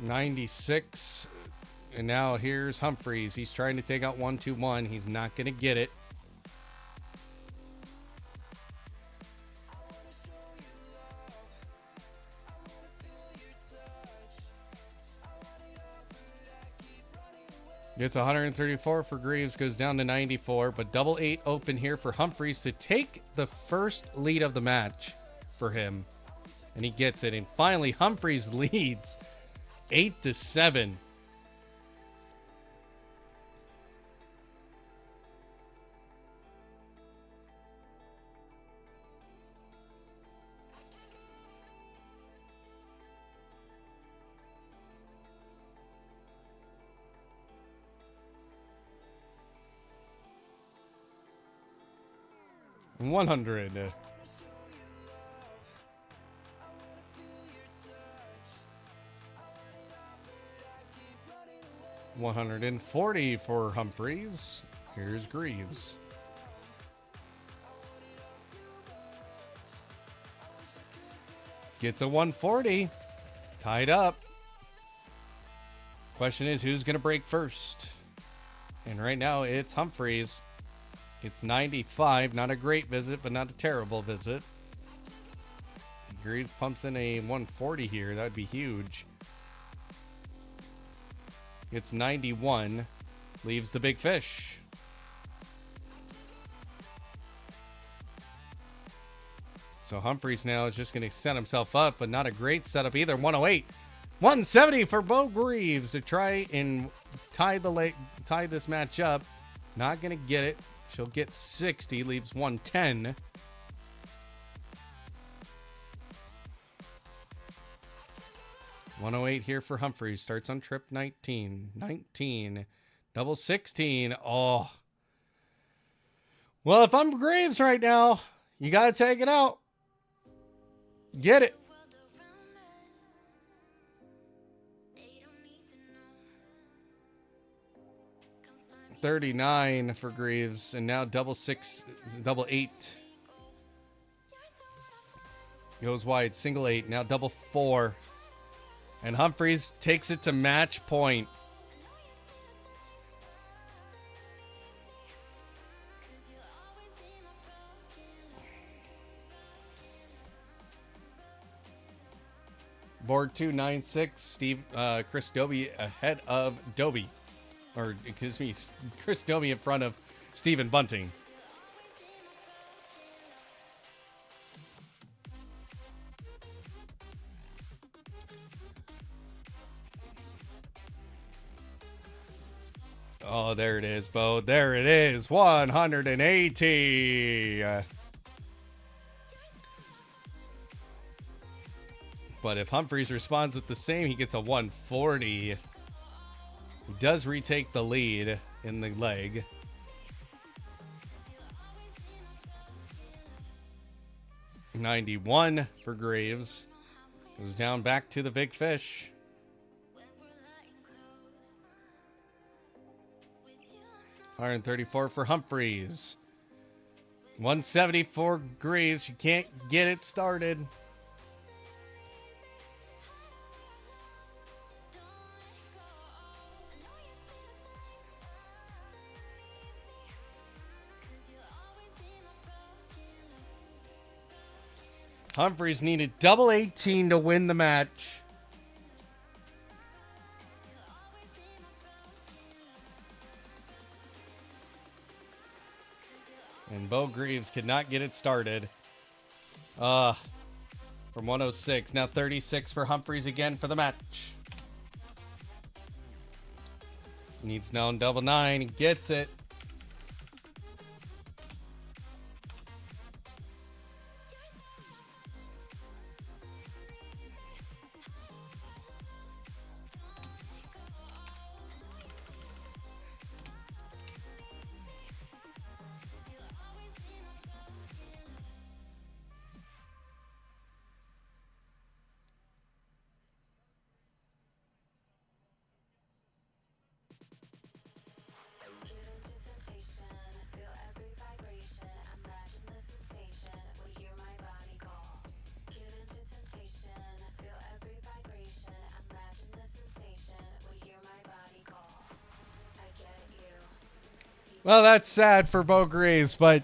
$96. And now here's Humphreys. He's trying to take out 1-2-1. He's not going to get it. Gets 134 for Greaves, goes down to 94, but double 8 open here for Humphreys to take the first lead of the match for him. And he gets it. And finally, Humphreys leads 8-7. $100. $140 for Humphreys. Here's Greaves. Gets a 140. Tied up. Question is, who's going to break first? And right now, it's Humphreys. It's 95. Not a great visit, but not a terrible visit. Greaves pumps in a 140 here. That would be huge. It's 91. Leaves the big fish. So Humphreys now is just going to set himself up, but not a great setup either. 108. 170 for Bo Greaves to try and tie this match up. Not going to get it. She'll get 60. Leaves 110. $108 here for Humphreys. Starts on trip 19. 19. Double 16. Oh. Well, if I'm Greaves right now, you got to take it out. Get it. 39 for Greaves, and now double 8. Goes wide, single 8, now double 4. And Humphreys takes it to match point. Board 296, Chris Doby ahead of Doby. Or, excuse me, Chris Doby in front of Stephen Bunting. Oh, there it is, Bo. There it is. 180. But if Humphreys responds with the same, he gets a 140. He does retake the lead in the leg. $91 for Greaves. Goes down back to the big fish. $134 for Humphreys. 170 for Greaves. You can't get it started. Humphreys needed double 18 to win the match. And Bo Greaves could not get it started. From 106. Now 36 for Humphreys again for the match. Needs now double 9. He gets it. Well, that's sad for Bo Graves, but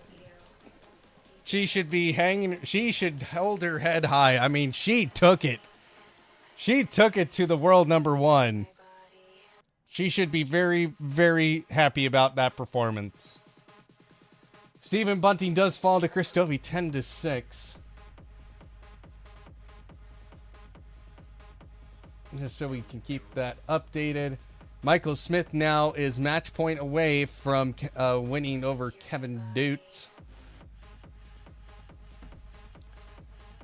she should be hanging. She should hold her head high. I mean, she took it. She took it to the world number one. She should be very, very happy about that performance. Stephen Bunting does fall to Christovi 10-6. Just so we can keep that updated. Michael Smith now is match point away from winning over Kevin Dutz.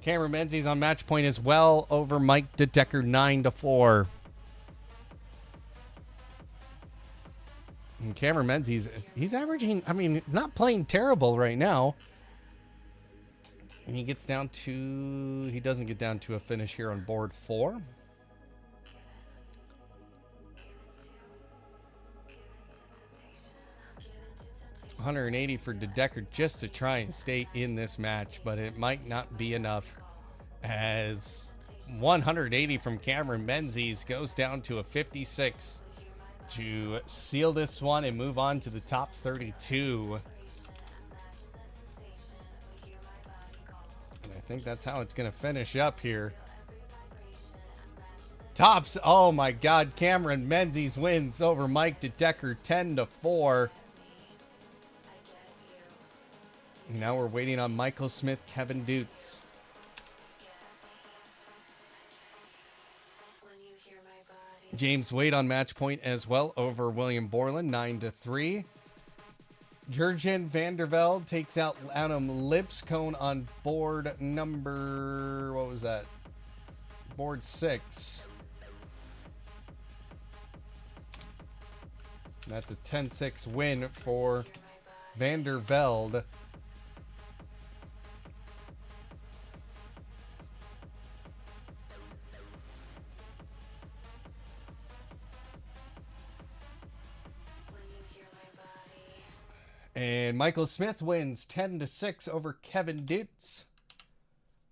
Cameron Menzies on match point as well over Mike DeDecker 9-4. And Cameron Menzies, he's averaging, I mean, he's not playing terrible right now. And he gets down to, he doesn't get down to a finish here on board 4. $180 for DeDecker just to try and stay in this match, but it might not be enough, as 180 from Cameron Menzies goes down to a 56 to seal this one and move on to the top 32. And I think that's how it's going to finish up here. Tops, oh my God, Cameron Menzies wins over Mike DeDecker 10-4. Now we're waiting on Michael Smith, Kevin Dutz. James Wade on match point as well over William Borland, 9-3. Jurgen van der Velde takes out Adam Lipscomb on board number, what was that? Board 6. That's a 10-6 win for van der Velde. And Michael Smith wins 10-6 over Kevin Dutz.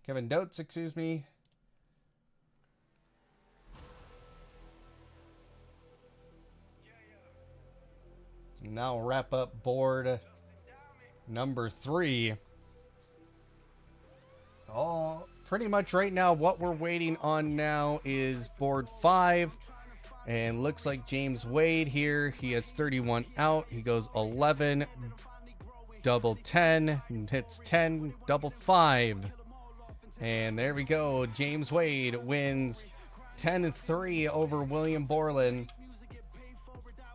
Kevin Dutz, excuse me. And now we'll wrap up board number 3. All pretty much right now what we're waiting on now is board 5. And looks like James Wade here, he has 31 out. He goes 11, double 10, and hits 10, double 5. And there we go. James Wade wins 10-3 over William Borland.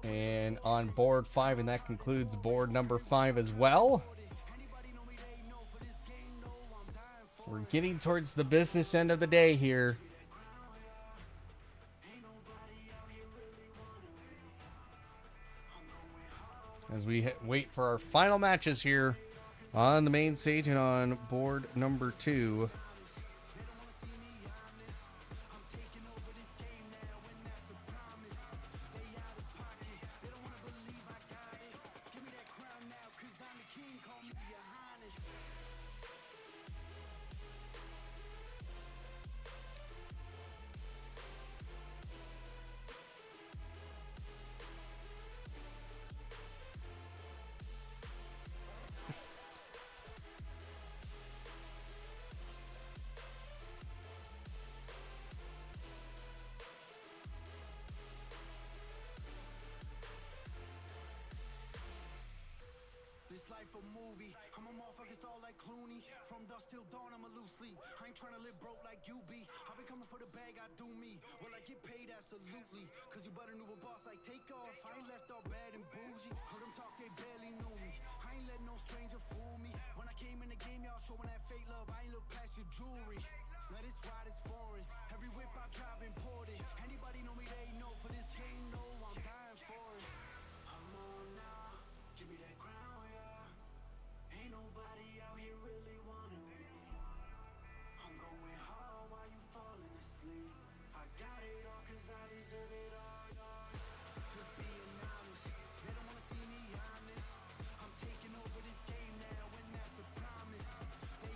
And on board 5, and that concludes board number 5 as well. So we're getting towards the business end of the day here. As we wait for our final matches here on the main stage and on board number 2. A movie. I'm a motherfucking star like Clooney. From dusk till dawn, I'm a loose sleep. I ain't trying to live broke like you be. I've been coming for the bag, I do me. Will I get paid? Absolutely. Cause you better knew a boss like Takeoff. I ain't left all bad and bougie. Heard them talk, they barely knew me. I ain't let no stranger fool me. When I came in the game, y'all showing that fake love. I ain't look past your jewelry. Now this ride is foreign. Every whip I drive imported. Anybody know me, they know. For this game, no, I'm dying for it. I'm on now. Give me that crown, yeah. Ain't nobody out here really wanting with me. I'm going hard while you falling asleep. I got it all cause I deserve it all, y'all. Just being honest, they don't wanna see me honest. I'm taking over this game now and that's a promise. They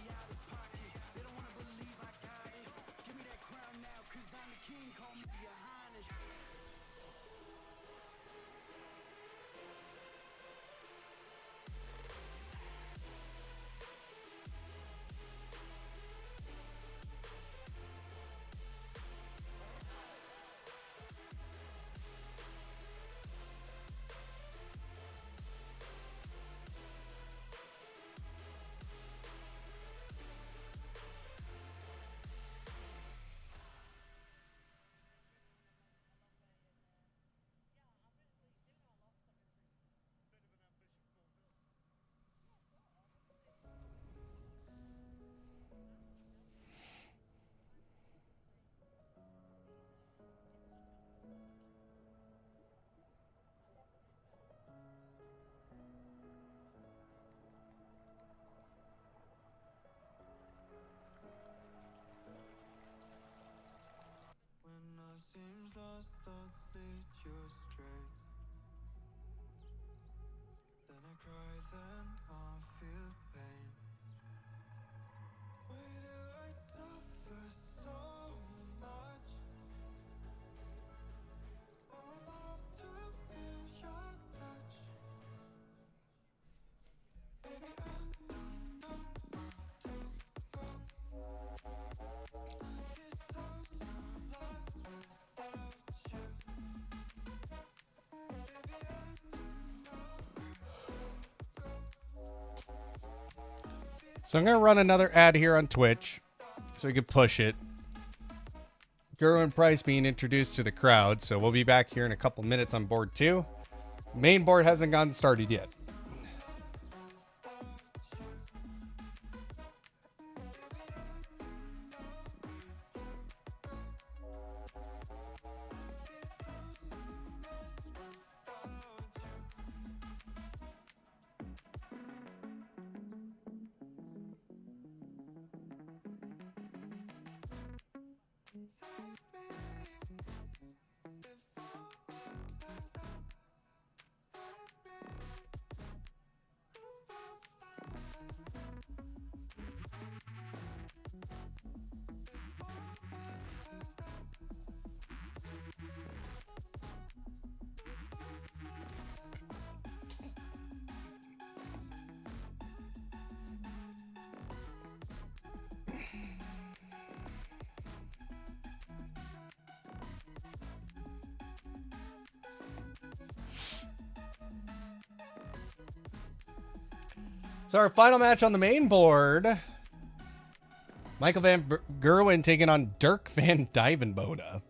Lost thoughts lead you astray. Then I cry, then I feel pain. Why do I suffer so much? I would love to feel your touch. Baby, I don't know where to go. I feel so lost without you. Baby, I don't know where to go. So I'm going to run another ad here on Twitch so we can push it. Gerwin Price being introduced to the crowd. So we'll be back here in a couple minutes on board 2. Main board hasn't gotten started yet. So our final match on the main board, Michael van Gerwen taking on Dirk van Dijvenbode.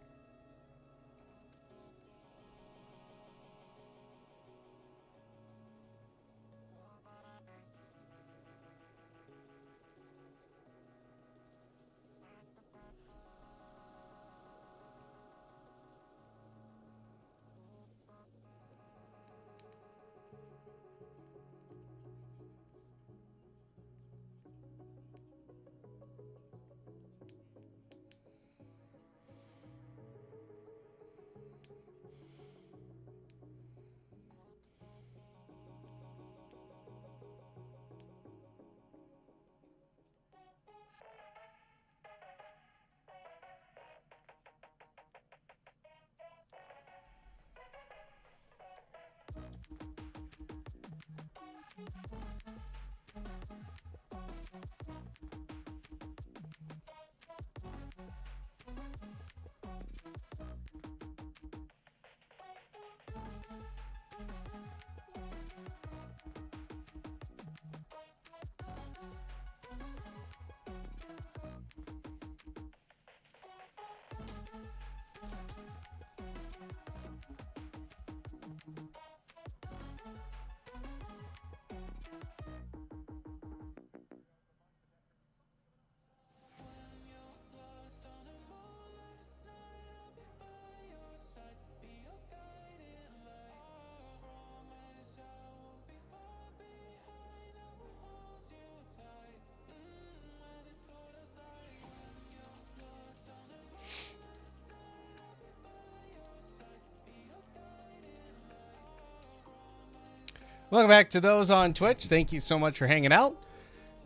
Welcome back to those on Twitch. Thank you so much for hanging out.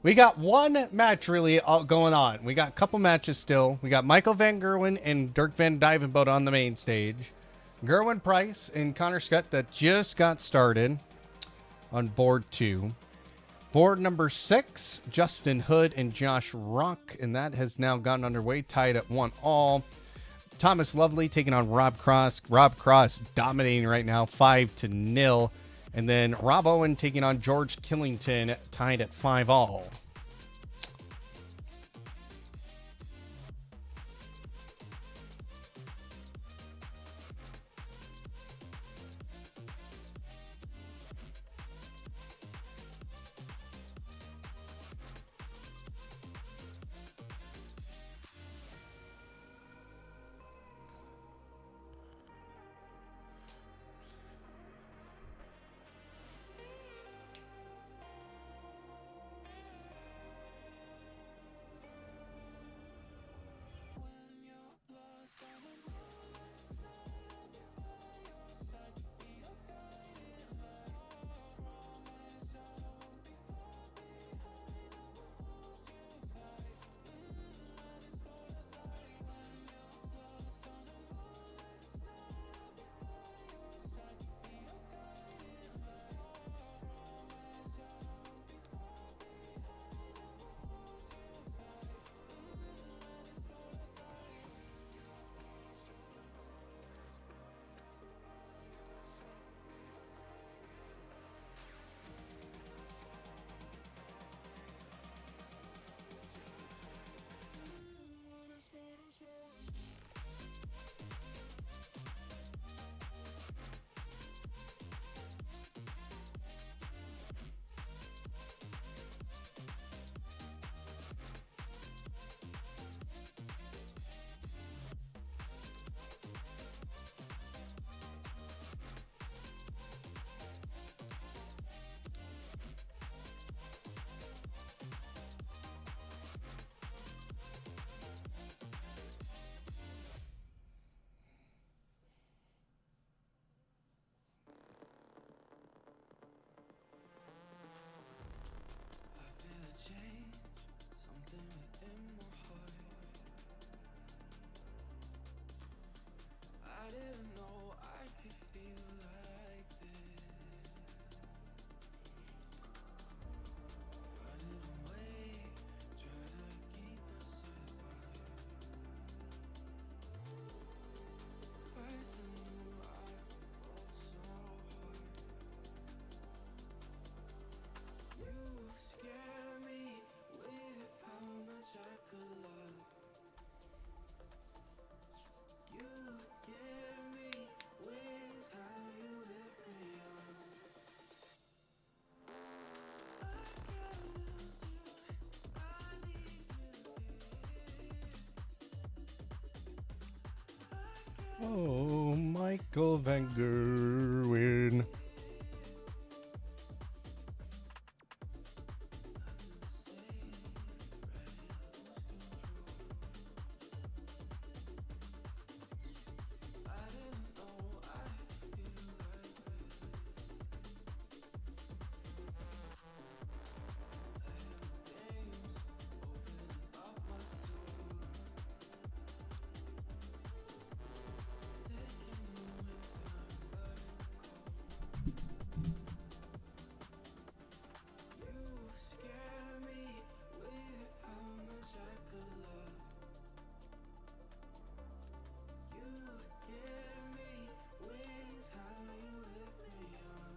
We got one match really going on. We got a couple matches still. We got Michael van Gerwen and Dirk van Dijvenbode on the main stage. Gerwin Price and Connor Scott that just got started on board 2. Board number 6, Justin Hood and Josh Rock, and that has now gotten underway, tied at 1-all. Thomas Lovely taking on Rob Cross. Rob Cross dominating right now, 5-0. And then Rob Owen taking on George Killington, tied at 5-all. change something within my heart. I didn't know I could feel like this. Running away, try to keep myself apart. 'Cause I knew I'd fall so hard. You scare me with how much I could love. You give me wings, how you lift me up. I can't lose you, I need you here. Oh, Michael Van Gerwen. You scare me with how much I could love. You give me wings, how you lift me up.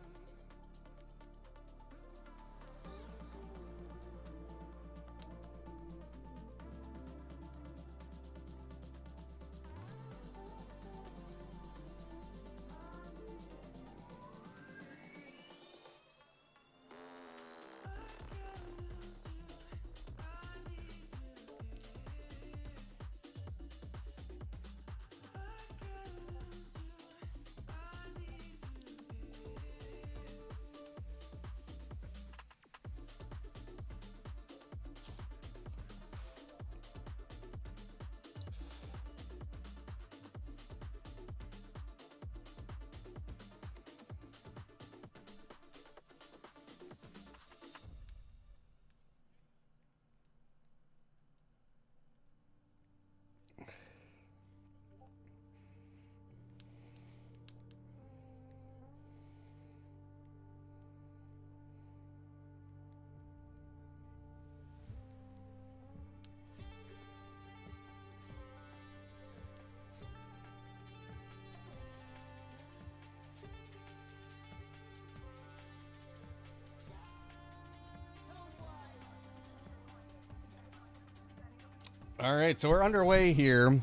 All right, so we're underway here.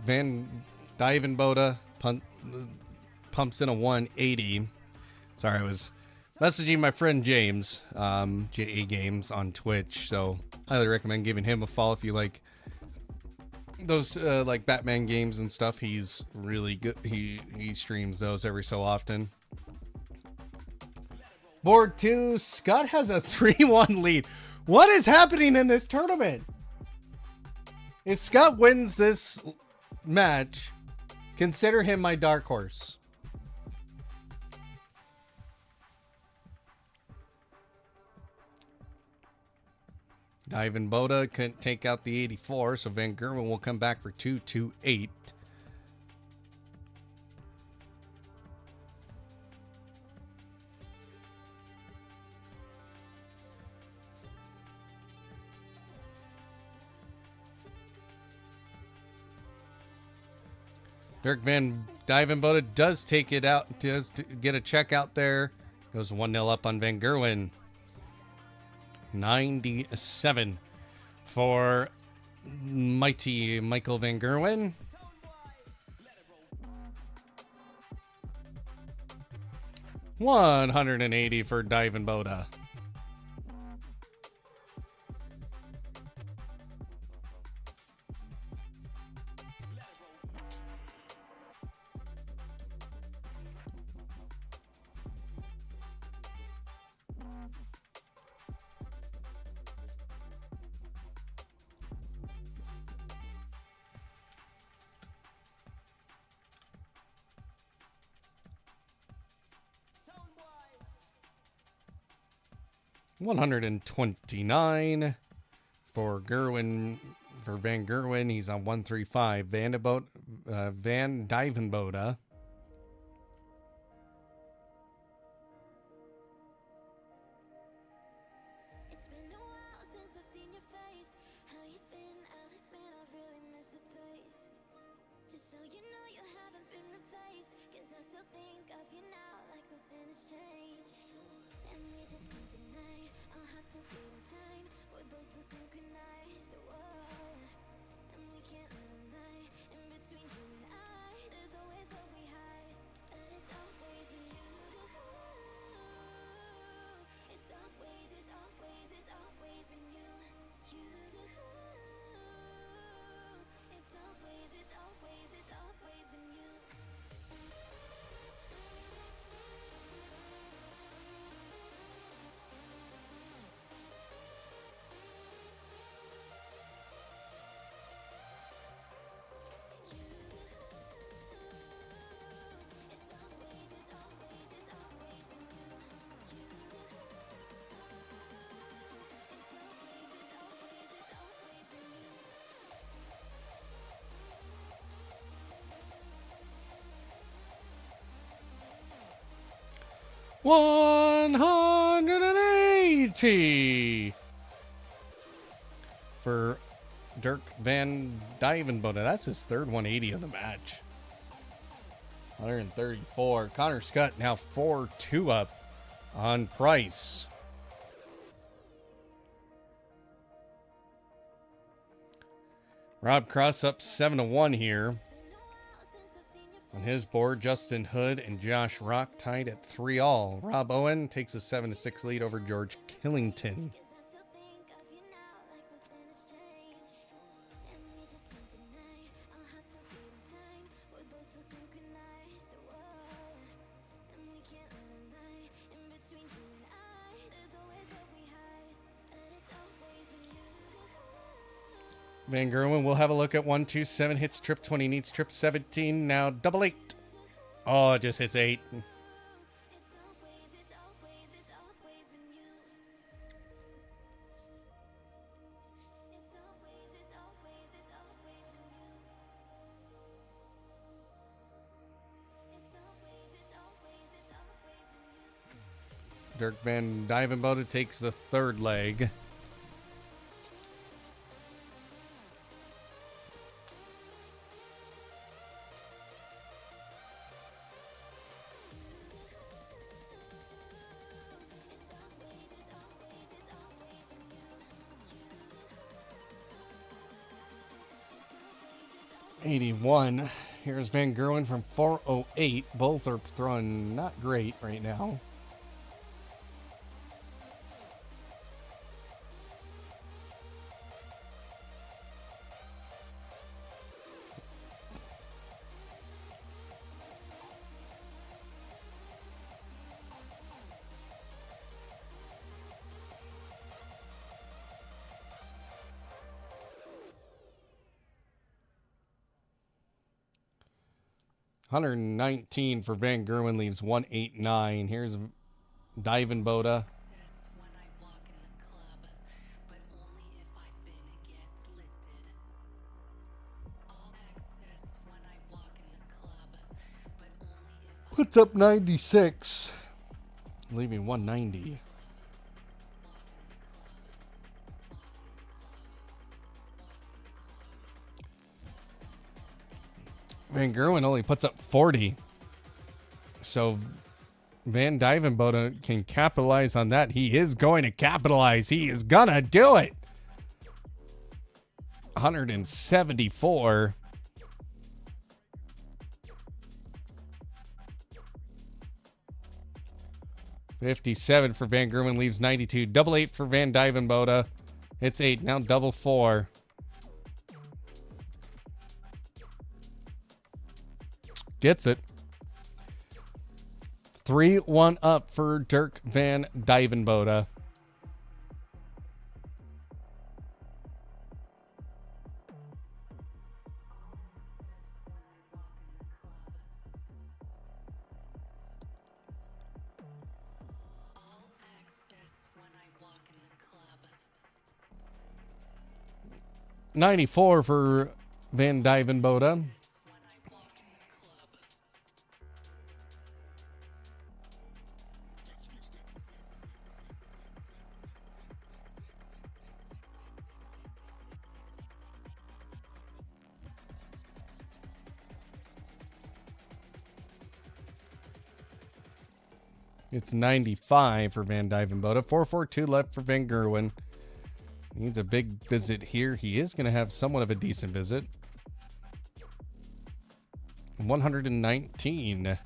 Van Dyvenbode pumps in a 180. Sorry, I was messaging my friend James, JA Games on Twitch. So highly recommend giving him a follow if you like those like Batman games and stuff. He's really good. He streams those every so often. Board 2, Scott has a 3-1 lead. What is happening in this tournament? If Scott wins this match, consider him my dark horse. Dyvenbode couldn't take out the 84, so Van Gerwen will come back for 228. Dirk Van Dyvenbode does take it out, does get a check out there. Goes 1-0 up on Van Gerwen. 97 for mighty Michael Van Gerwen. $180 for Dyvenbode. 129 for Gerwin. For Van Gerwen, he's on 135. Van Dyvenboda. It's been a while since I've seen your face. How you been? I'll admit I've really missed this place. Just so you know you haven't been replaced, 'cause I still think of you now like nothing has changed. And we just can't deny our hearts are beating time. We're both still synchronized. Whoa. And we can't live a lie. In between you and I, there's always love we hide. But it's always been you. It's always been you. You. It's always been you. $180 for Dirk Van Dyvenboda. That's his third 180 of the match. 134. Connor Scott now 4-2 up on Price. Rob Cross up 7-1 here. On his board, Justin Hood and Josh Rock tied at 3-all. Rob Owen takes a 7-6 lead over George Killington. Van Gerwen will have a look at 127, hits trip 20, needs trip 17, now double 8. Oh, it just hits 8. Dirk Van Dyvenboda takes the third leg. $81. Here's Van Gerwen from 408. Both are throwing not great right now. $119 for Van Gerwen leaves 189. Here's Dyvenboda. Puts up 96, leaving 190. Van Gerwen only puts up 40. So Van Dyvenboda can capitalize on that. He is going to capitalize. He is going to do it. 174. $57 for Van Gerwen leaves 92. Double 8 for Van Dyvenboda. It's 8. Now double 4. Gets it. 3-1 up for Dirk Van Dyvenboda. 94 for Van Dyvenbode. It's 95 for Van Dyvenbode. 442 left for Van Gerwen. Needs a big visit here. He is going to have somewhat of a decent visit. 119.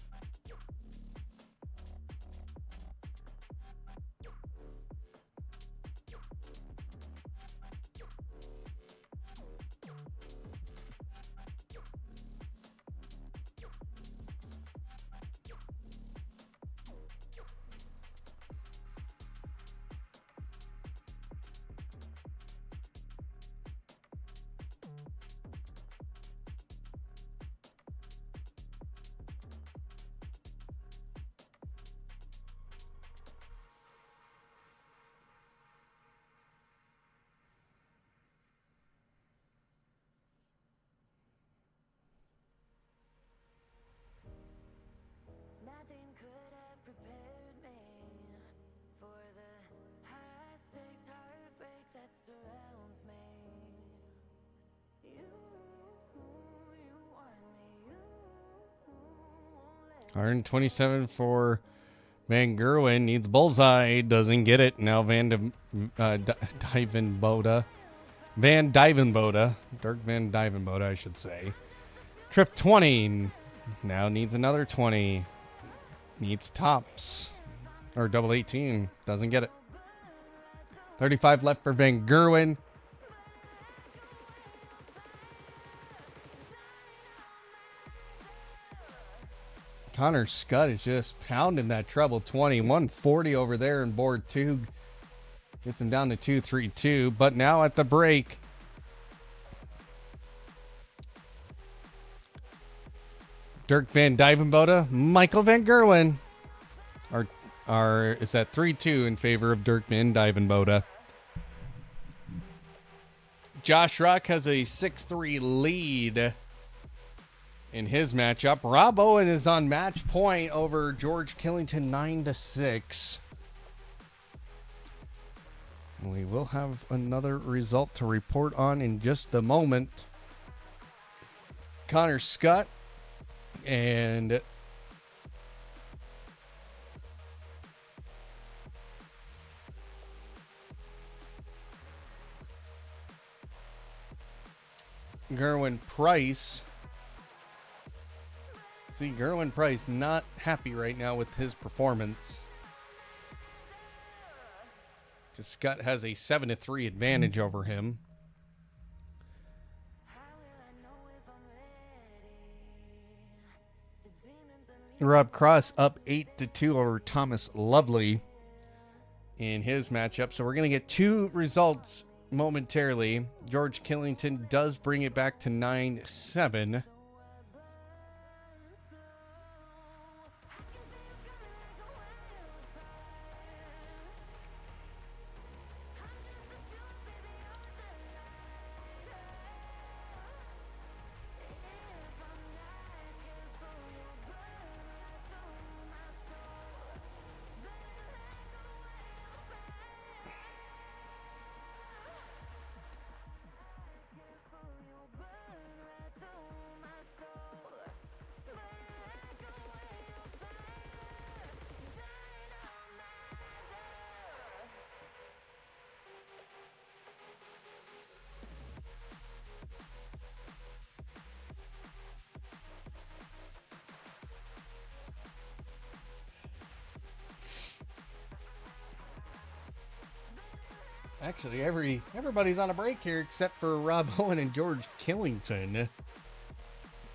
Nothing could have prepared me for the high stakes heartbreak that surrounds me. You want me, you 127 for Van Gerwen. Needs bullseye. Doesn't get it. Now Dyvenbode. Van Dyvenbode. Dirk Van Dyvenbode, I should say. Trip 20. Now needs another 20. Needs tops. Or double 18. Doesn't get it. 35 left for Van Gerwen. Connor Scott is just pounding that treble 20. 140 over there in board 2. Gets him down to 232. But now at the break, Dirk Van Dyvenbode, Michael Van Gerwen is at 3-2 in favor of Dirk Van Dyvenbode. Josh Rock has a 6-3 lead in his matchup. Rob Owen is on match point over George Killington 9-6. We will have another result to report on in just a moment. Connor Scott and Gerwin Price. See, Gerwin Price not happy right now with his performance. Because Scott has a 7-3 advantage over him. Rob Cross up 8-2 over Thomas Lovely in his matchup. So we're going to get two results momentarily. George Killington does bring it back to 9-7. Actually, everybody's on a break here except for Rob Owen and George Killington.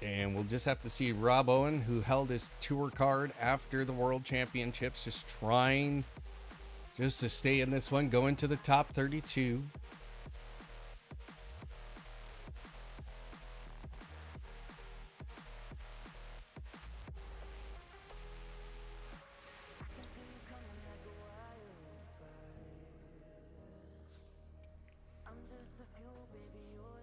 And we'll just have to see Rob Owen, who held his tour card after the World Championships, just trying just to stay in this one, go into the top 32. I'm just a fuel, baby, you're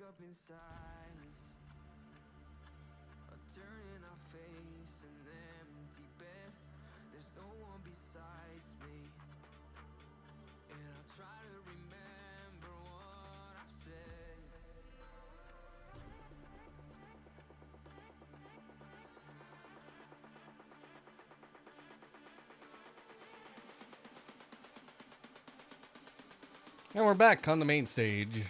wake up in silence, turning our face an empty bed. There's no one besides me, and I try to remember what I've said. And we're back on the main stage.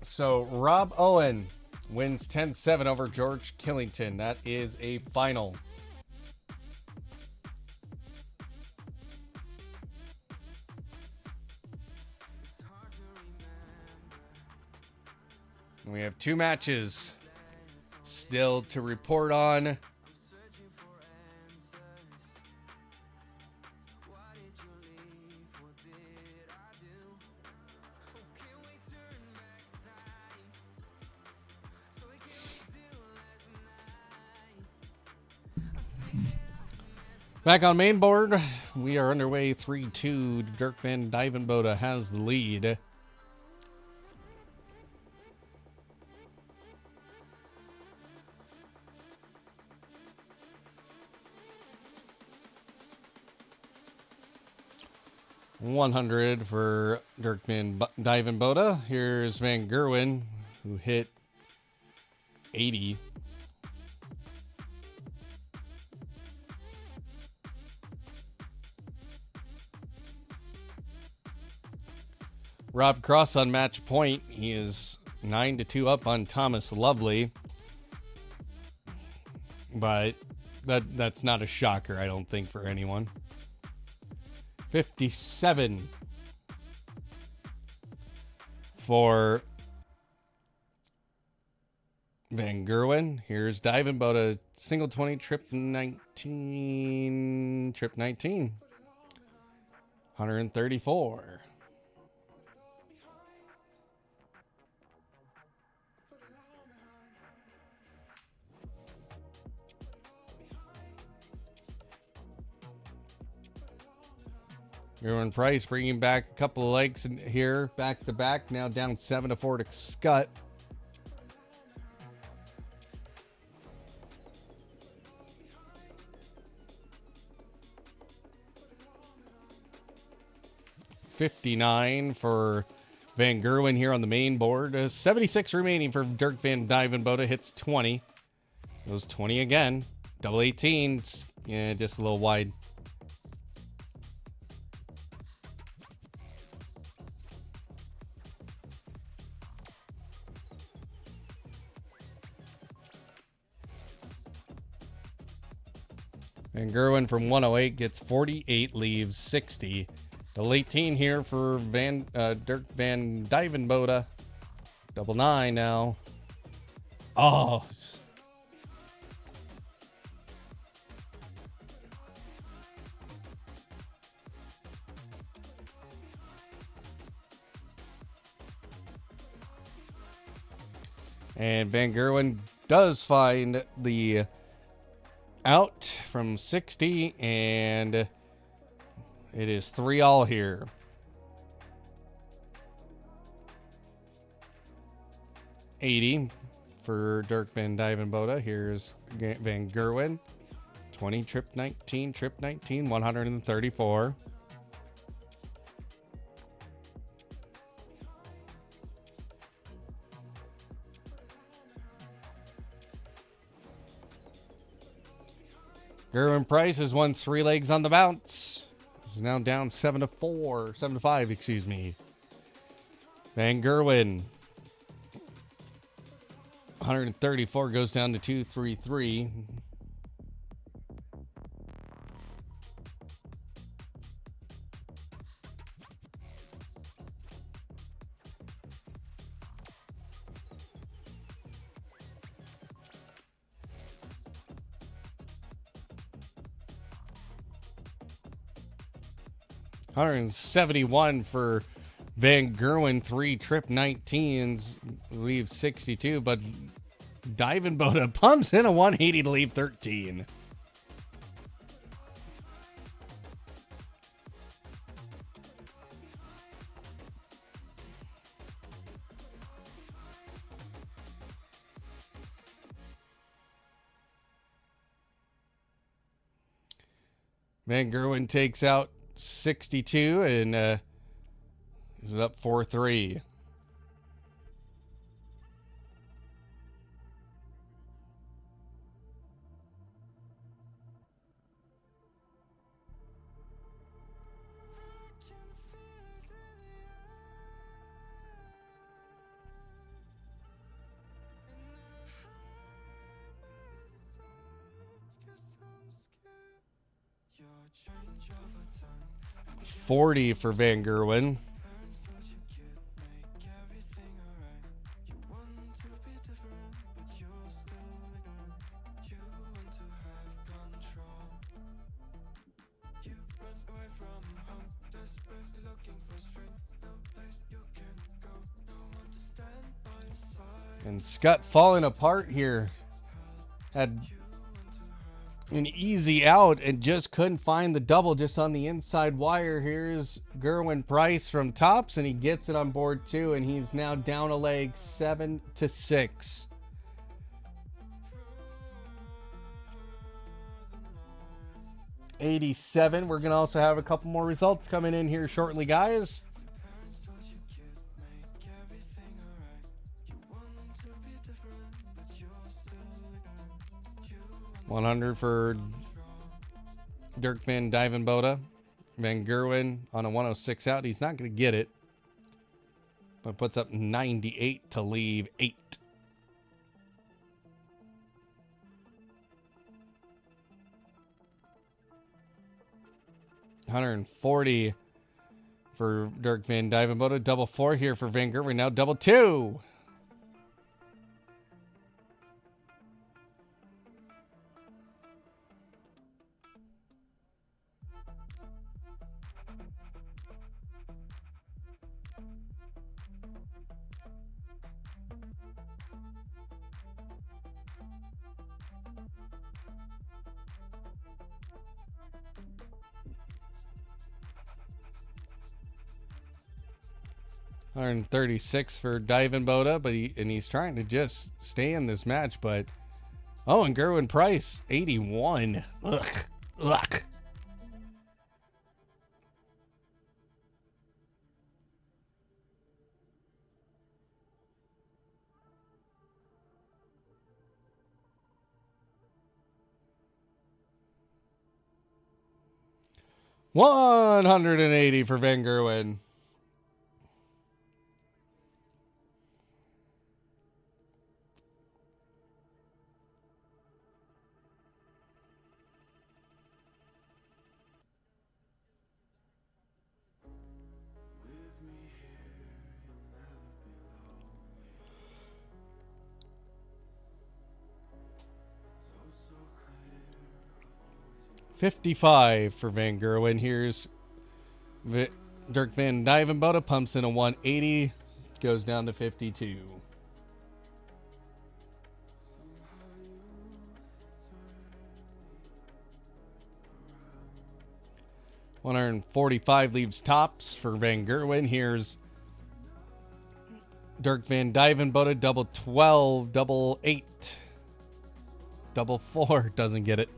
So Rob Owen wins 10-7 over George Killington. That is a final. We have two matches still to report on. Back on main board, we are underway 3-2. Dirk Van Dijvenbode has the lead. $100 for Dirk Van Dijvenbode. Here's Van Gerwen, who hit 80. Rob Cross on match point. He is 9-2 up on Thomas Lovely. But that's not a shocker, I don't think, for anyone. 57 for Van Gerwen. Here's Dijvenbode, single 20, trip 19. 134. Gerwin Price bringing back a couple of legs in here, back to back. Now down 7-4 to Scott. $59 for Van Gerwen here on the main board. 76 remaining for Dirk Van Dijvenbode. Hits 20. Goes 20 again. Double 18. Yeah, just a little wide. And Gerwin from 108 gets 48, leaves 60. Double 18 here for Dirk Van Dijvenbode. Double 9 now. Oh. And Van Gerwen does find the out from 60, and it is 3-all here. $80 for Dirk Van Dijvenbode. Here's Van Gerwen. 20, trip 19, 134. Gerwin Price has won 3 legs on the bounce. He's now down 7-5, excuse me. Van Gerwen, 134 goes down to 233. $171 for Van Gerwen 3 trip 19s leaves 62, but Diving Boda pumps in a 180 to leave 13. Van Gerwen takes out 62 and is up 4-3. $40 for Van Gerwen. And Scott falling apart here. Had an easy out and just couldn't find the double just on the inside wire. Here's Gerwin Price from tops, and he gets it on board too, and he's now down a leg 7-6. $87. We're gonna also have a couple more results coming in here shortly, guys. $100 for Dirk Van Dijvenbode. Van Gerwen on a 106 out. He's not going to get it, but puts up 98 to leave 8. $140 for Dirk Van Dijvenbode. Double 4 here for Van Gerwen. Now double 2. $136 for Dijvenbode, but he's trying to just stay in this match. But and Gerwin Price 81. Ugh. $180 for Van Gerwen. $55 for Van Gerwen. Here's Dirk Van Dijvenbode, pumps in a 180, goes down to 52. $145 leaves tops for Van Gerwen. Here's Dirk Van Dijvenbode, double 12, double 8, double 4, doesn't get it.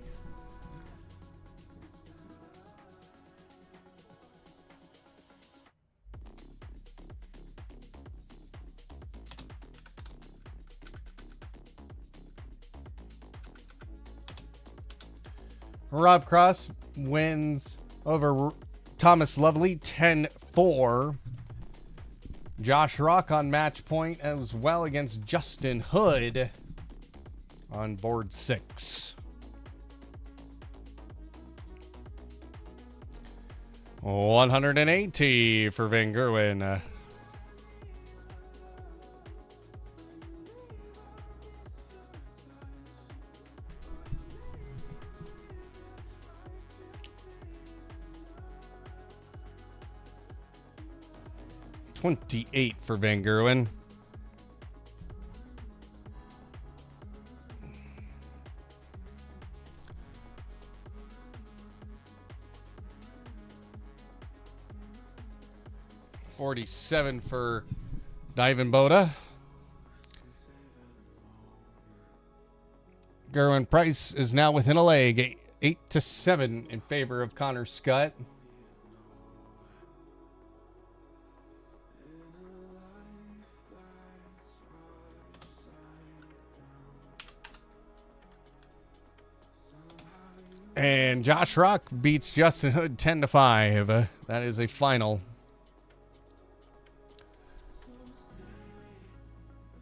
Rob Cross wins over Thomas Lovely 10-4. Josh Rock on match point as well against Justin Hood on board 6. $180 for Van Gerwen. 28 for Van Gerwen. $47 for Divan Boda. Gerwin Price is now within a leg, 8-7 in favor of Connor Scott. And Josh Rock beats Justin Hood 10-5. That is a final.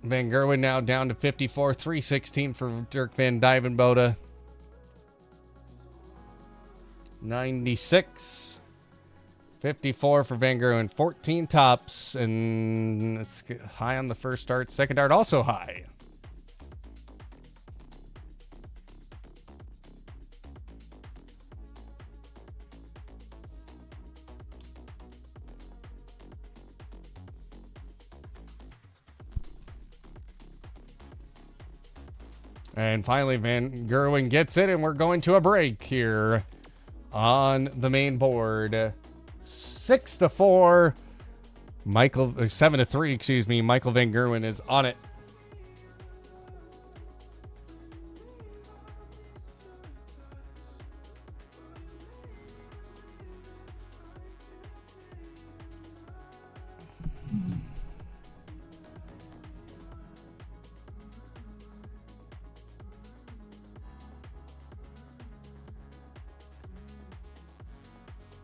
Van Gerwen now down to 54, 316 for Dirk Van Dijvenbode. 96, 54 for Van Gerwen. 14 tops, and it's high on the first dart. Second dart also high. And finally, Van Gerwen gets it, and we're going to a break here on the main board. 6-4. 7-3, excuse me. Michael Van Gerwen is on it.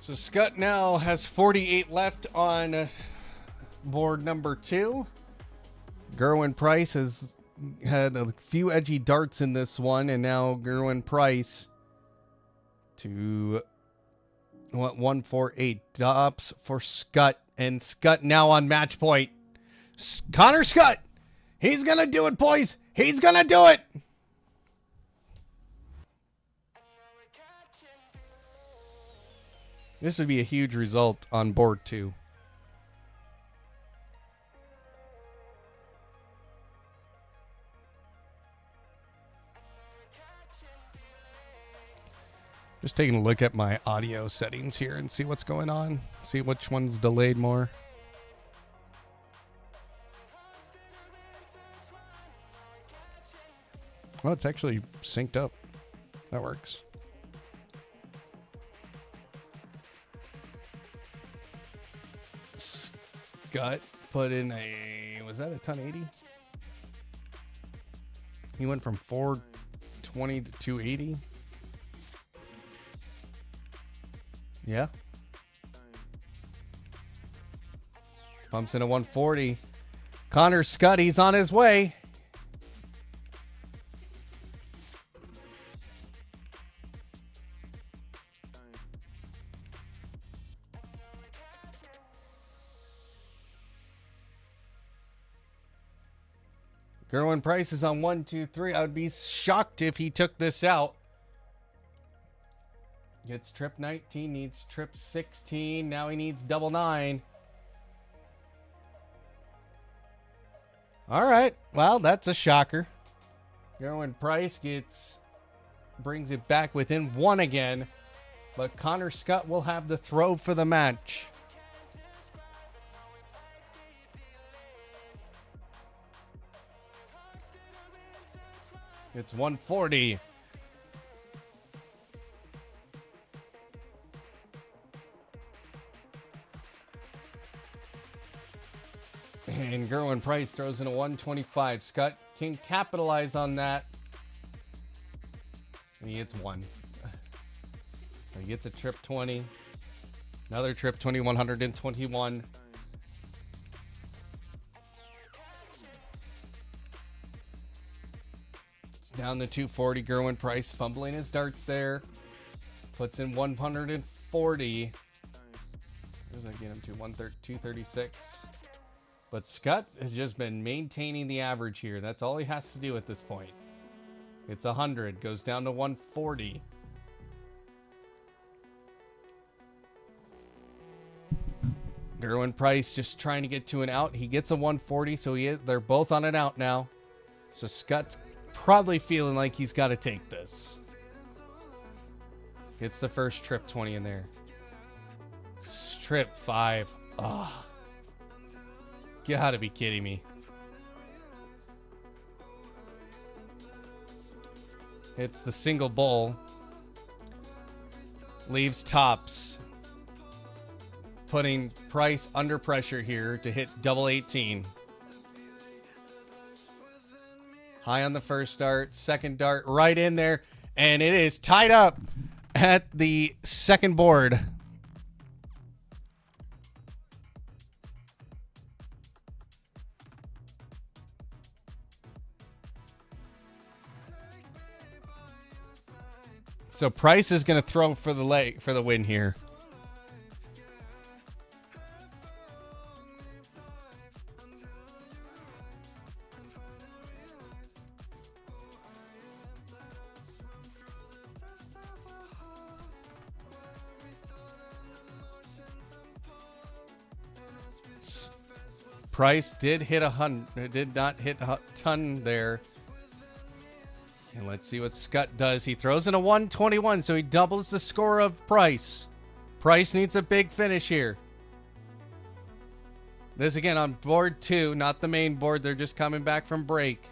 So Scott now has 48 left on board number 2. Gerwin Price has had a few edgy darts in this one, and now Gerwin Price to 148 tops for Scott, and Scott now on match point. Connor Scott, he's gonna do it, boys. He's gonna do it. This would be a huge result on board 2. Just taking a look at my audio settings here and see what's going on. See which one's delayed more. Well, it's actually synced up. That works. Scott put in a, was that a 1080? He went from 420 to 280. Yeah. Pumps in a 140. Connor Scott, he's on his way. Gerwin Price is on 1, 2, 3. I would be shocked if he took this out. Gets trip 19, needs trip 16. Now he needs double 9. All right. Well, that's a shocker. Gerwin Price brings it back within 1 again. But Connor Scott will have the throw for the match. It's 140. And Gerwin Price throws in a 125. Scott can capitalize on that. And he hits 1. So he gets a trip 20. Another trip 20, 121. Down to 240. Gerwin Price fumbling his darts there. Puts in 140. What does that get him to? 236. But Scott has just been maintaining the average here. That's all he has to do at this point. It's 100. Goes down to 140. Gerwin Price just trying to get to an out. He gets a 140, so they're both on an out now. So Scott's probably feeling like he's got to take this. Gets the first trip 20 in there. Trip 5. Oh. You gotta be kidding me. It's the single bull. Leaves tops. Putting Price under pressure here to hit double 18. High on the first dart. Second dart right in there. And it is tied up at the second board. So Price is going to throw for the win here. Price did not hit a ton there. And let's see what Scott does. He throws in a 121, so he doubles the score of Price. Price needs a big finish here. This again on board 2, not the main board. They're just coming back from break.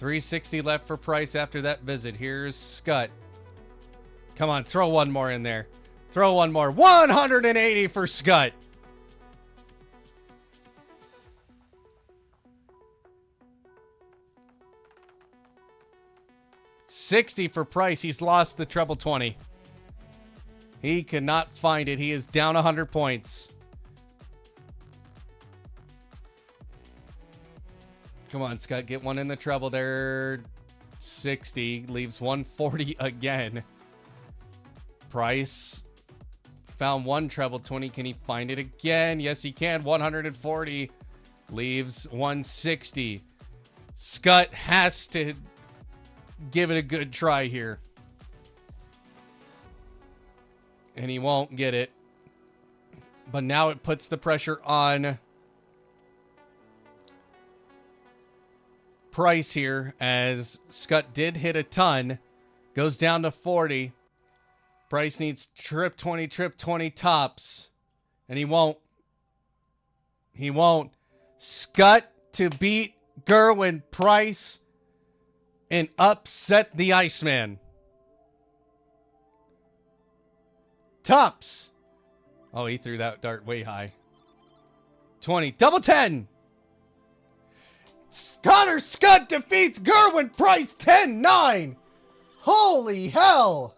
$360 left for Price after that visit. Here's Scott. Come on, throw one more in there. Throw one more. 180 for Scott. $60 for Price. He's lost the treble 20. He cannot find it. He is down 100 points. Come on, Scott. Get one in the treble there. 60. Leaves 140 again. Price found one treble 20. Can he find it again? Yes, he can. 140. Leaves 160. Scott has to give it a good try here. And he won't get it. But now it puts the pressure on Price here, as Scott did hit a ton. Goes down to 40. Price needs trip 20 tops. And he won't. He won't. Scott to beat Gerwin Price and upset the Iceman. Tops. Oh, he threw that dart way high. 20. Double 10. Connor Scott defeats Gerwin Price 10-9. Holy hell.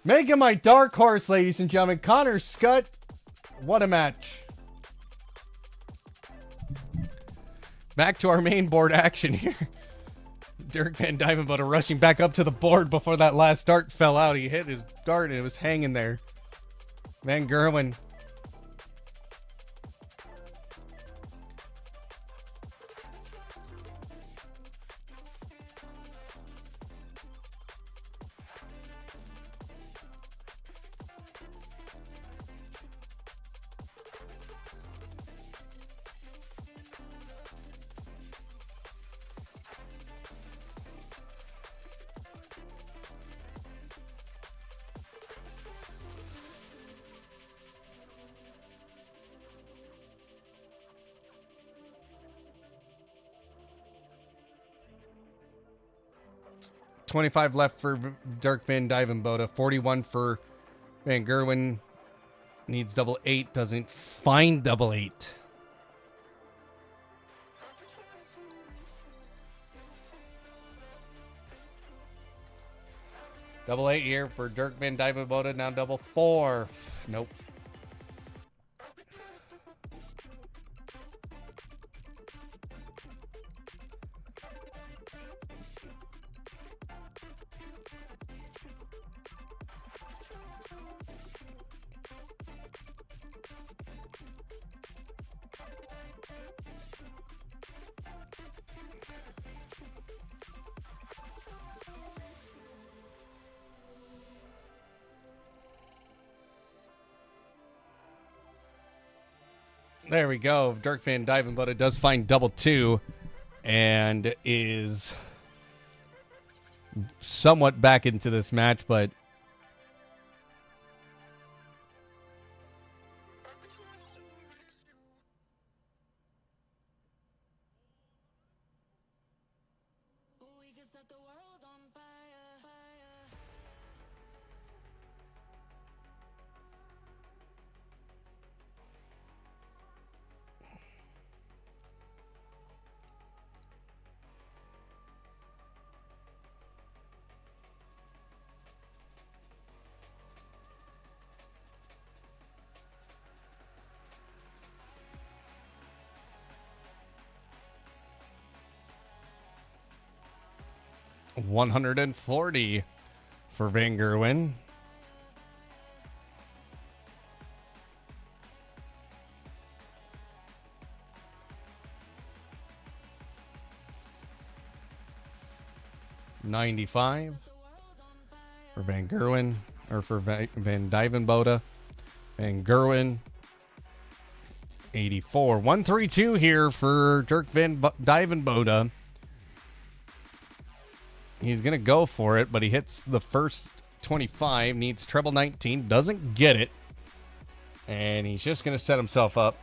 Making my dark horse, ladies and gentlemen. Connor Scott. What a match. Back to our main board action here. Dirk Van Dijvenbode rushing back up to the board before that last dart fell out. He hit his dart and it was hanging there. Van Gerwen. $25 left for Dirk Van Dijvenbode. 41 for Van Gerwen. Needs double 8. Doesn't find double 8. Double 8 here for Dirk Van Dijvenbode. Now double 4. Nope. There we go. Dirk Van Dijvenbode does find double two and is somewhat back into this match, but We can set the world on fire, fire. 140 for Van Gerwen. $95 for Van Gerwen, or for Van Dijvenbode. Van Gerwen, 84. 132 here for Dirk Van Dijvenbode. He's going to go for it, but he hits the first 25, needs treble 19, doesn't get it. And he's just going to set himself up.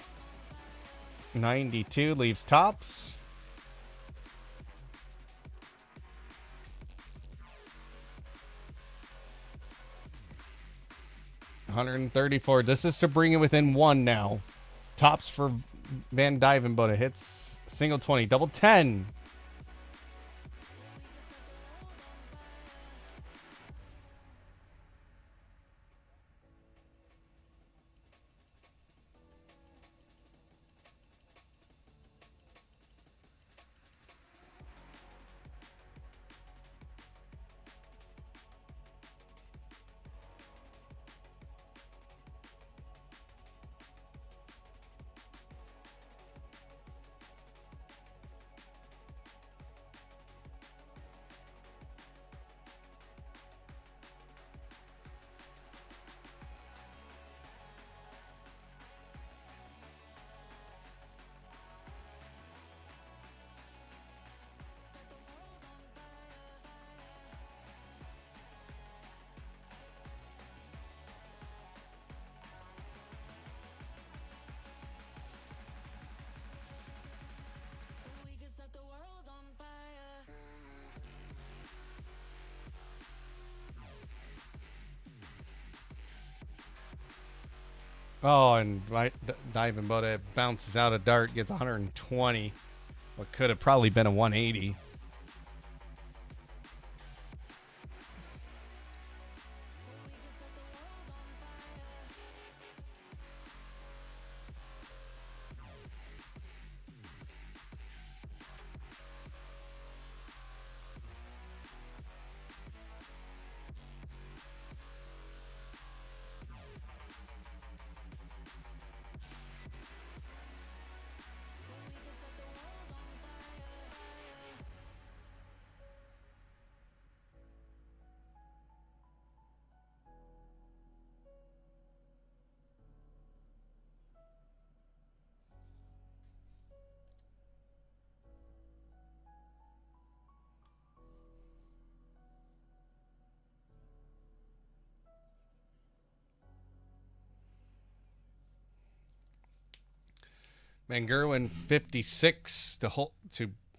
92 leaves tops. $134. This is to bring it within one now. Tops for Van Dijvenbode. Hits single 20, double 10. We can set the world on fire. Oh, and Dijvenbode bounces out a dart, gets 120. What could have probably been a 180. Van Gerwen 56 to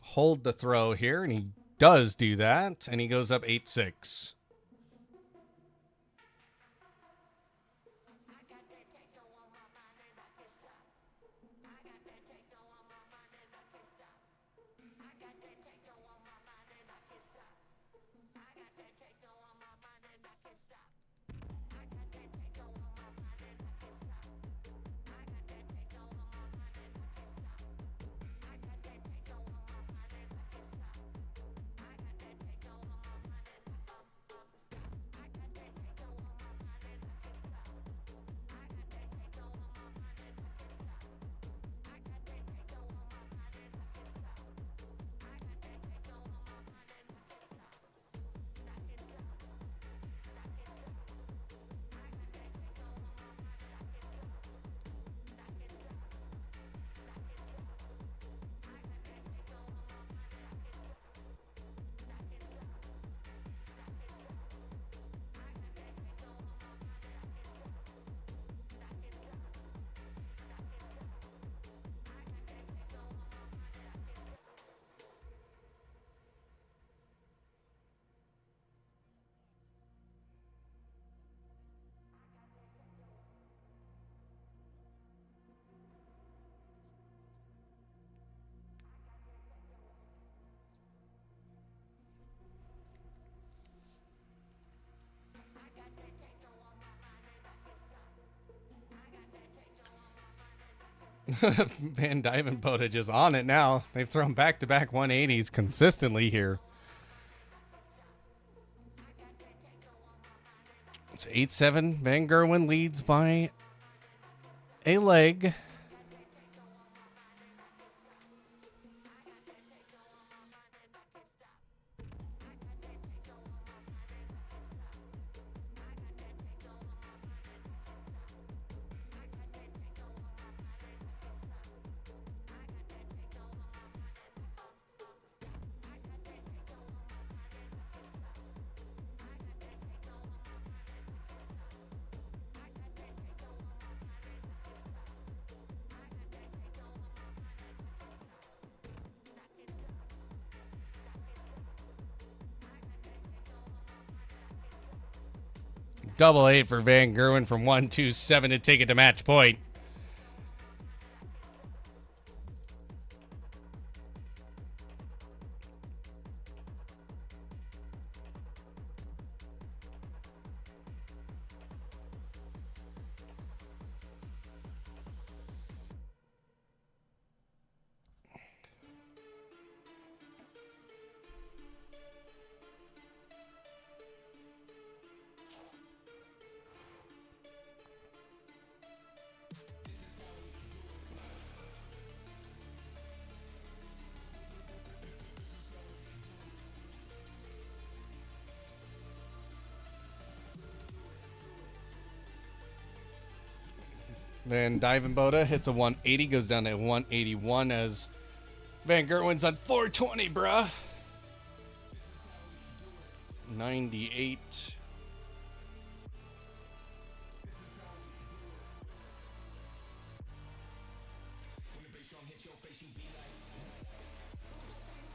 hold the throw here, and he does do that, and he goes up 8-6. Van Dyvenbode just on it now. They've thrown back-to-back 180s consistently here. It's 8-7. Van Gerwen leads by a leg. Double 8 for Van Gerwen from 1-2-7 to take it to match point. Van Dyvenbode hits a 180, goes down to 181 as Van Gerwen's on 420, bruh. 98.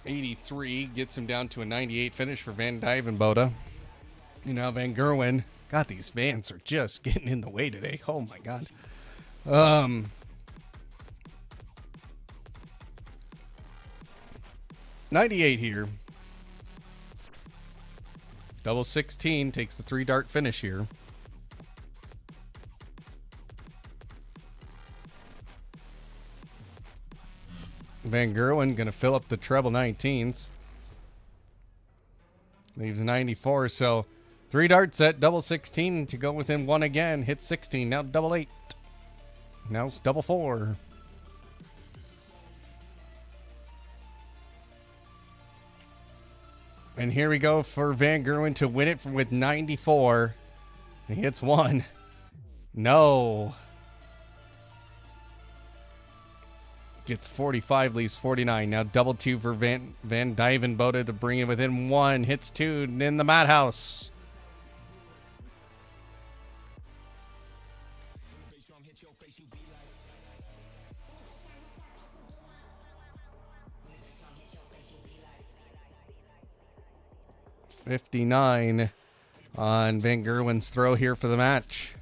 $83 gets him down to a 98 finish for Van Dyvenbode. You know, Van Gerwen. God, these vans are just getting in the way today. Oh my God. 98 here. Double 16 takes the 3-dart finish here. Van Gerwen going to fill up the treble 19s. Leaves 94, so 3 darts at double 16 to go within 1 again. Hit 16, now double 8. Now it's double 4. And here we go for Van Gerwen to win it with 94. He hits 1. No. Gets 45, leaves 49. Now double 2 for Van Dyvenbode to bring it within 1. Hits 2 in the madhouse. $59 on Van Gerwen's throw here for the match.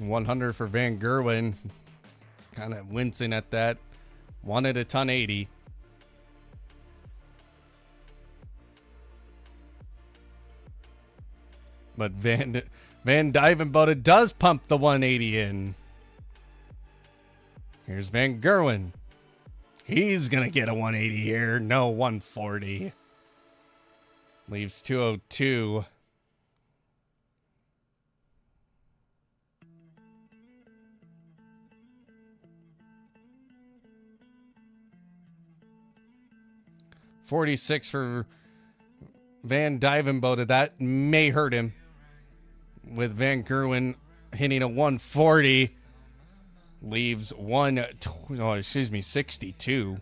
$100 for Van Gerwen. Kind of wincing at that. Wanted a ton 80. But Van Dyvenbode does pump the 180 in. Here's Van Gerwen. He's going to get a 180 here. No, 140. Leaves 202. $46 for Van Dyvenbode. That may hurt him. With Van Gerwen hitting a 140, leaves 62.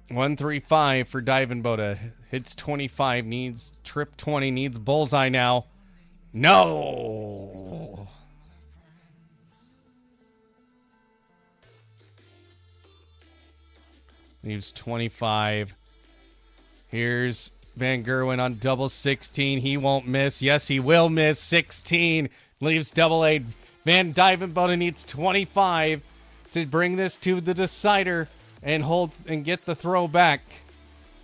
135 for Dyvenbode. Hits 25, needs trip 20, needs bullseye now. No! Leaves 25. Here's Van Gerwen on double 16. He won't miss. Yes, he will miss. 16. Leaves double 8. Van Dyvenbode needs 25 to bring this to the decider and hold and get the throw back.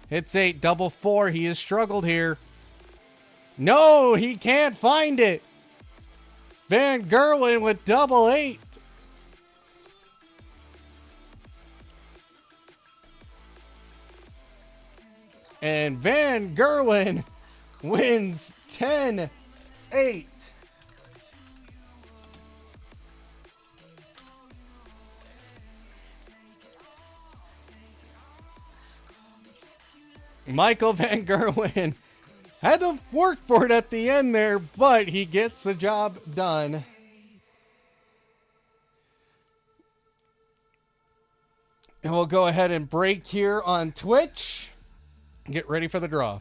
Hits 8, double 4. He has struggled here. No, he can't find it. Van Gerwen with double 8. And Van Gerwen wins 10-8. Michael Van Gerwen had to work for it at the end there, but he gets the job done. And we'll go ahead and break here on Twitch. Get ready for the draw.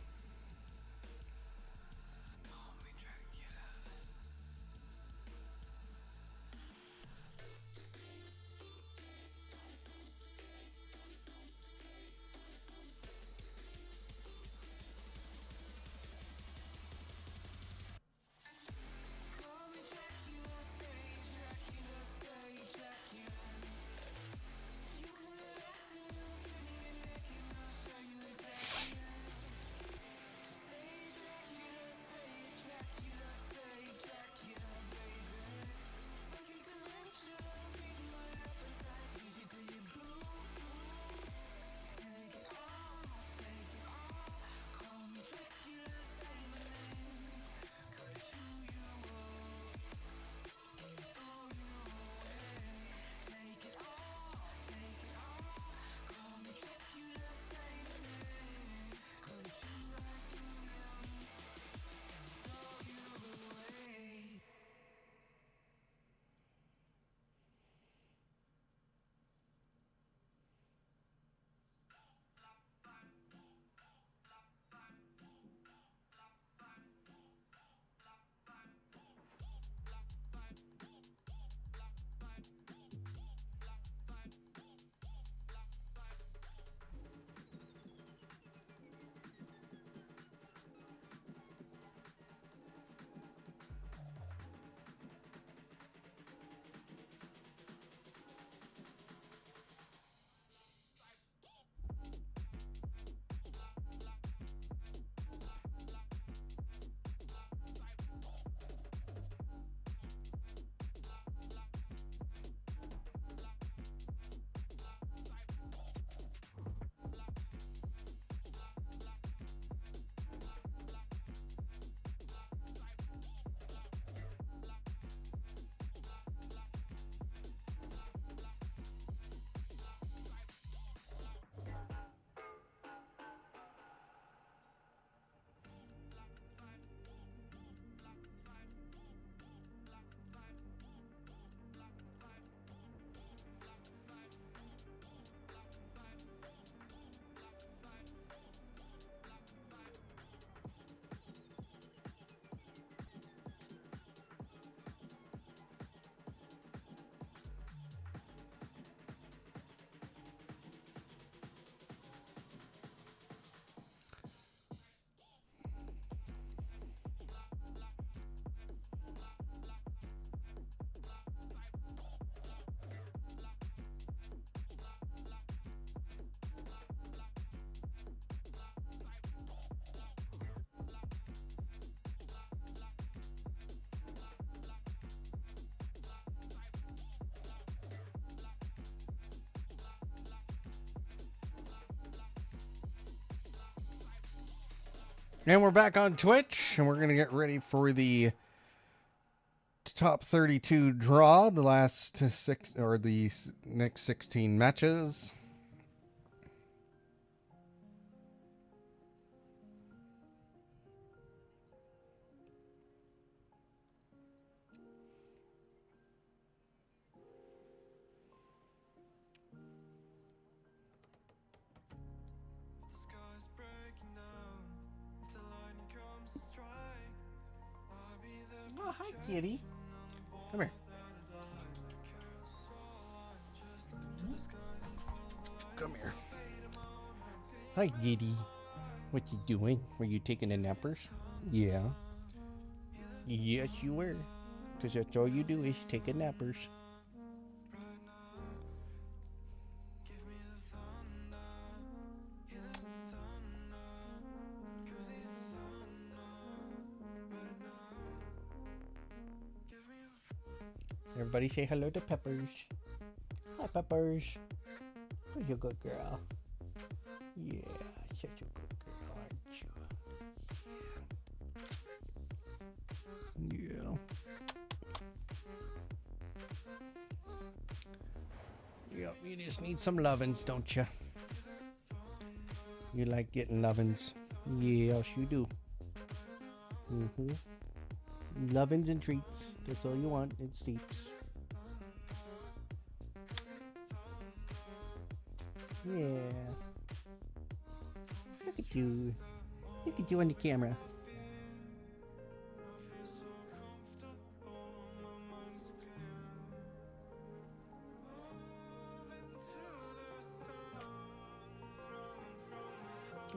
And we're back on Twitch, and we're going to get ready for the top 32 draw, the last six, or the next 16 matches. Oh, hi, kitty. Come here. Come here. Hi, kitty. What you doing? Were you taking a nappers? Yeah. Yes, you were. Because that's all you do is take a nappers. Everybody say hello to Peppers. Hi, Peppers. Who's a good girl? Yeah, such a good girl, aren't you? Yeah. Yep, you just need some lovin's, don't you? You like getting lovin's. Yes, you do. Mm-hmm. Lovin's and treats. That's all you want. It's steeps. Yeah. Look at you. Look at you on the camera.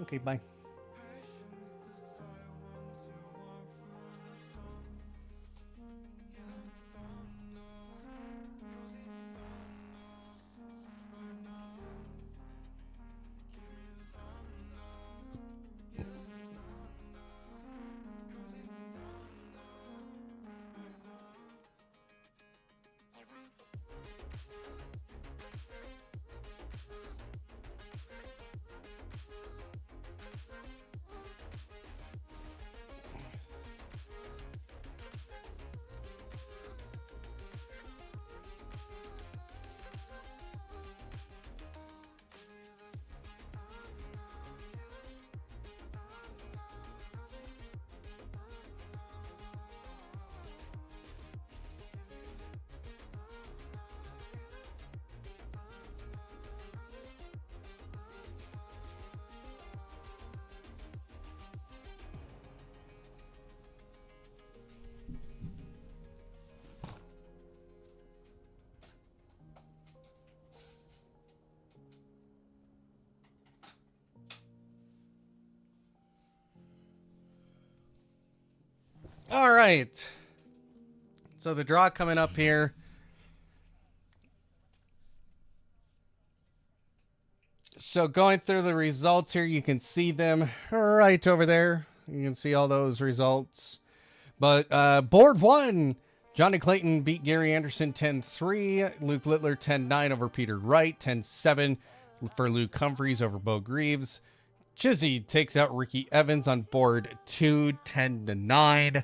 Okay, bye. All right. So the draw coming up here. So going through the results here, you can see them right over there. You can see all those results. But board one, Johnny Clayton beat Gary Anderson 10-3. Luke Littler 10-9 over Peter Wright. 10-7 for Luke Humphreys over Bo Greaves. Chizzy takes out Ricky Evans on board 2, 10-9.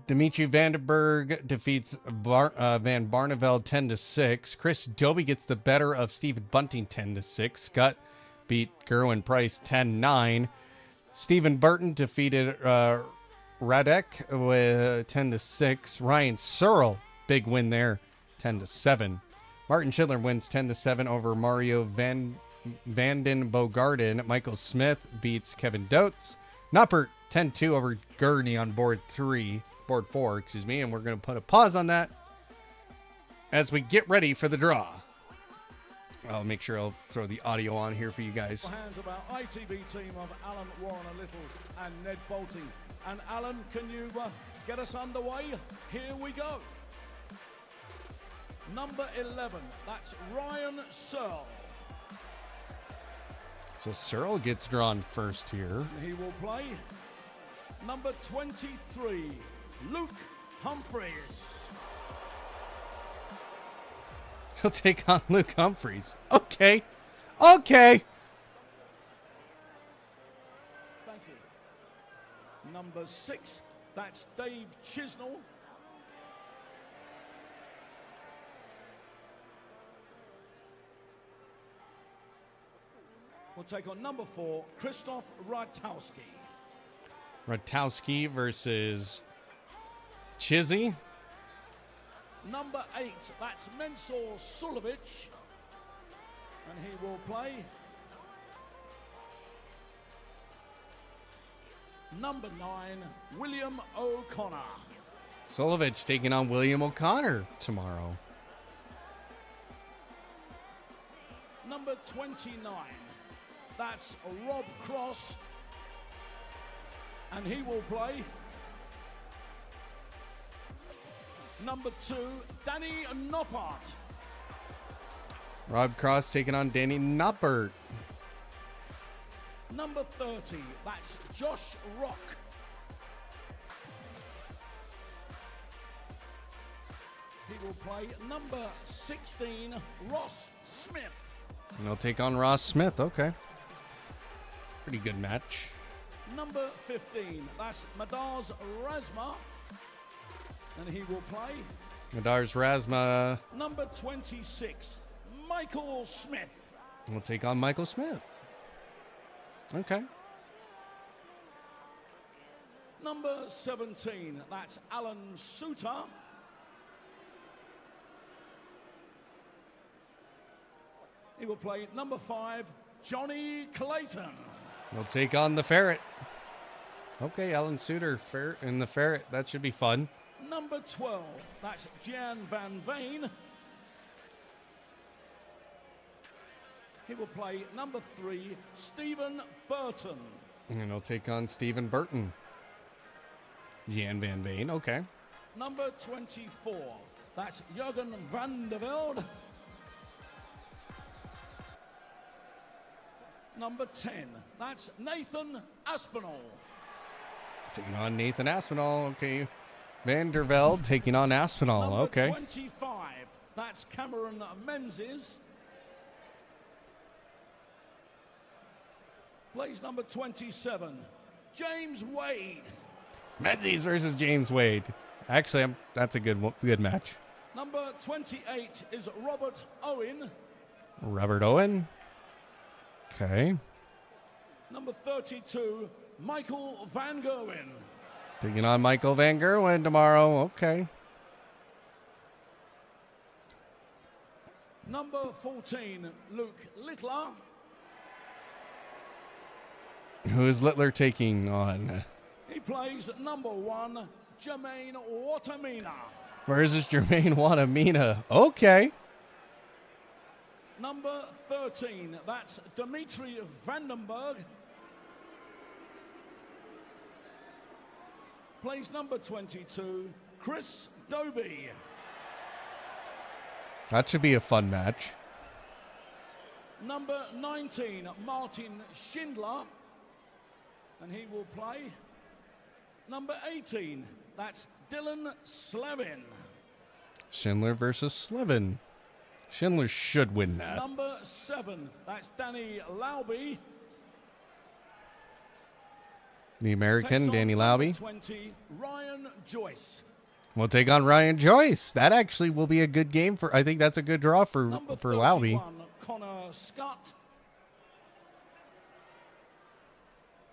Dimitri Vandenberg defeats Van Barneveld 10-6. Chris Dobie gets the better of Stephen Bunting 10-6. Scott beat Gerwin Price 10-9. Stephen Burton defeated Radek with 10-6. Ryan Searle, big win there, 10-7. Martin Schindler wins 10-7 over Mario Vanden Bogarden. Michael Smith beats Kevin Dotes. Noppert 10-2 over Gurney on board 4, and we're going to put a pause on that as we get ready for the draw. I'll make sure I'll throw the audio on here for you guys. Hands of our ITB team of Alan Warren Little and Ned Bolte. And Alan, can you get us underway? Here we go. Number 11, that's Ryan Searle. So Searle gets drawn first here. He will play number 23, Luke Humphreys. He'll take on Luke Humphreys. Okay. Okay. Thank you. Number 6, that's Dave Chisnell. We'll take on number 4, Christoph Ratowski. Ratowski versus Chizzy. Number 8, that's Mensur Sulovic. And he will play number 9, William O'Connor. Solovich taking on William O'Connor tomorrow. Number 29, that's Rob Cross. And he will play number 2, Danny Noppert. Rob Cross taking on Danny Noppert. Number 30, that's Josh Rock. He will play number 16, Ross Smith. And he'll take on Ross Smith. Okay. Pretty good match. Number 15, that's Madars Razma. And he will play Madars Razma number 26, Michael Smith. will take on Michael Smith. Okay. Number 17, that's Alan Suter. He will play number 5, Johnny Clayton. He'll take on the Ferret. Okay, Alan Suter, Ferret and the Ferret. That should be fun. Number 12, that's Jan Van Veen. He will play number 3, Stephen Burton. And he'll take on Stephen Burton. Jan Van Veen, okay. Number 24, that's Jurgen van der Velde. Number 10, that's Nathan Aspinall. Taking on Nathan Aspinall, okay. Vandervelde taking on Aspinall, Number okay. 25, that's Cameron Menzies. Plays number 27, James Wade. Menzies versus James Wade. Actually, that's a good match. Number 28 is Robert Owen. Robert Owen. Okay. Number 32, Michael Van Gerwen. Taking on Michael Van Gerwen tomorrow. Okay. Number 14, Luke Littler. Who is Littler taking on? He plays number 1, Jermaine Watamina. Versus Jermaine Wanamina. Okay. Number 13, that's Dimitri Vandenberg. Plays number 22, Chris Doby. That should be a fun match. Number 19, Martin Schindler. And he will play number 18, that's Dylan Slevin. Schindler versus Slevin. Schindler should win that. Number 7, that's Danny Lauby. The American, Takes on Danny number Lauby. 20, Ryan Joyce. We'll take on Ryan Joyce. That actually will be a good game for. I think that's a good draw for Number Lauby. 31, Connor Scott.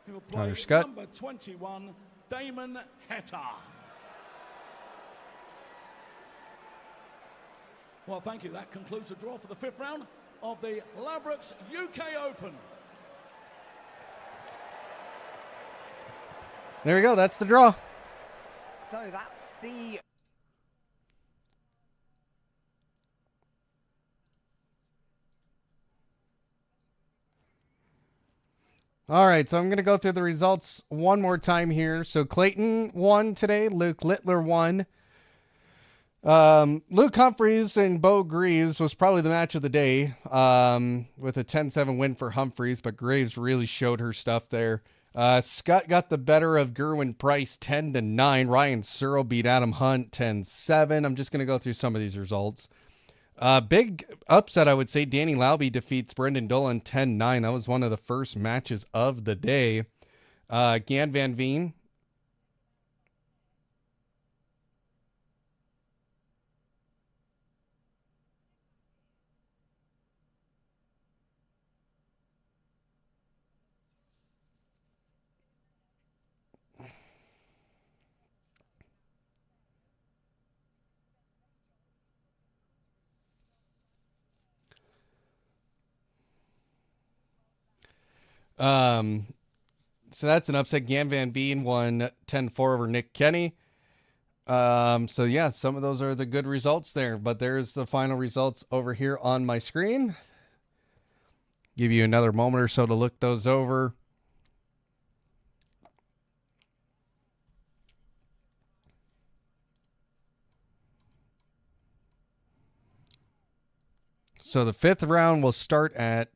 He will play Connor Scott. number 21, Damon Hetta. Well, thank you. That concludes the draw for the 5th round of the Ladbrokes UK Open. There we go. That's the draw. So that's the All right, so I'm going to go through the results one more time here. So Clayton won today. Luke Littler won. Luke Humphreys and Bo Greaves was probably the match of the day with a 10-7 win for Humphreys, but Graves really showed her stuff there. Scott got the better of Gerwin Price 10-9. Ryan Searle beat Adam Hunt 10-7. I'm just going to go through some of these results. Big upset, I would say. Danny Lauby defeats Brendan Dolan 10-9. That was one of the first matches of the day. Gan Van Veen. So that's an upset. Gan Van Veen won 10-4 over Nick Kenny. So yeah, some of those are the good results there, but there's the final results over here on my screen. Give you another moment or so to look those over. So the 5th round will start at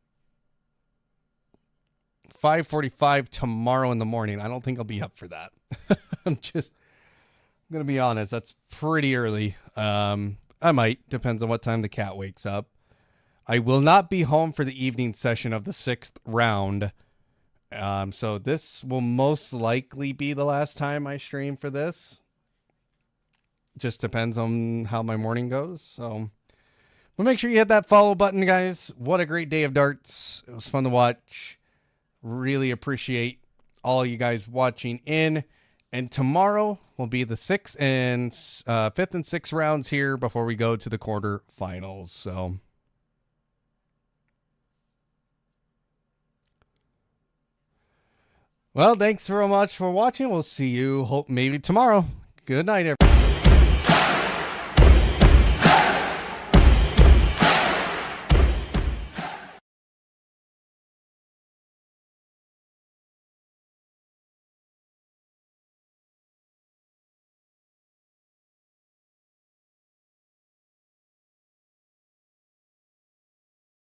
5:45 tomorrow in the morning. I don't think I'll be up for that. I'm going to be honest. That's pretty early. I might. Depends on what time the cat wakes up. I will not be home for the evening session of the 6th round. So this will most likely be the last time I stream for this. Just depends on how my morning goes. So, but make sure you hit that follow button, guys. What a great day of darts. It was fun to watch. Really appreciate all you guys watching in. And tomorrow will be the 5th and 6th rounds here before we go to the quarterfinals. So, well, thanks very much for watching. We'll see you maybe tomorrow. Good night, everyone.